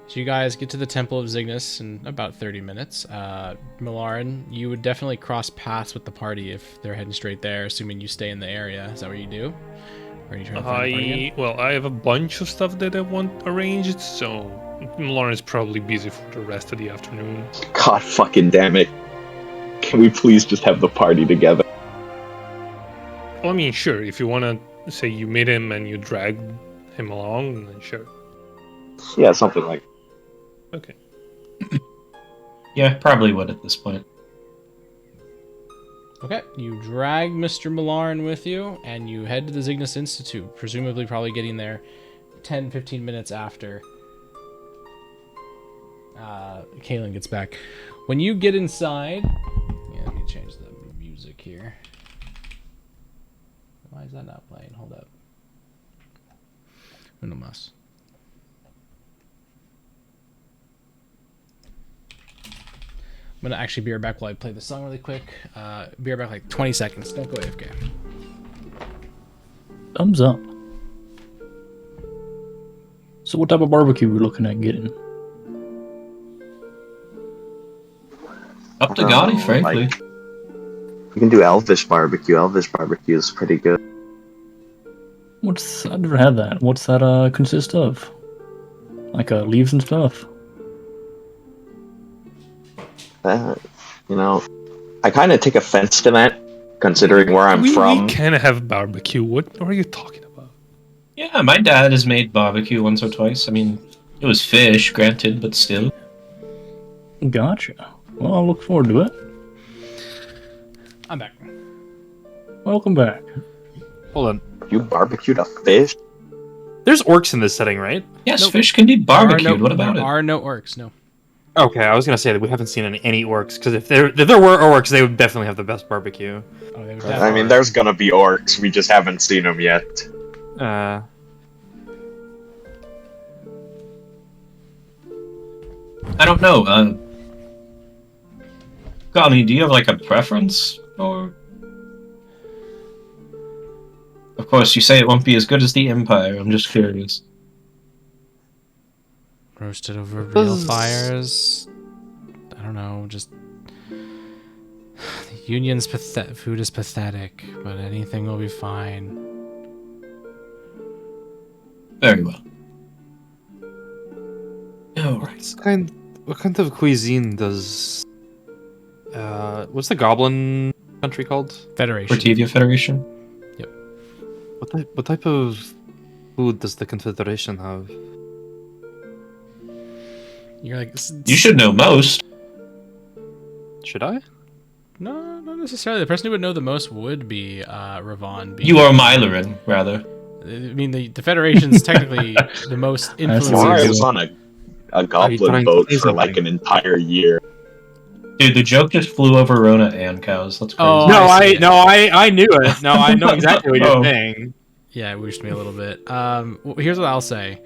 So you guys get to the Temple of Cygnus in about 30 minutes. Milarin, you would definitely cross paths with the party if they're heading straight there, assuming you stay in the area. Is that what you do? Or are you trying to find the party again? Well, I have a bunch of stuff that I want arranged, so Milarin is probably busy for the rest of the afternoon. God fucking damn it. Can we please just have the party together? Well, I mean, sure, if you want to say you meet him and you drag him along, then sure. Yeah, something like that. Okay. Yeah, probably would at this point. Okay, you drag Mr. Milarin with you, and you head to the Cygnus Institute, presumably probably getting there 10-15 minutes after Kaylin gets back. When you get inside... Yeah, let me change the music here. Why is that not playing? Hold up. Uno más. I'm gonna actually be right back while I play the song really quick. Be right back like 20 seconds. Don't go AFK. Thumbs up. So what type of barbecue are we looking at getting? Up to Gani, frankly. You can do Elvish barbecue. Elvish barbecue is pretty good. I've never had that. What's that consist of? Like leaves and stuff? You know, I kind of take offense to that, considering where I'm from. We can have barbecue. What are you talking about? Yeah, my dad has made barbecue once or twice. I mean, it was fish, granted, but still. Gotcha. Well, I'll look forward to it. I'm back. Welcome back. Hold on. You barbecued a fish? There's orcs in this setting, right? Yes, Nope. fish can be barbecued. What about it? There are no orcs, no. Okay, I was gonna say that we haven't seen any orcs, because if there were orcs, they would definitely have the best barbecue. Oh, they would I mean, there's gonna be orcs. We just haven't seen them yet. I don't know. Connie, do you have like a preference, or? Of course, you say it won't be as good as the Empire. I'm just curious. Roasted over real fires. I don't know. Just the Union's food is pathetic, but anything will be fine. Very well. All right. What kind of cuisine does what's the goblin country called? Federation. Cortivia Federation. Yep. What type of food does the Confederation have? You're like, You should know most. Should I? No, not necessarily. The person who would know the most would be Ravon. You are Mylerin, rather. I mean, the Federation's technically the most influential. I was on a goblin boat for something? like an entire year. Dude, the joke just flew over Rona and cows. That's crazy. Oh, I knew it. No, I know exactly what Oh. you're saying. Yeah, it wished me a little bit. Here's what I'll say: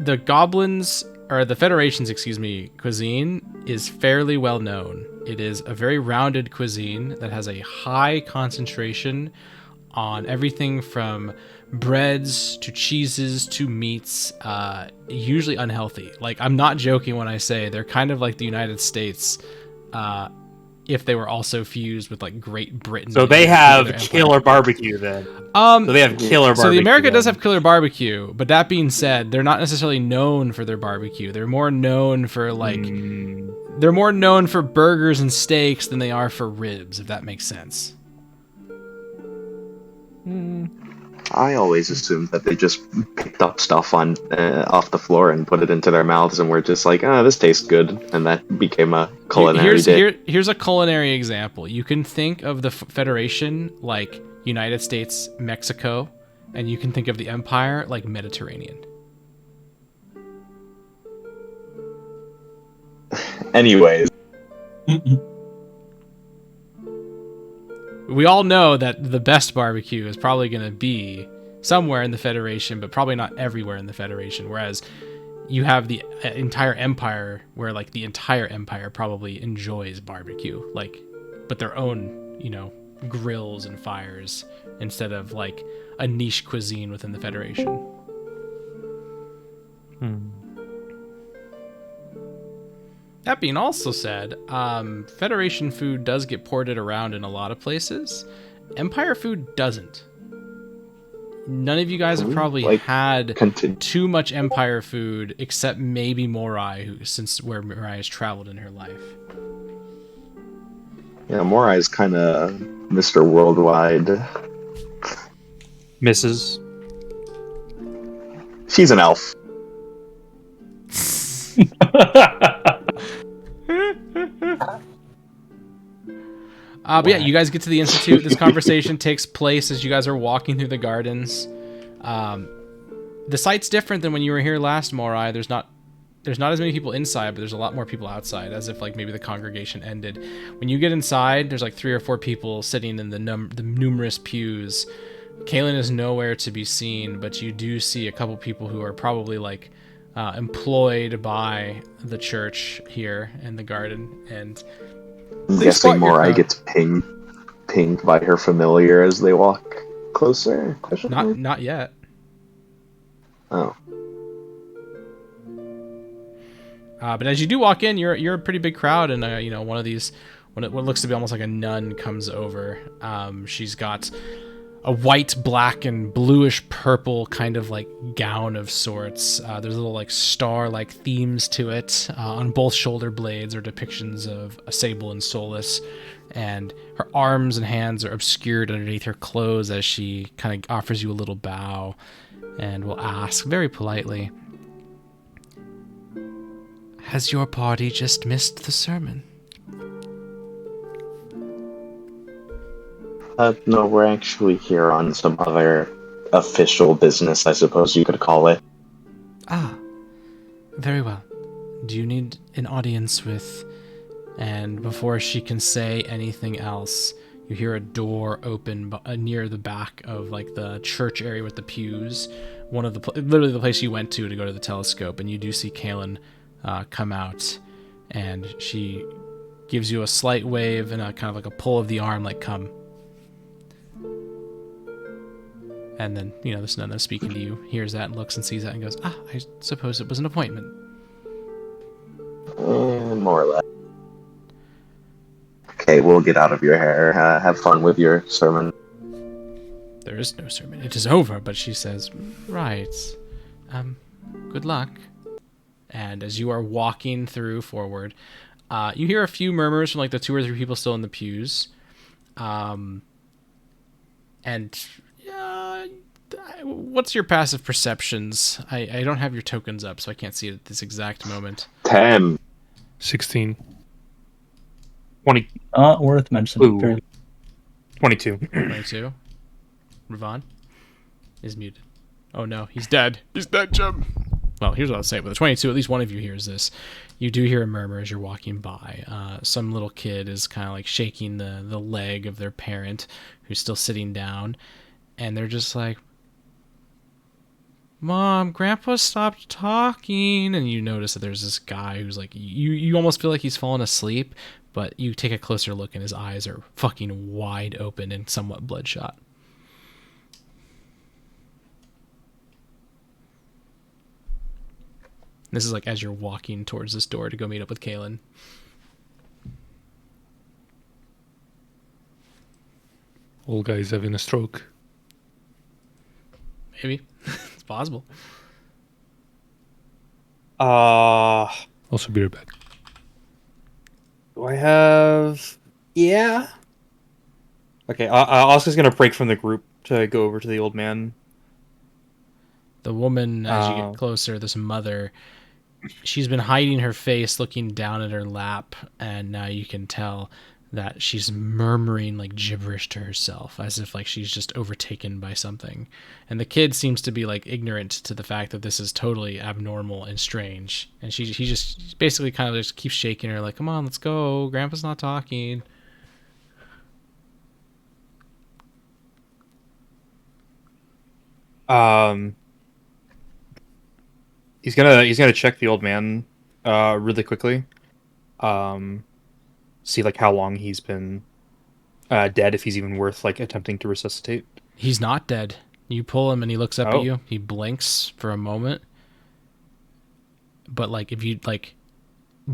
the goblins, or the Federation's, cuisine is fairly well known. It is a very rounded cuisine that has a high concentration on everything from breads to cheeses to meats, usually unhealthy. Like, I'm not joking when I say they're kind of like the United States, if they were also fused with like Great Britain. So they have killer barbecue then. So they have killer barbecue. So the America does then. have killer barbecue, but that being said, they're not necessarily known for their barbecue. They're more known for like they're more known for burgers and steaks than they are for ribs, if that makes sense. I always assumed that they just picked up stuff on off the floor and put it into their mouths, and were just like, this tastes good, and that became a culinary dish. Here's a culinary example. You can think of the Federation like United States, Mexico, and you can think of the Empire like Mediterranean. Anyways, we all know that the best barbecue is probably going to be somewhere in the Federation, but probably not everywhere in the Federation. Whereas you have the entire Empire, where like the entire Empire probably enjoys barbecue, like, but their own, grills and fires instead of like a niche cuisine within the Federation. That being also said, Federation food does get ported around in a lot of places. Empire food doesn't. None of you guys have probably had too much Empire food, except maybe Morai, where Morai has traveled in her life. Yeah, Morai is kind of Mr. Worldwide. Mrs. She's an elf. But yeah, you guys get to the Institute. This conversation takes place as you guys are walking through the gardens. The site's different than when you were here last, Morai. There's not as many people inside, but there's a lot more people outside, as if like maybe the congregation ended. When you get inside, there's like 3 or 4 people sitting in the numerous pews. Kaylin is nowhere to be seen, but you do see a couple people who are probably like employed by the church here in the garden, and I'm guessing Morai gets pinged by her familiar as they walk closer? Not yet. Oh. But as you do walk in, you're a pretty big crowd, and one of these, what looks to be almost like a nun, comes over. She's got a white, black, and bluish purple kind of like gown of sorts. There's little like star-like themes to it. On both shoulder blades are depictions of a Sable and Solus, and her arms and hands are obscured underneath her clothes as she kind of offers you a little bow and will ask very politely, "Has your party just missed the sermon?" No, we're actually here on some other official business, I suppose you could call it. Ah, very well. Do you need an audience with... And before she can say anything else, you hear a door open near the back of like the church area with the pews. One of literally the place you went to go to the telescope, and you do see Kaylin come out, and she gives you a slight wave and a kind of like a pull of the arm, like come. And then, this nun that's speaking to you hears that and looks and sees that and goes, I suppose it was an appointment. More or less. Okay, we'll get out of your hair. Have fun with your sermon. There is no sermon. It is over, but she says, right. Good luck. And as you are walking through forward, you hear a few murmurs from like the 2 or 3 people still in the pews. What's your passive perceptions? I don't have your tokens up, so I can't see it at this exact moment. 10. 16. 20. Worth mentioning. Ooh. 22. 22. Ravon is muted. Oh no, he's dead. He's dead, Jim. Well, here's what I'll say. With a 22, at least one of you hears this. You do hear a murmur as you're walking by. Some little kid is kind of like shaking the leg of their parent, who's still sitting down, and they're just like, Mom, Grandpa stopped talking. And you notice that there's this guy who's like, you almost feel like he's fallen asleep, but you take a closer look and his eyes are fucking wide open and somewhat bloodshot. This is like as you're walking towards this door to go meet up with Kaylin. Old guy's having a stroke. Maybe. It's possible. Also, be right back. Do I have... Yeah. Okay, Oscar's gonna break from the group to go over to the old man. The woman, as you get closer, this mother, she's been hiding her face, looking down at her lap, and now you can tell that she's murmuring like gibberish to herself, as if like she's just overtaken by something. And the kid seems to be like ignorant to the fact that this is totally abnormal and strange. And he just basically kind of just keeps shaking her like, come on, let's go. Grandpa's not talking. He's gonna check the old man really quickly. See like how long he's been dead, if he's even worth like attempting to resuscitate. He's not dead. You pull him and he looks up at you. He blinks for a moment. But like if you like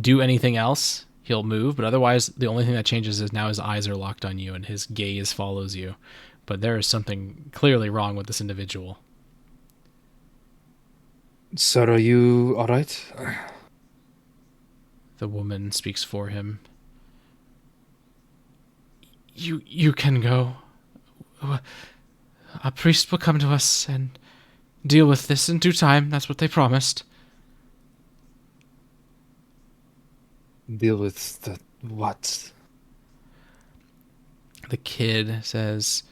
do anything else, he'll move, but otherwise the only thing that changes is now his eyes are locked on you and his gaze follows you. But there is something clearly wrong with this individual. Sir, are you alright? The woman speaks for him. You can go. A priest will come to us and deal with this in due time. That's what they promised. Deal with the what? The kid says,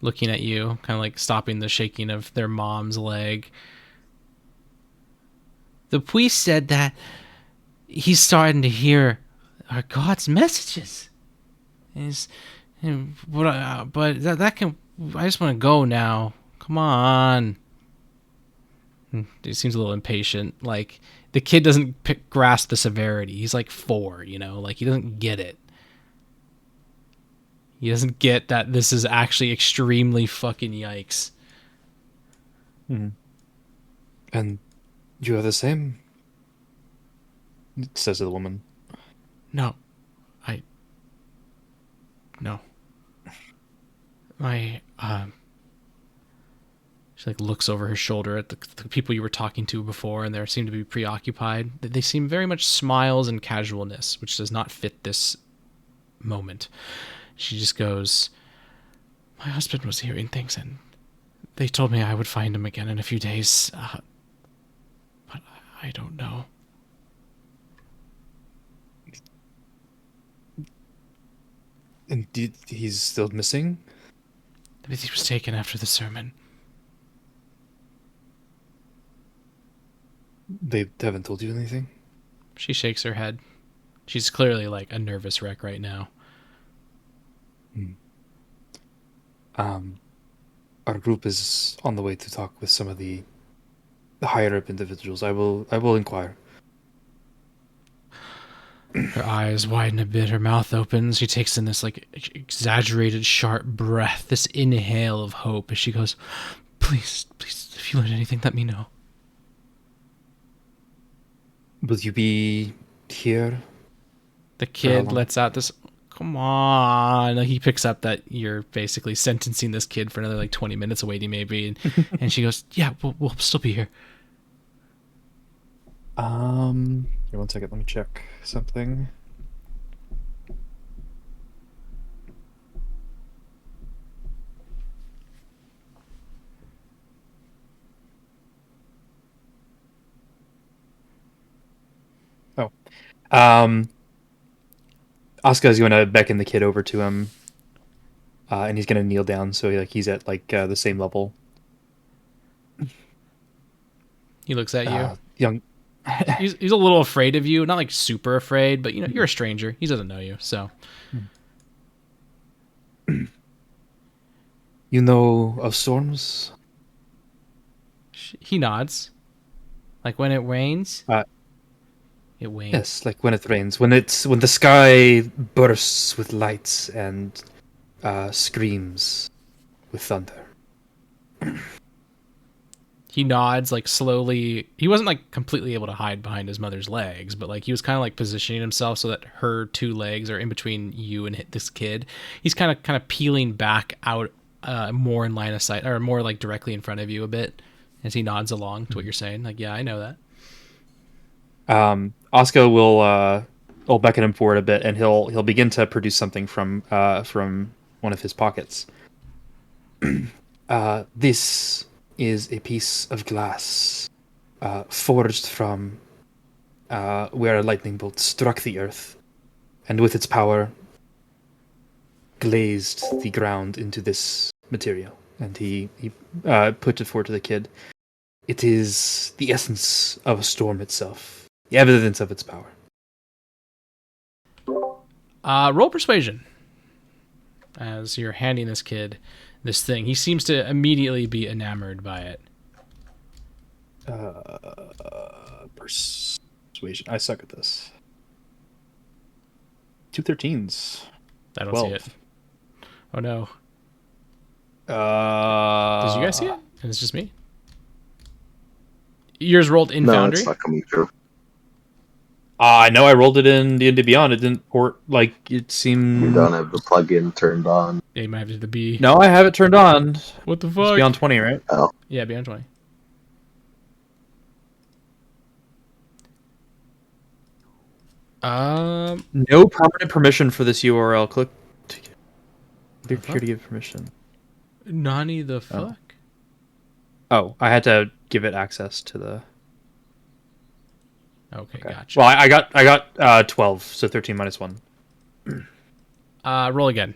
looking at you, kind of like stopping the shaking of their mom's leg. The priest said that he's starting to hear our God's messages. But that can. I just want to go now. Come on. He seems a little impatient. Like the kid doesn't grasp the severity. He's like 4, like he doesn't get it. He doesn't get that this is actually extremely fucking yikes. Mm-hmm. And you are the same? Says the woman. No. She like looks over her shoulder at the people you were talking to before, and they seem to be preoccupied. They seem very much smiles and casualness, which does not fit this moment. She just goes, my husband was hearing things, and they told me I would find him again in a few days. But I don't know. And he's still missing? He was taken after the sermon. They haven't told you anything? She shakes her head. She's clearly like a nervous wreck right now. Our group is on the way to talk with some of the higher up individuals. I will inquire. Her eyes widen a bit, her mouth opens. She takes in this like exaggerated sharp breath, this inhale of hope as she goes, please, if you learn anything, let me know. Will you be here? The kid lets out this, come on. Like, he picks up that you're basically sentencing this kid for another like 20 minutes waiting maybe. And she goes, yeah, we'll still be here. Here, 1 second, let me check something. Oh. Asuka is going to beckon the kid over to him. And he's going to kneel down so he's at the same level. He looks at you. Young. He's a little afraid of you, not like super afraid, but you're a stranger. He doesn't know you, so. You know of storms? He nods. Like when it rains? It wanes. Yes, like when it rains. When the sky bursts with lights and screams with thunder. He nods like slowly. He wasn't like completely able to hide behind his mother's legs, but like he was kind of like positioning himself so that her two legs are in between you and this kid. He's kind of peeling back out more in line of sight, or more like directly in front of you a bit as he nods along to what you're saying. Like, yeah, I know that. Asuka will beckon him forward a bit, and he'll begin to produce something from one of his pockets. This is a piece of glass forged from where a lightning bolt struck the earth, and with its power glazed the ground into this material. And he put it forward to the kid. It is the essence of a storm itself, the evidence of its power. Roll persuasion as you're handing this kid this thing. He seems to immediately be enamored by it. Persuasion. I suck at this. 2 13s. I don't 12. see it. Oh no. Did you guys see it? And it's just me. Yours rolled in No, Foundry? it's not coming through. I know I rolled it in D&D Beyond. It didn't port, it seemed... You don't have the plugin turned on. Yeah, you might have to do the B. No, I have it turned on. What the It's fuck? Beyond 20, right? Oh. Yeah, Beyond 20. No permanent permission for this URL. Click here to give permission. Nani the fuck? Oh, I had to give it access to the... Okay, gotcha. Well, I got 12, so 13 minus 1. Roll again.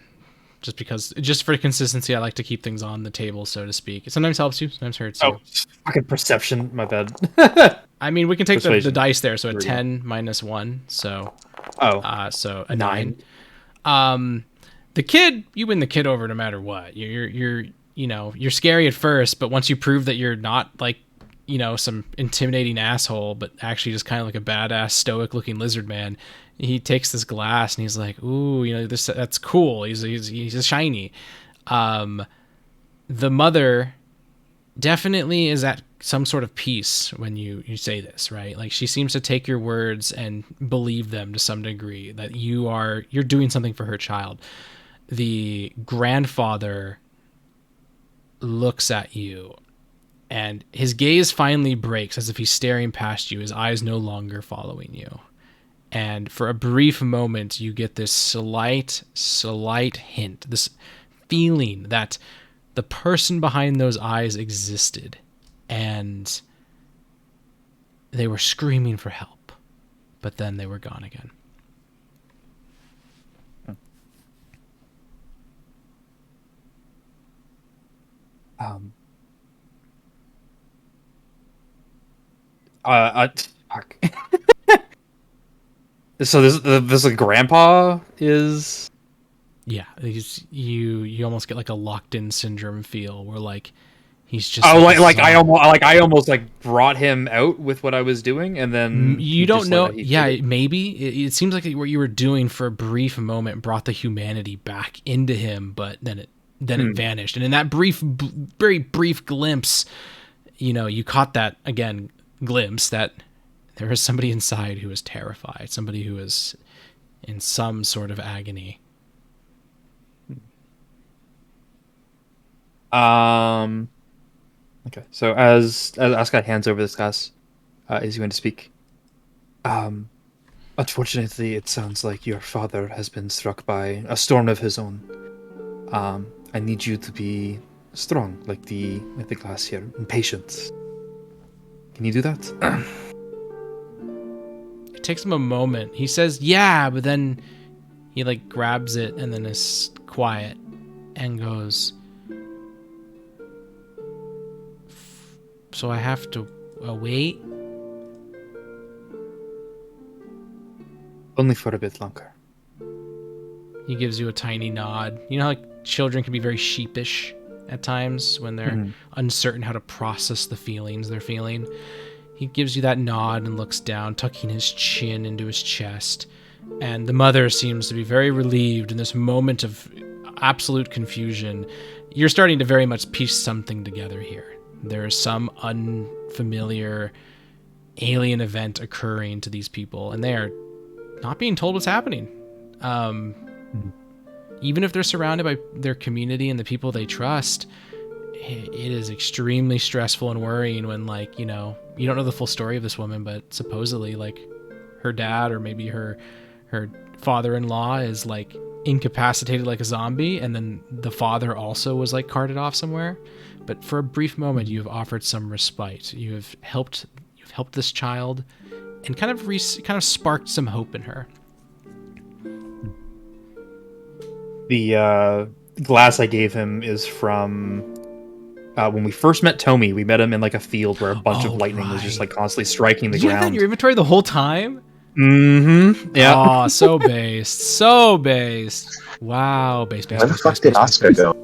Just for consistency, I like to keep things on the table, so to speak. It sometimes helps you, sometimes hurts you. Oh, fucking perception. My bad. I mean, we can take the dice there, so a 30. 10 minus 1, so... so a 9. 9. The kid, you win the kid over no matter what. You're scary at first, but once you prove that you're not like, some intimidating asshole, but actually just kind of like a badass stoic looking lizard man, he takes this glass and he's like, ooh, that's cool. He's a shiny. The mother definitely is at some sort of peace when you say this, right? Like, she seems to take your words and believe them to some degree, that you're doing something for her child. The grandfather looks at you and his gaze finally breaks, as if he's staring past you, his eyes no longer following you. And for a brief moment, you get this slight hint, this feeling that the person behind those eyes existed, and they were screaming for help, but then they were gone again. Fuck. So this grandpa is... Yeah, you almost get like a locked in syndrome feel where like He's just I almost brought him out with what I was doing, and then you don't know. Yeah, maybe it seems like what you were doing for a brief moment brought the humanity back into him, but then it vanished. And in that very brief glimpse, you caught that glimpse that there is somebody inside who is terrified, somebody who is in some sort of agony. Okay, so as Aska hands over this glass, is going to speak. Unfortunately, it sounds like your father has been struck by a storm of his own. I need you to be strong, like the glass here, and patient. Can you do that? It takes him a moment. He says, "Yeah," but then he grabs it and then is quiet and goes, "So I have to wait?" Only for a bit longer. He gives you a tiny nod. You know how children can be very sheepish at times when they're uncertain how to process the feelings they're feeling? He gives you that nod and looks down, tucking his chin into his chest. And the mother seems to be very relieved in this moment of absolute confusion. You're starting to very much piece something together here. There is some unfamiliar alien event occurring to these people, and they are not being told what's happening. Even if they're surrounded by their community and the people they trust, it is extremely stressful and worrying when, you don't know the full story of this woman, but supposedly, her dad or maybe her father-in-law is, incapacitated like a zombie, and then the father also was, carted off somewhere. But for a brief moment, you have offered some respite. You've helped this child and kind of sparked some hope in her. The glass I gave him is from when we first met Tomy. We met him in a field where a bunch of lightning was just constantly striking the Did you ground. have that in your inventory the whole time? Mm-hmm. Yeah. Oh, so based. So based. Wow. Based. Where the fuck did Oscar go?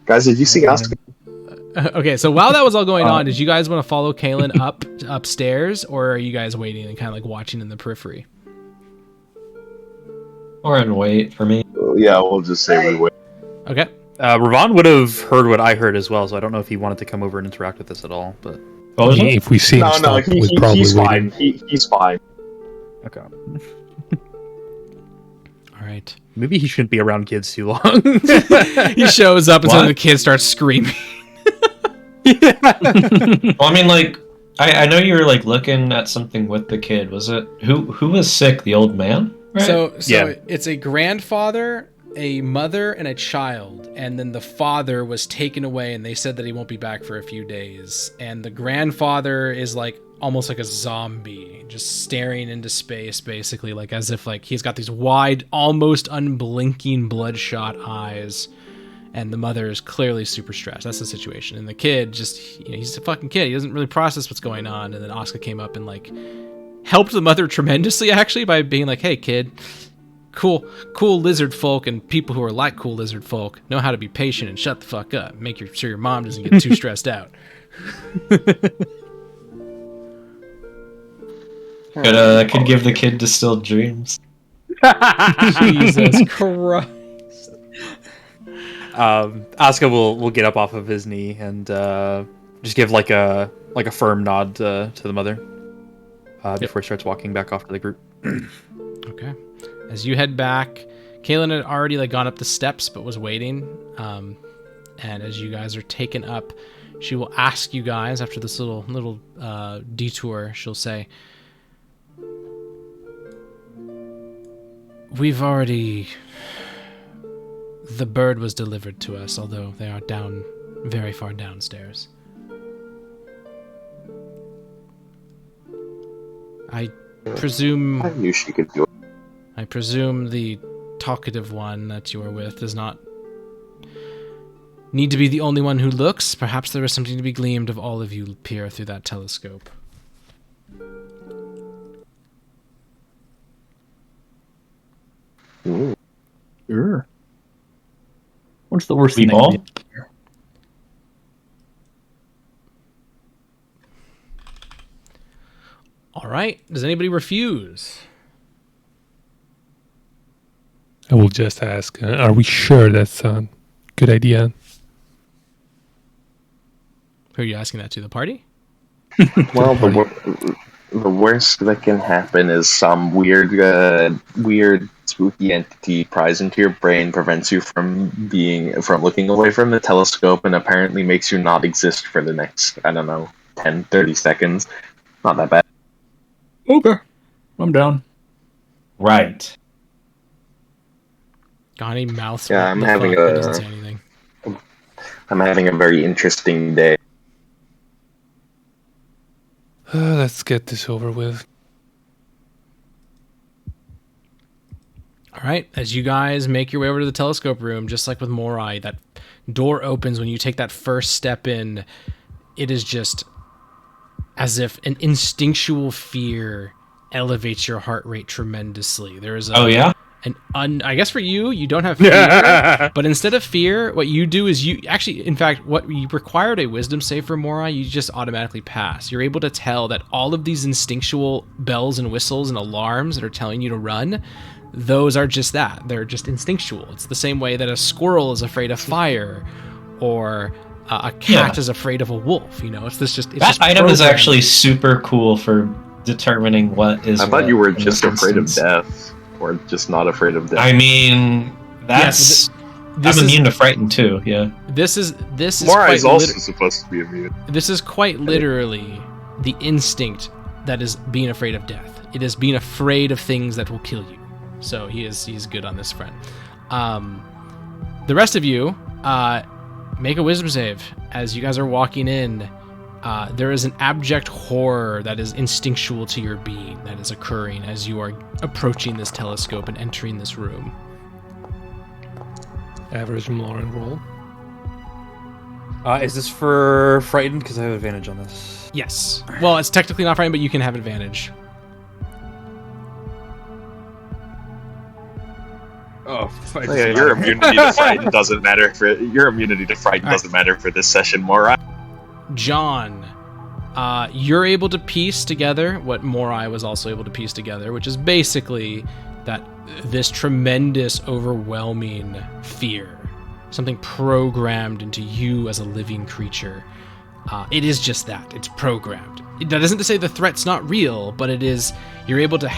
Guys, did you see Oscar? Okay, so while that was all going on, did you guys want to follow Kaylin upstairs, or are you guys waiting and kind of watching in the periphery? Or and wait for me. Yeah, we'll just say we wait. Okay. Ravon would have heard what I heard as well, so I don't know if he wanted to come over and interact with us at all. But if we see him stop, we're probably he's waiting. fine. He's fine. Okay. All right. Maybe he shouldn't be around kids too long. He shows up and some of the kids start screaming. Well, I mean, I know you were looking at something with the kid. Was it who was sick? The old man? Right? So Yeah. It's a grandfather, a mother, and a child, and then the father was taken away, and they said that he won't be back for a few days. And the grandfather is almost like a zombie, just staring into space, basically, as if he's got these wide, almost unblinking, bloodshot eyes. And the mother is clearly super stressed. That's the situation. And the kid he's a fucking kid. He doesn't really process what's going on. And then Oscar came up and helped the mother tremendously, actually, by being "Hey, kid, cool lizard folk and people who are like cool lizard folk know how to be patient and shut the fuck up. Make sure your mom doesn't get too stressed out." Could give the kid distilled dreams. Jesus Christ. Asuka will get up off of his knee and just give a firm nod to the mother before he starts walking back off to the group. Okay. As you head back, Kaylin had already gone up the steps but was waiting. And as you guys are taken up, she will ask you guys after this little detour. She'll say, "We've already... The bird was delivered to us, although they are very far downstairs. I presume... I knew she could do it. I presume the talkative one that you are with does not need to be the only one who looks. Perhaps there is something to be gleaned of all of you peer through that telescope." Ooh. Sure. What's the worst We thing that ball? can be? All right. Does anybody refuse? I will just ask, are we sure that's a good idea? Who are you asking that to? The party? Well, party. the worst that can happen is some weird, spooky entity pries into your brain, prevents you from looking away from the telescope, and apparently makes you not exist for the next, I don't know, 10, 30 seconds. Not that bad. Okay. I'm down. Right. Gani mouths Yeah, what I'm the having fuck, but doesn't say anything. I'm having a very interesting day. Let's get this over with. All right, as you guys make your way over to the telescope room, just like with Morai, that door opens when you take that first step in. It is just as if an instinctual fear elevates your heart rate tremendously. There is a, Oh, yeah? I guess for you, you don't have fear, but instead of fear, what you do is you actually, in fact, what you required a wisdom save for Morai, you just automatically pass. You're able to tell that all of these instinctual bells and whistles and alarms that are telling you to run, those are just that. They're just instinctual. It's the same way that a squirrel is afraid of fire, or a cat is afraid of a wolf. You know, it's just That item is programmed. actually super cool for determining what is. I thought you were just in this afraid of instance. death, or just not afraid of death. I mean, that's. This I'm is- immune to frighten too. Yeah. This is Morai quite is also supposed to be immune. This is quite literally the instinct that is being afraid of death. It is being afraid of things that will kill you. So he's good on this front. The rest of you make a wisdom save. As you guys are walking in, there is an abject horror that is instinctual to your being that is occurring as you are approaching this telescope and entering this room. Average Lauren roll. Is this for frightened? Because I have advantage on this. Yes. Well, it's technically not frightened, but you can have advantage. Oh, Yeah, your immunity to frighten doesn't matter for this session, Morai. John, you're able to piece together what Morai was also able to piece together, which is basically that this tremendous, overwhelming fear, something programmed into you as a living creature. It is just that. It's programmed. That isn't to say the threat's not real, but it is, you're able to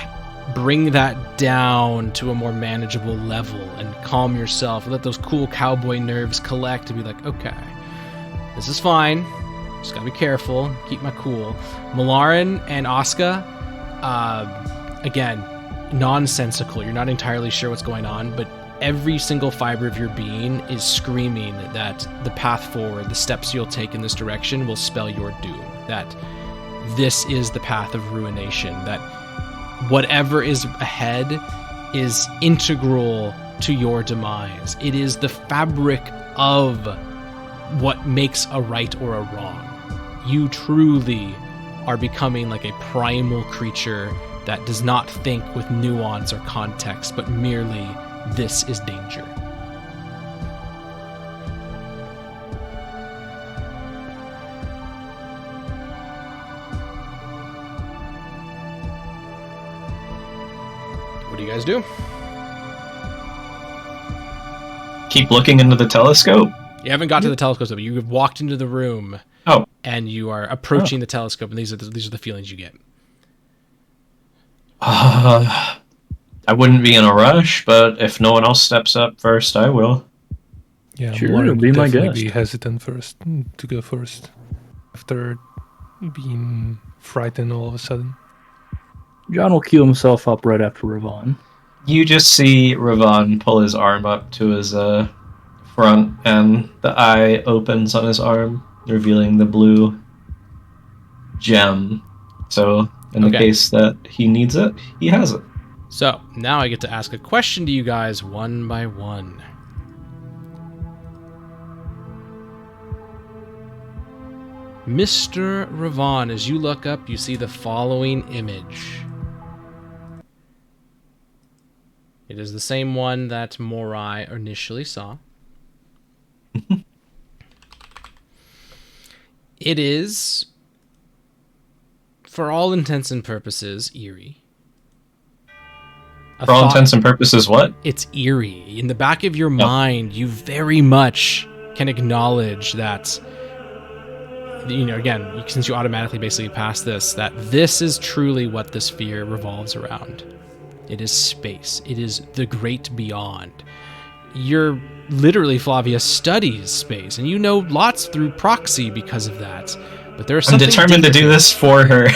bring that down to a more manageable level and calm yourself, let those cool cowboy nerves collect and be like, okay, this is fine. Just gotta be careful, keep my cool. Malaran and Asuka, again, nonsensical. You're not entirely sure what's going on, but every single fiber of your being is screaming that the path forward, the steps you'll take in this direction will spell your doom. That this is the path of ruination. That whatever is ahead is integral to your demise. It is the fabric of what makes a right or a wrong. You truly are becoming like a primal creature that does not think with nuance or context, but merely this is danger. What do you guys do? Keep looking into the telescope. You haven't got to the telescope, but you've walked into the room. Oh. And you are approaching the telescope, and these are the feelings you get. I wouldn't be in a rush, but if no one else steps up first, I will. Yeah, Sure, Lauren be would my definitely guest. be hesitant to go first after being frightened all of a sudden. John will queue himself up right after Ravon. You just see Ravon pull his arm up to his front, and the eye opens on his arm, revealing the blue gem. So, in the case that he needs it, he has it. So, now I get to ask a question to you guys one by one. Mr. Ravon, as you look up, you see the following image. It is the same one that Morai initially saw. It is, for all intents and purposes, eerie. For all intents and purposes, what? It's eerie. In the back of your mind, you very much can acknowledge that, again, since you automatically basically pass this, that this is truly what this sphere revolves around. It is space. It is the great beyond. You're literally, Flavia studies space, and you know lots through proxy because of that. But there's something I'm determined to do this for her.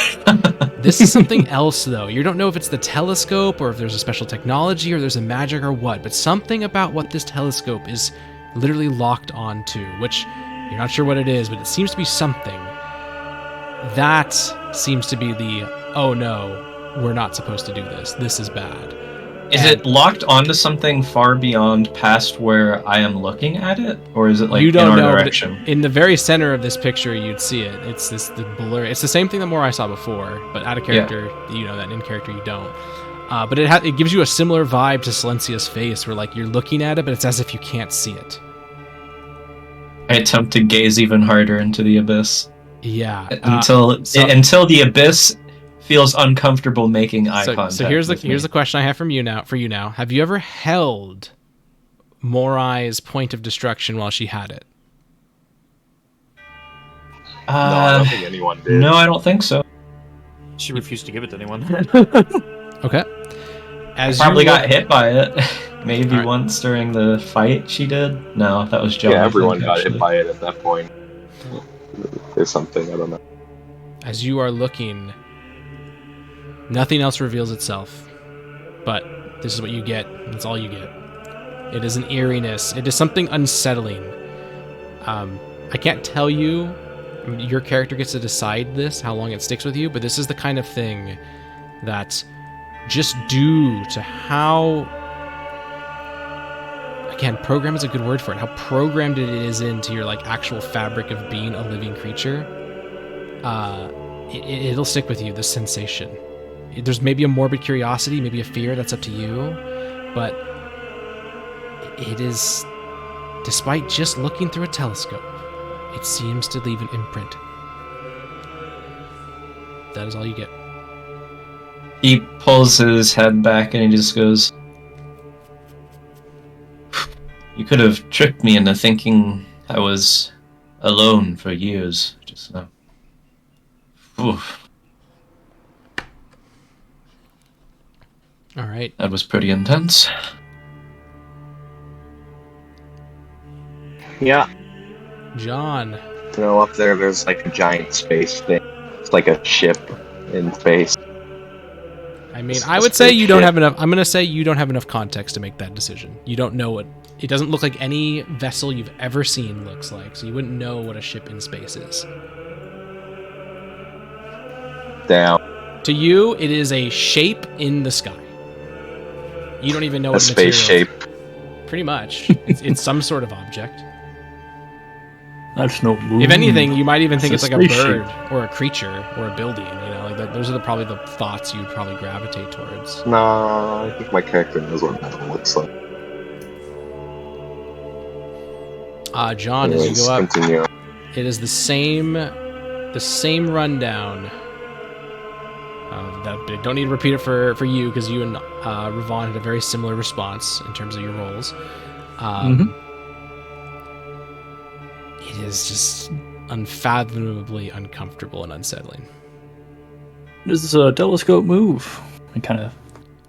This is something else, though. You don't know if it's the telescope, or if there's a special technology, or there's a magic, or what. But something about what this telescope is literally locked onto, which you're not sure what it is, but it seems to be something. That seems to be the, oh no, we're not supposed to do this. This is bad. Is it locked onto something far beyond past where I am looking at it? Or is it like you don't in our know, direction? In the very center of this picture, you'd see it. It's the blur. It's the same thing that Morai saw before, but out of character, you know that in character you don't. But it gives you a similar vibe to Silencia's face, where like you're looking at it, but it's as if you can't see it. I attempt to gaze even harder into the abyss. Yeah. Until the abyss feels uncomfortable making eye contact. So here's the question I have for you now. Have you ever held Morai's point of destruction while she had it? No, I don't think anyone did. No, I don't think so. She refused to give it to anyone. Okay. I probably got hit by it. Maybe once during the fight she did. No, that was John. Yeah, everyone got hit by it at that point. There's something, I don't know. As you are looking, nothing else reveals itself. But this is what you get. That's all you get. It is an eeriness. It is something unsettling. I can't tell you. Your character gets to decide this, how long it sticks with you, but this is the kind of thing that, just due to how, again, program is a good word for it, how programmed it is into your like actual fabric of being a living creature, it'll stick with you, the sensation. There's maybe a morbid curiosity, maybe a fear, that's up to you, but it is, despite just looking through a telescope, it seems to leave an imprint. That is all you get. He pulls his head back and he just goes, "You could have tricked me into thinking I was alone for years just now." Oof. All right. That was pretty intense. Yeah. John. You know, up there's like a giant space thing. It's like a ship in space. I mean, I would say you don't have enough. I'm going to say you don't have enough context to make that decision. You don't know what. It doesn't look like any vessel you've ever seen looks like, so you wouldn't know what a ship in space is. Damn. To you, it is a shape in the sky. You don't even know A what space shape. Pretty much. It's some sort of object. That's no moon. If anything, you might even think it's like a bird spaceship. or a creature or a building. You know, like those are probably the thoughts you'd probably gravitate towards. No, I think my character knows what that looks like. John, Anyways, as you go up, continue. it is the same rundown. That don't need to repeat it for you because you and Ravon had a very similar response in terms of your roles. It is just unfathomably uncomfortable and unsettling. Does a telescope move? And kind of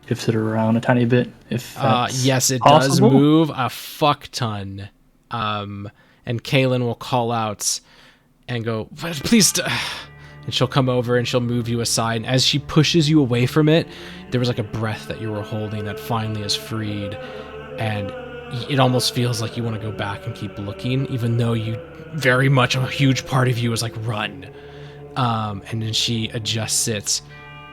shifts it around a tiny bit. If that's yes, it possible. does move a fuck ton. And Kaylin will call out and go, "Please." And she'll come over and she'll move you aside. And as she pushes you away from it, there was like a breath that you were holding that finally is freed. And it almost feels like you want to go back and keep looking, even though you very much, a huge part of you is like, run. And then she adjusts it.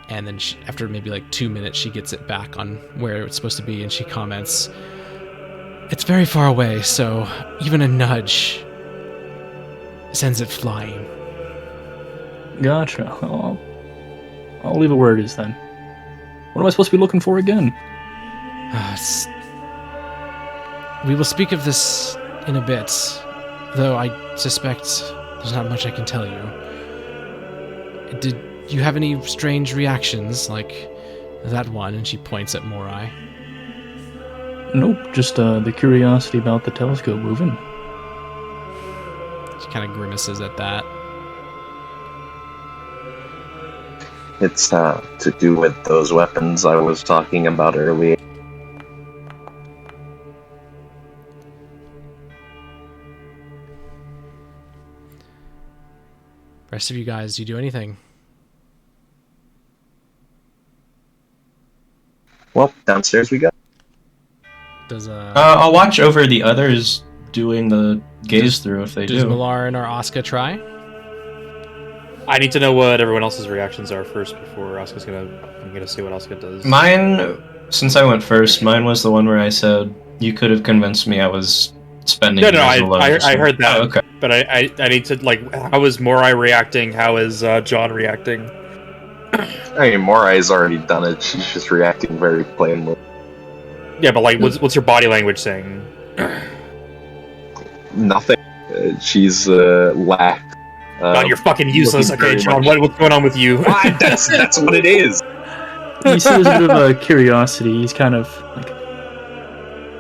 And then after maybe like 2 minutes, she gets it back on where it's supposed to be. And she comments, "It's very far away, so even a nudge sends it flying." Gotcha. I'll leave it where it is then. What am I supposed to be looking for again? We will speak of this in a bit, though I suspect There's not much I can tell you. Did you have any strange reactions, like that one? And she points at Morai. Nope, just the curiosity about the telescope moving. She kind of grimaces at that. It's to do with those weapons I was talking about earlier. Rest of you guys, do you do anything? Well, downstairs we go. Does I'll watch over the others doing the gaze through if they does do. Milarin or Asuka try? I need to know what everyone else's reactions are first before Asuka's I'm gonna see what Asuka does. Mine, since I went first, mine was the one where I said you could have convinced me I was spending. No, years alone I heard that. Oh, okay. But I need to, like, how is Morai reacting? How is John reacting? I mean, Morai's already done it. She's just reacting very plainly. Yeah, but like, what's your body language saying? Nothing. She's lacked. God, you're fucking useless. looking Okay, very John, much- what's going on with you? That's what it is. You see there's a bit of a curiosity. He's kind of like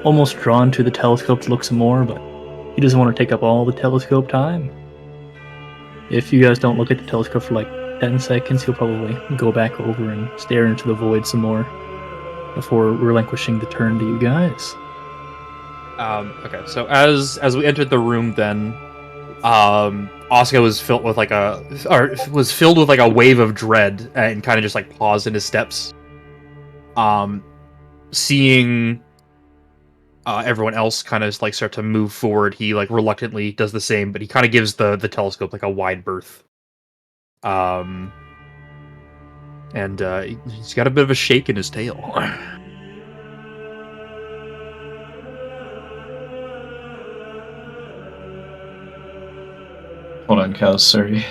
almost drawn to the telescope to look some more, but he doesn't want to take up all the telescope time. If you guys don't look at the telescope for like 10 seconds, he'll probably go back over and stare into the void some more before relinquishing the turn to you guys. Okay, so as we entered the room, then Asuka was filled with like a wave of dread and kind of just like paused in his steps. Seeing everyone else kind of like start to move forward, he like reluctantly does the same, but he kind of gives the telescope like a wide berth. And he's got a bit of a shake in his tail. Hold on, cows. Sorry.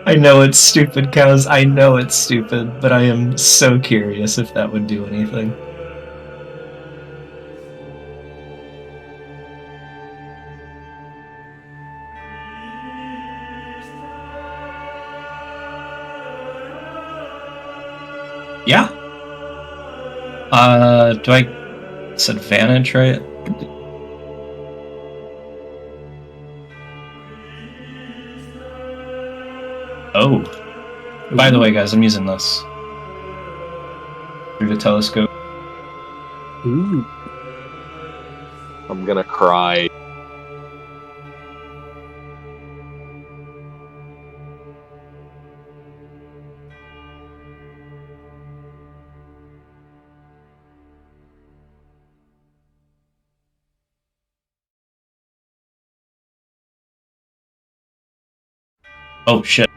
I know it's stupid, cows. I know it's stupid, but I am so curious if that would do anything. Yeah. Do I... It's advantage, right? Oh. By the way, guys, I'm using this. Through the telescope. Ooh. I'm gonna cry. Oh, shit.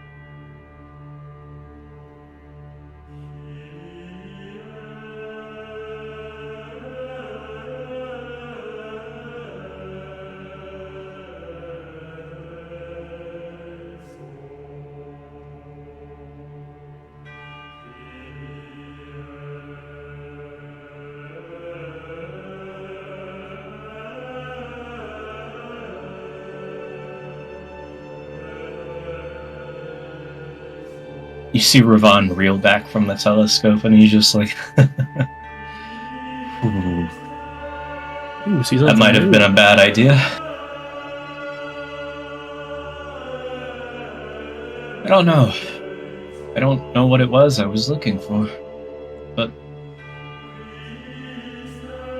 You see Ravon reel back from the telescope, and he's just like... Ooh, Ooh, see that might have been a bad idea. I don't know. I don't know what it was I was looking for. But...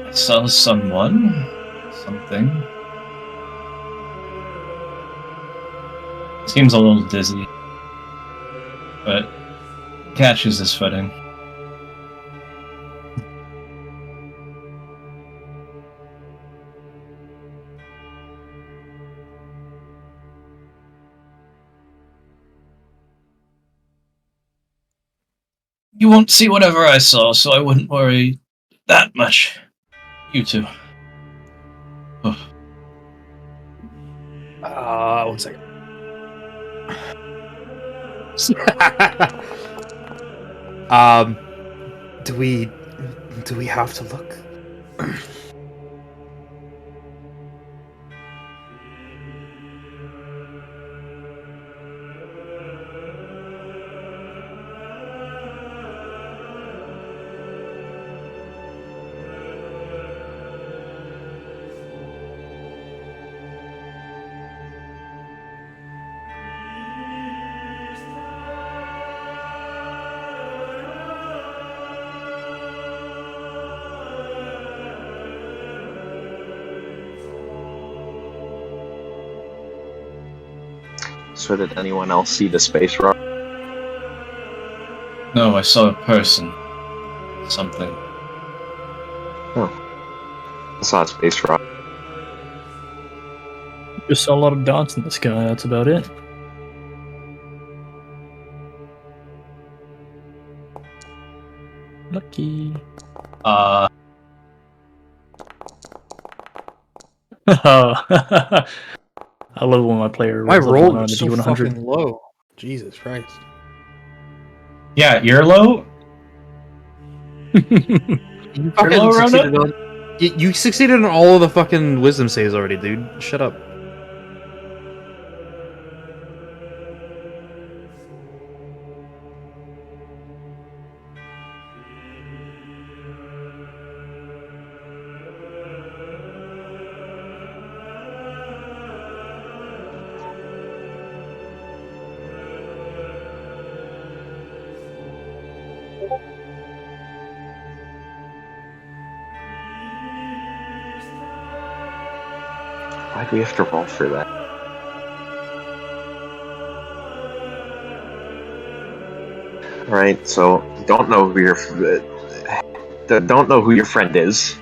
I saw someone... something... Seems a little dizzy. But catches his footing. You won't see whatever I saw, so I wouldn't worry that much. You two. Oh. 1 second. Do we have to look? So did anyone else see the space rock? No, I saw a person. Something. I saw a space rock. Just saw a lot of dots in the sky. That's about it. Lucky. Uh, I love when my player My rolls up roll on was the so D100. fucking low. Jesus Christ. yeah, you're low? You You're fucking low, succeeded Rhoda? on. You succeeded on all of the fucking wisdom saves already, dude. Shut up. Why do we have to roll for that? Alright, so don't know who your friend is.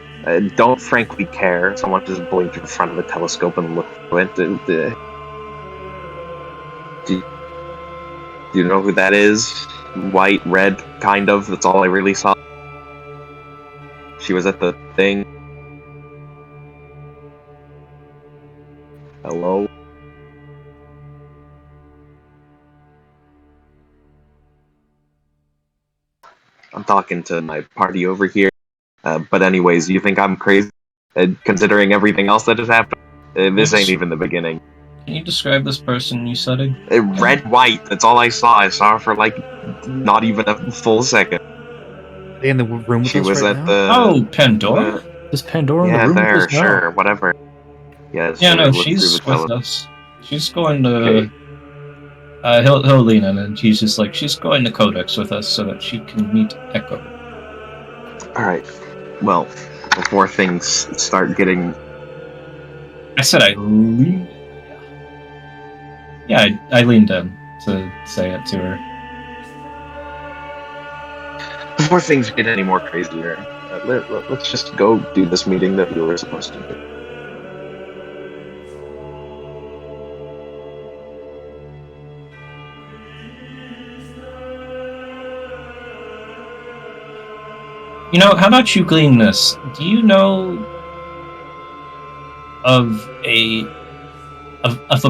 Don't frankly care. Someone just blinked in front of a telescope and looked through it. Do you know who that is? White, red, kind of. That's all I really saw. She was at the thing. Hello? I'm talking to my party over here. But anyways, you think I'm crazy? Considering everything else that has happened? This ain't even the beginning. Can you describe this person you studied? Red, white, that's all I saw. I saw her for like not even a full second. Are they in the room with She us was right at now? Oh, Pandora? Is Pandora in the Yeah, room there, with us now? sure, whatever. Yes, Yeah, no, look through she's the with tele- us. She's going to. Okay. He'll lean in and he's just like, she's going to Codex with us so that she can meet Echo. Alright. Well, before things start getting. I said I leaned. Yeah, I leaned in to say it to her. Before things get any more crazier, let's just go do this meeting that we were supposed to do. You know, how about you glean this? Do you know of a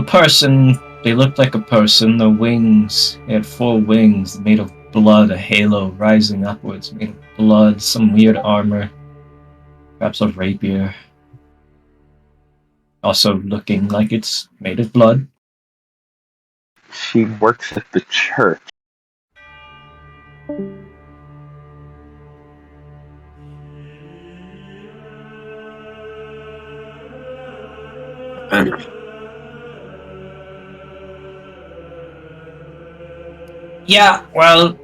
person? They looked like a person. The wings, they had 4 wings made of blood, a halo rising upwards, made of blood, some weird armor, perhaps a rapier. Also looking like it's made of blood. She works at the church. Yeah, well,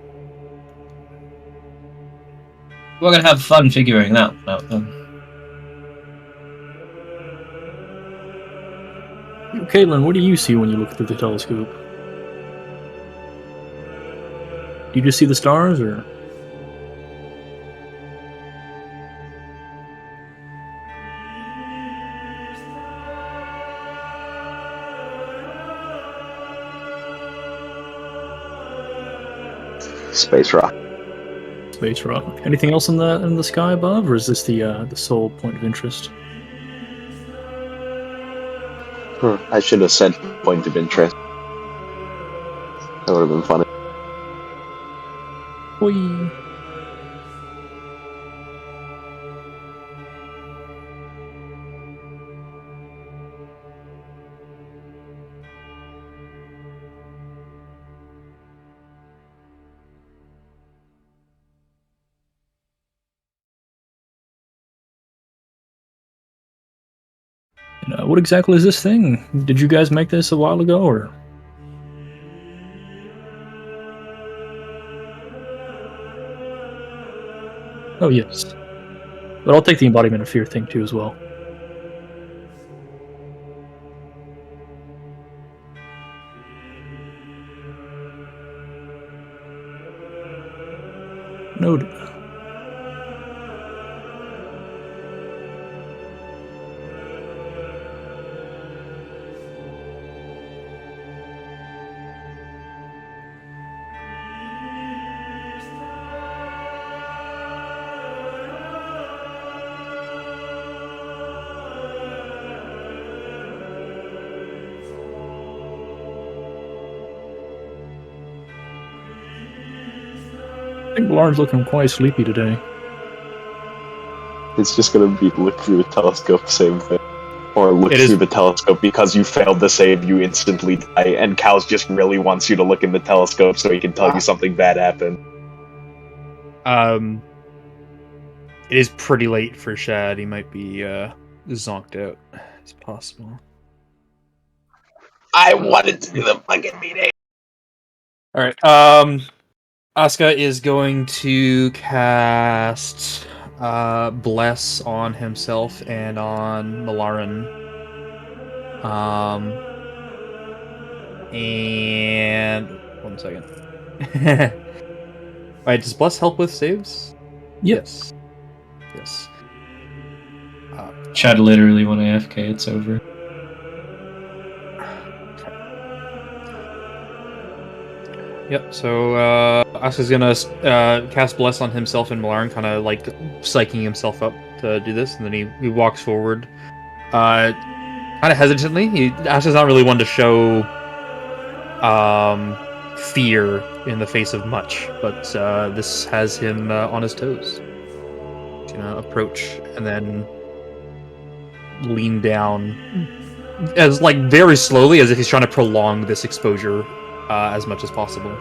we're gonna have fun figuring that one out then. Caitlin, what do you see when you look through the telescope? Do you just see the stars, or? Space rock. Space rock. Anything else in the sky above, or is this the sole point of interest? I should have said point of interest. That would have been funny. Whee! What exactly is this thing? Did you guys make this a while ago, or? Oh, yes. But I'll take the embodiment of fear thing too as well. Noted. I think Blarn's looking quite sleepy today. It's just gonna be look through the telescope, same thing. Or look It is- through the telescope because you failed to save, you instantly die, and Cal's just really wants you to look in the telescope so he can tell you something bad happened. It is pretty late for Shad. He might be zonked out. It's possible. I wanted to do the fucking meeting. All right. Asuka is going to cast Bless on himself and on Malaran. And 1 second. Wait, does Bless help with saves? Yep. Yes. Yes. Chad literally when AFK, it's over. Yep, so Asuka's gonna cast Bless on himself and Malaran, kind of like psyching himself up to do this, and then he walks forward. Kind of hesitantly. Asuka's not really one to show fear in the face of much, but this has him on his toes. He's gonna approach and then lean down as like very slowly, as if he's trying to prolong this exposure as much as possible.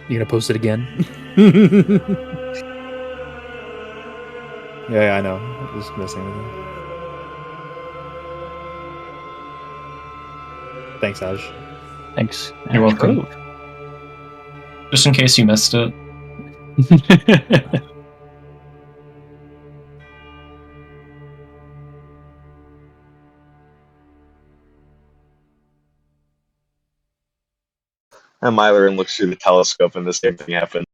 You gonna post it again? Yeah, I know. I'm just messing with you. Thanks, Aj. Thanks. You're Ash welcome. Grove. Just in case you missed it. And Mylerin looks through the telescope and the same thing happens.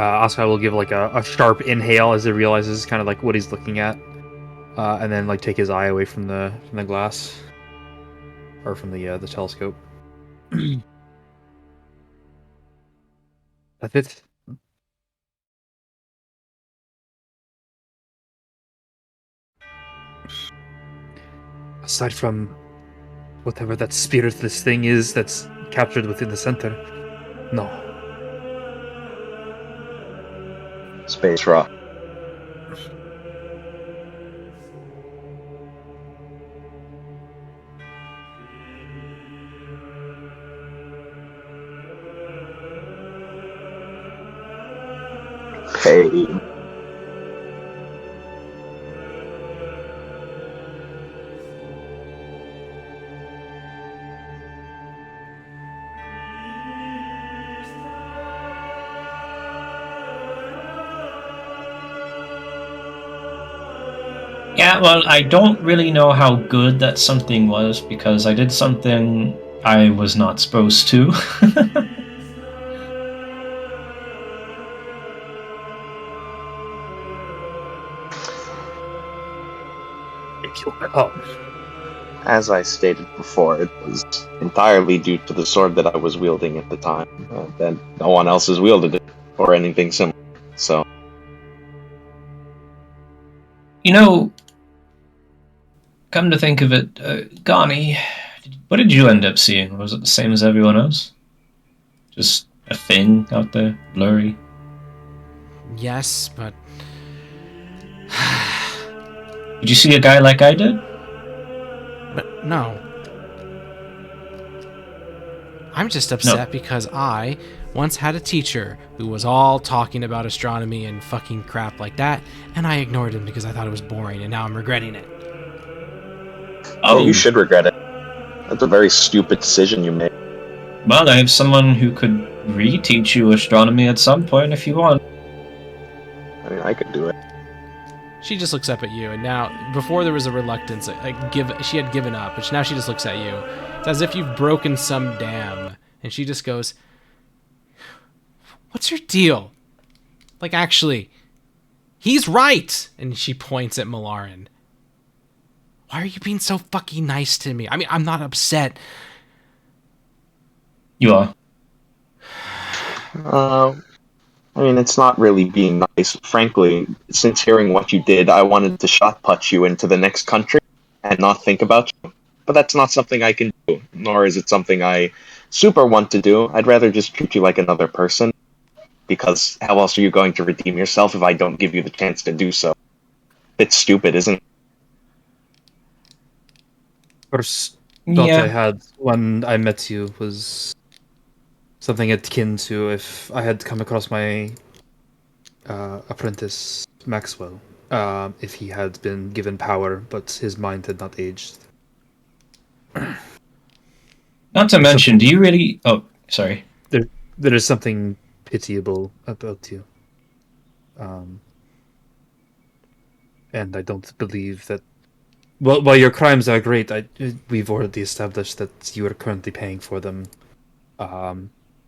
Oscar will give like a sharp inhale as he realizes kind of like what he's looking at, and then like take his eye away from the glass or from the telescope. That's it. Aside from whatever that spiritless thing is that's captured within the center, no. Space rock. Hey. Yeah, well, I don't really know how good that something was because I did something I was not supposed to. As I stated before, it was entirely due to the sword that I was wielding at the time. That no one else has wielded it, or anything similar. So, You know, come to think of it, Gani, what did you end up seeing? Was it the same as everyone else? Just a thing out there, blurry? Yes, but Did you see a guy like I did? but no. I'm just upset because I once had a teacher who was all talking about astronomy and fucking crap like that, and I ignored him because I thought it was boring, and now I'm regretting it. yeah, you should regret it. That's a very stupid decision you made. Well, I have someone who could reteach you astronomy at some point if you want. I mean, I could do it. She just looks up at you, and now, before there was a reluctance, she had given up, but now she just looks at you. It's as if you've broken some dam, and she just goes, "What's your deal? Like, actually, he's right!" And she points at Malaran. "Why are you being so fucking nice to me? I mean, I'm not upset." You are. I mean, it's not really being nice. Frankly, since hearing what you did, I wanted to shot put you into the next country and not think about you. But that's not something I can do, nor is it something I super want to do. I'd rather just treat you like another person, because how else are you going to redeem yourself if I don't give you the chance to do so? It's stupid, isn't it? First thought Yeah. I had when I met you was something akin to if I had come across my apprentice Maxwell, if he had been given power, but his mind had not aged. Not to mention, do you really... Oh, sorry. There is something pitiable about you. And I don't believe that... Well, while your crimes are great, we've already established that you are currently paying for them.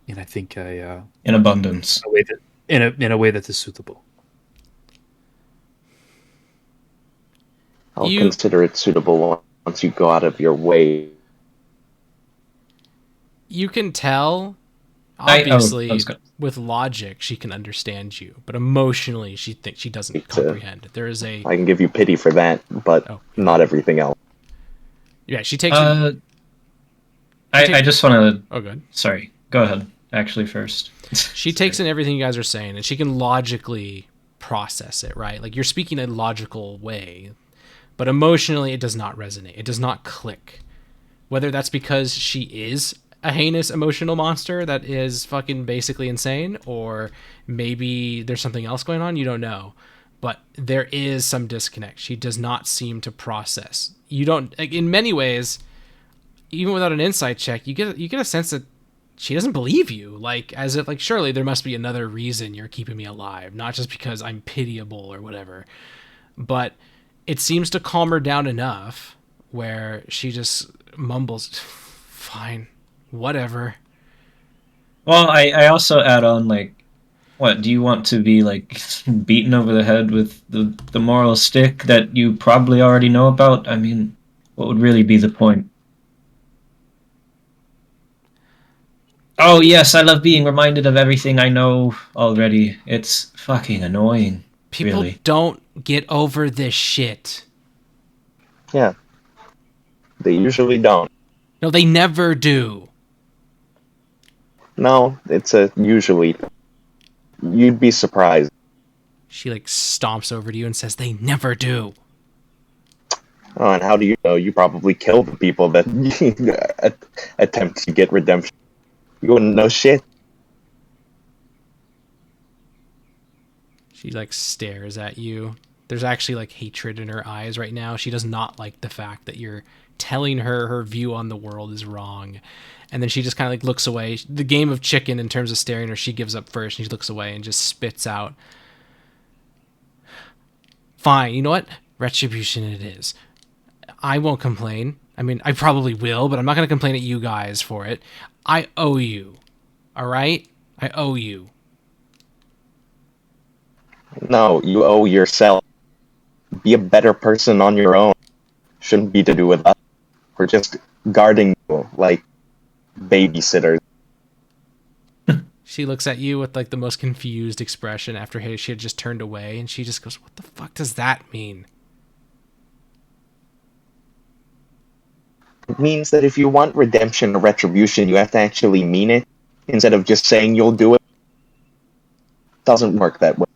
And I think In abundance. in a way that is suitable. I'll consider it suitable once you go out of your way. You can tell, obviously, with logic, she can understand you, but emotionally, she thinks she doesn't comprehend. There is a... I can give you pity for that, but not everything else. Yeah, she takes... I just want to... Oh, good. Sorry. Go ahead. Actually, first. She takes in everything you guys are saying, and she can logically process it, right? Like, you're speaking a logical way, but emotionally, it does not resonate. It does not click. Whether that's because she is a heinous emotional monster that is fucking basically insane, or maybe there's something else going on, you don't know. But there is some disconnect. She does not seem to process. You don't... Like, in many ways, even without an insight check, you get a sense that she doesn't believe you. Like, as if, like, surely there must be another reason you're keeping me alive, not just because I'm pitiable or whatever. But it seems to calm her down enough where she just mumbles, "Fine, whatever." Well, I also add on, like, What, do you want to be, like, beaten over the head with the moral stick that you probably already know about? I mean, what would really be the point? Oh, yes, I love being reminded of everything I know already. It's fucking annoying, People really. don't get over this shit. Yeah. They usually don't. No, they never do. No, it's a usually. You'd be surprised. She like stomps over to you and says they never do. Oh, and how do you know? You probably kill the people that attempt to get redemption. You wouldn't know shit. She like stares at you. There's actually like hatred in her eyes right now. She does not like the fact that you're telling her her view on the world is wrong. And then she just kind of like looks away. The game of chicken in terms of staring her, she gives up first and she looks away and just spits out. Fine, you know what? Retribution it is. I won't complain. I mean, I probably will, but I'm not going to complain at you guys for it. I owe you. All right? I owe you. No, you owe yourself. Be a better person on your own. Shouldn't be to do with us. We're just guarding you like babysitters. She looks at you with like the most confused expression after she had just turned away, and she just goes, "What the fuck does that mean?" It means that if you want redemption or retribution, you have to actually mean it, instead of just saying you'll do it. It doesn't work that way.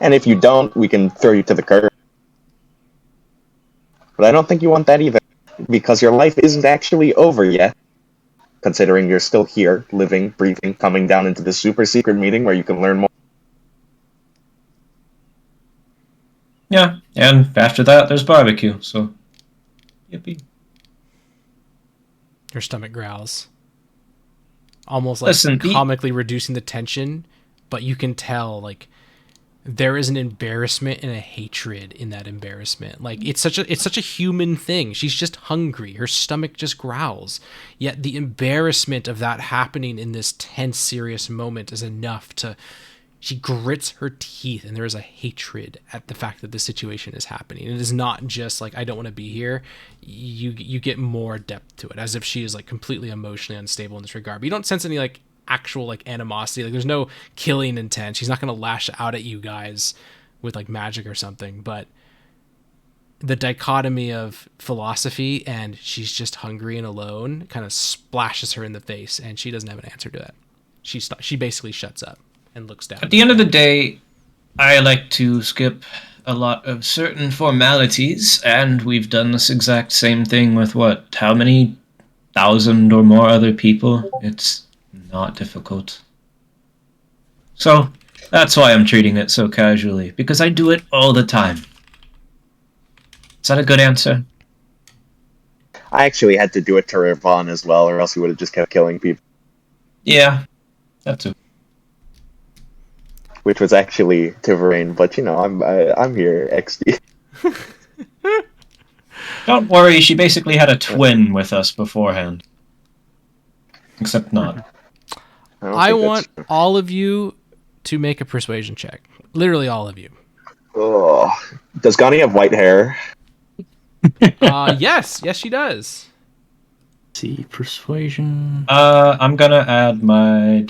And if you don't, we can throw you to the curb. But I don't think you want that either, because your life isn't actually over yet, considering you're still here, living, breathing, coming down into this super secret meeting where you can learn more. Yeah, and after that, there's barbecue, so... Yippee. Her stomach growls. Almost like Listen, comically reducing the tension, but you can tell like there is an embarrassment and a hatred in that embarrassment. Like it's such a human thing. She's just hungry. Her stomach just growls. Yet the embarrassment of that happening in this tense, serious moment is enough to... She grits her teeth, and there is a hatred at the fact that this situation is happening. It is not just like, I don't want to be here. You get more depth to it, as if she is like completely emotionally unstable in this regard. But you don't sense any like actual like animosity. Like there's no killing intent. She's not going to lash out at you guys with like magic or something. But the dichotomy of philosophy and she's just hungry and alone kind of splashes her in the face, and she doesn't have an answer to that. She basically shuts up and looks down. At the end of the day, I like to skip a lot of certain formalities, and we've done this exact same thing with how many 1,000 or more other people? It's not difficult. So, that's why I'm treating it so casually, because I do it all the time. Is that a good answer? I actually had to do it to Ravon as well, or else he would have just kept killing people. Yeah, that too. Which was actually Tiverain, but I'm here, XD. Don't worry, she basically had a twin with us beforehand. Except not. I want all of you to make a persuasion check. Literally all of you. Oh, does Gani have white hair? Yes, she does. Let's see, persuasion. I'm gonna add my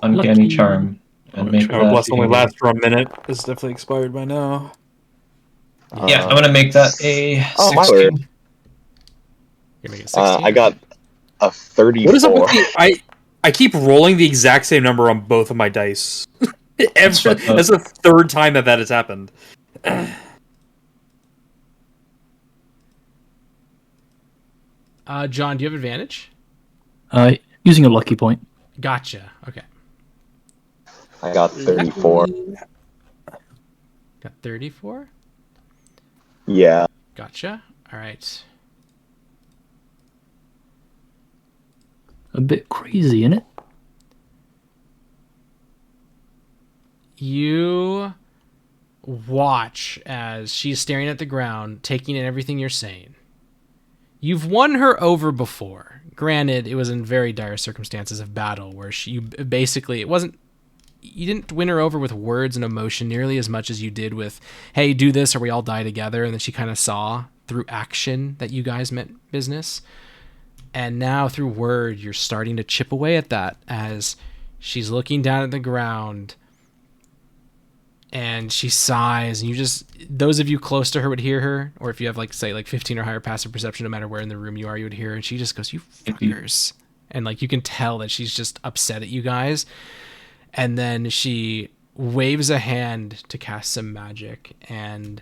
uncanny Lucky. charm and make Our that. plus only lasts for a minute. It's definitely expired by now. Yeah, I'm gonna make that a 16. My word. You're gonna get 16? I got a 34. What is up with the... I keep rolling the exact same number on both of my dice. That's the third time that has happened. John, do you have advantage? Using a lucky point. Gotcha. Okay. I got 34. Got 34? Yeah. Gotcha. All right. A bit crazy, isn't it? You watch as she's staring at the ground, taking in everything you're saying. You've won her over before. Granted, it was in very dire circumstances of battle where you basically, you didn't win her over with words and emotion nearly as much as you did with, hey, do this or we all die together. And then she kind of saw through action that you guys meant business. And now through word, you're starting to chip away at that as she's looking down at the ground and she sighs, and those of you close to her would hear her, or if you have 15 or higher passive perception, no matter where in the room you are, you would hear her, and she just goes, "You fuckers." And you can tell that she's just upset at you guys. And then she waves a hand to cast some magic, and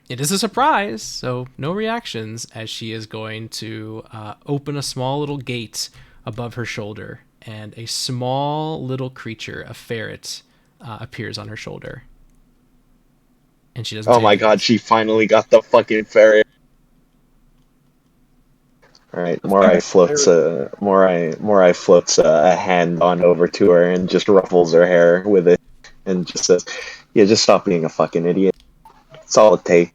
it is a surprise, so no reactions, as she is going to open a small little gate above her shoulder, and a small little creature, a ferret, appears on her shoulder. And she doesn't. Oh my god, she finally got the fucking ferret. Alright, Morai floats a hand on over to her and just ruffles her hair with it and just says, "Yeah, just stop being a fucking idiot. That's all it takes."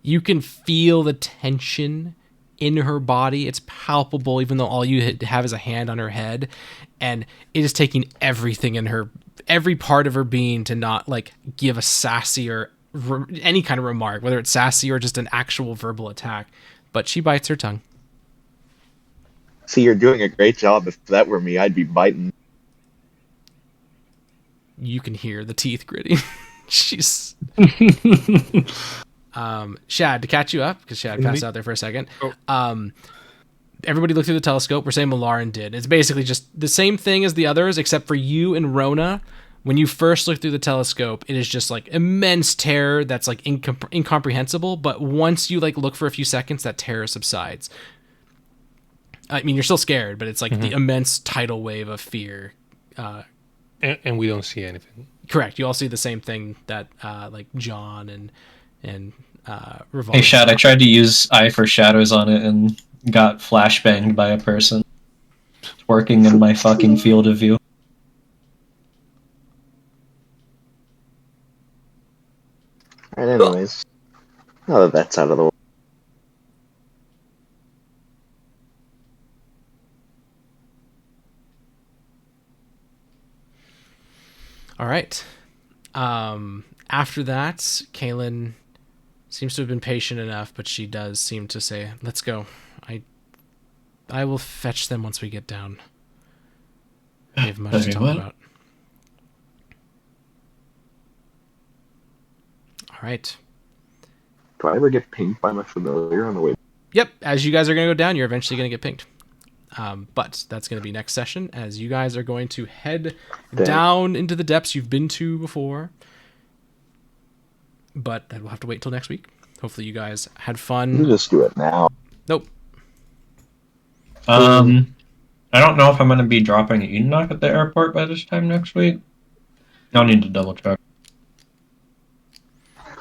You can feel the tension in her body. It's palpable, even though all you have is a hand on her head, and it is taking everything in her, every part of her being, to not give a sassy or any kind of remark, whether it's sassy or just an actual verbal attack. But she bites her tongue. See, you're doing a great job. If that were me, I'd be biting. You can hear the teeth gritting. She's Shad, to catch you up, because Shad passed out there for a second. Everybody looked through the telescope. We're saying Malaran did. It's basically just the same thing as the others, except for you and Rona. When you first look through the telescope, it is just immense terror that's incomprehensible. But once you look for a few seconds, that terror subsides. I mean, you're still scared, but it's the immense tidal wave of fear. And we don't see anything. Correct. You all see the same thing that John and Revolver. Hey, Shad, I tried to use Eye for Shadows on it and got flashbanged by a person. It's working in my fucking field of view. Alright, anyways. Now that that's out of the way. All right. After that, Kaylin seems to have been patient enough, but she does seem to say, "Let's go. I will fetch them once we get down. We have much to talk about." All right. Do I ever get pinged by my familiar on the way? Yep. As you guys are going to go down, you're eventually going to get pinged. But that's going to be next session, as you guys are going to head down into the depths you've been to before. But that will have to wait till next week. Hopefully you guys had fun. You just do it now. Nope. I don't know if I'm going to be dropping Enoch at the airport by this time next week. I'll need to double check.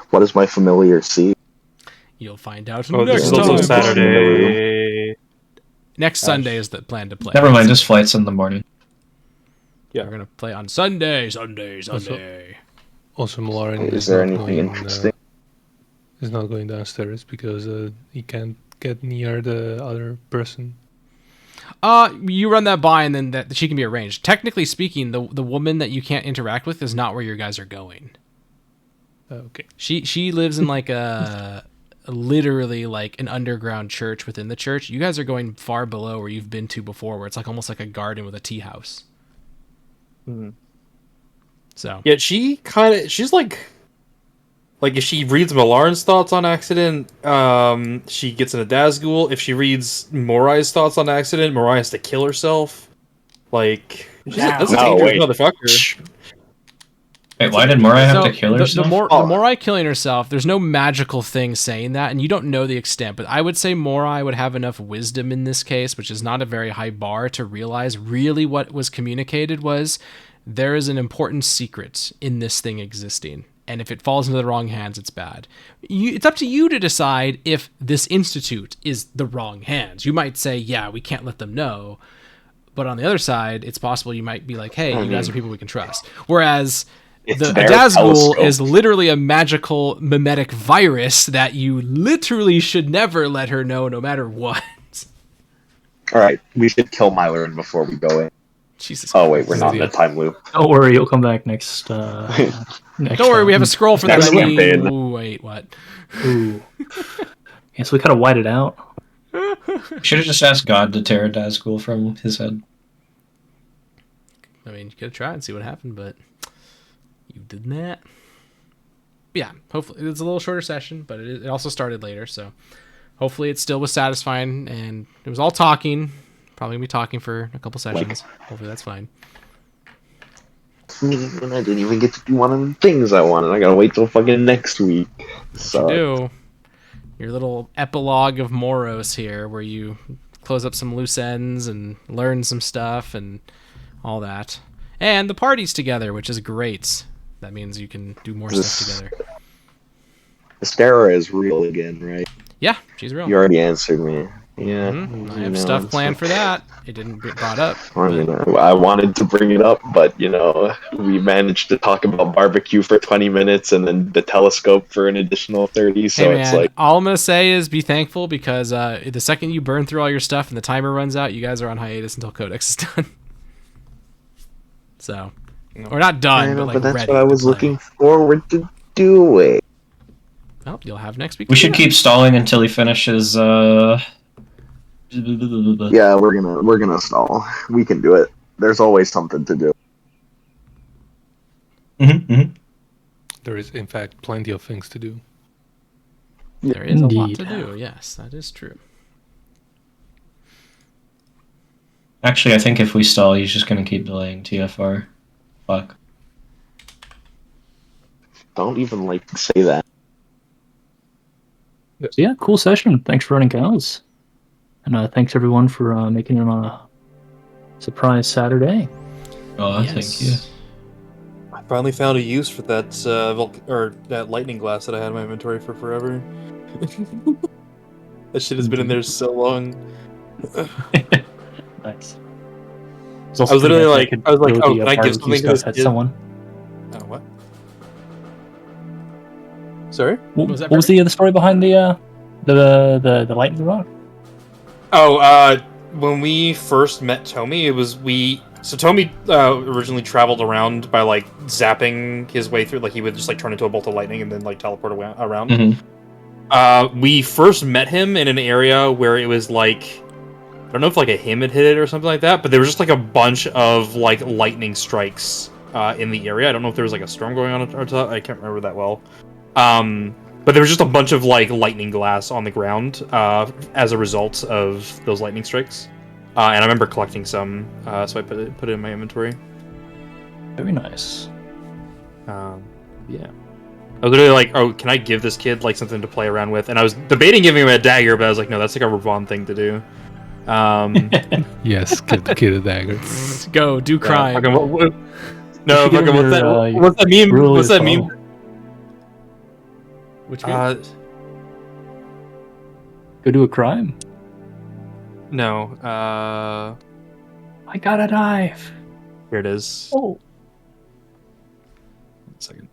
What does my familiar see? You'll find out this next is also time. Saturday. Next Sunday is the plan to play. Never mind, this flight's in the morning. Yeah, we're going to play on Sunday. Also, Malaran Is there anything interesting? Is not going downstairs because he can't get near the other person. You run that by, and then she can be arranged. Technically speaking, the woman that you can't interact with is not where your guys are going. Okay. She lives in literally an underground church within the church. You guys are going far below where you've been to before, where it's almost like a garden with a tea house. Mm-hmm. So yeah, she's if she reads Malaran's thoughts on accident, she gets in a Dazgul. If she reads Morai's thoughts on accident, Morai has to kill herself. That's a dangerous motherfucker. Wait, why did Morai have to kill herself? The Morai killing herself, there's no magical thing saying that, and you don't know the extent, but I would say Morai would have enough wisdom in this case, which is not a very high bar, to realize really what was communicated was there is an important secret in this thing existing, and if it falls into the wrong hands, it's bad. It's up to you to decide if this institute is the wrong hands. You might say, yeah, we can't let them know, but on the other side, it's possible you might be like, hey, you guys are people we can trust. Whereas the Dazgul is literally a magical mimetic virus that you literally should never let her know, no matter what. Alright, we should kill Mylerin before we go in. Jesus. Oh wait, we're Christ. not in a time loop. Don't worry, you'll come back next. Next Don't worry, we have a scroll for that. Next I mean, campaign. wait, what? Ooh. Yeah, so we kind of white it out. Should have just asked God to tear a Dazgul from his head. I mean, you could try and see what happened, but you did not. Yeah, hopefully it's a little shorter session, but it also started later, so hopefully it still was satisfying, and it was all talking. Probably gonna be talking for a couple sessions. Hopefully that's fine. And I didn't even get to do one of the things I wanted. I gotta wait till fucking next week. What you do? Your little epilogue of Moros here, where you close up some loose ends and learn some stuff and all that. And the party's together, which is great. That means you can do more stuff together. Astera is real again, right? Yeah, she's real. You already answered me. Yeah. I have stuff planned for that. It didn't get brought up. I mean, I wanted to bring it up, but, you know, we managed to talk about barbecue for 20 minutes and then the telescope for an additional 30, so hey man, it's like... all I'm going to say is be thankful, because the second you burn through all your stuff and the timer runs out, you guys are on hiatus until Codex is done. So, we're not done, I know, but like but that's ready what I was to play. looking forward to doing. Well, you'll have next week. We should keep stalling until he finishes. Yeah, we're gonna stall. We can do it. There's always something to do. There is, in fact, plenty of things to do. There is a lot Indeed. to do. Yes, that is true. Actually, I think if we stall, he's just going to keep delaying TFR. Fuck. Don't even say that. So yeah, cool session. Thanks for running cows. And thanks everyone for making it on a surprise Saturday. Oh, Yes. thank you. I finally found a use for that that lightning glass that I had in my inventory for forever. That shit has been in there so long. Nice. I was literally like, oh, can I give something to this at kid? someone? Oh, what? Sorry? What was that, was the story behind the lightning rock? Oh, when we first met Tomy, it was So Tomy originally traveled around by like zapping his way through, like he would just like turn into a bolt of lightning and then like teleport around. Mm-hmm. We first met him in an area where it was like, I don't know if like a hymn had hit it or something like that, but there was just like a bunch of like lightning strikes in the area. I don't know if there was like a storm going on or something. I can't remember that well. But there was just a bunch of like lightning glass on the ground as a result of those lightning strikes. And I remember collecting some, so I put it in my inventory. Very nice. Yeah. I was literally like, oh, can I give this kid like something to play around with? And I was debating giving him a dagger, but I was like, no, that's like a Ravon thing to do. Yes, give the kid a dagger. Go do crime. What's that meme? What's that meme? Which meme? Go do a crime. No. I got a knife. Here it is. Oh. 1 second.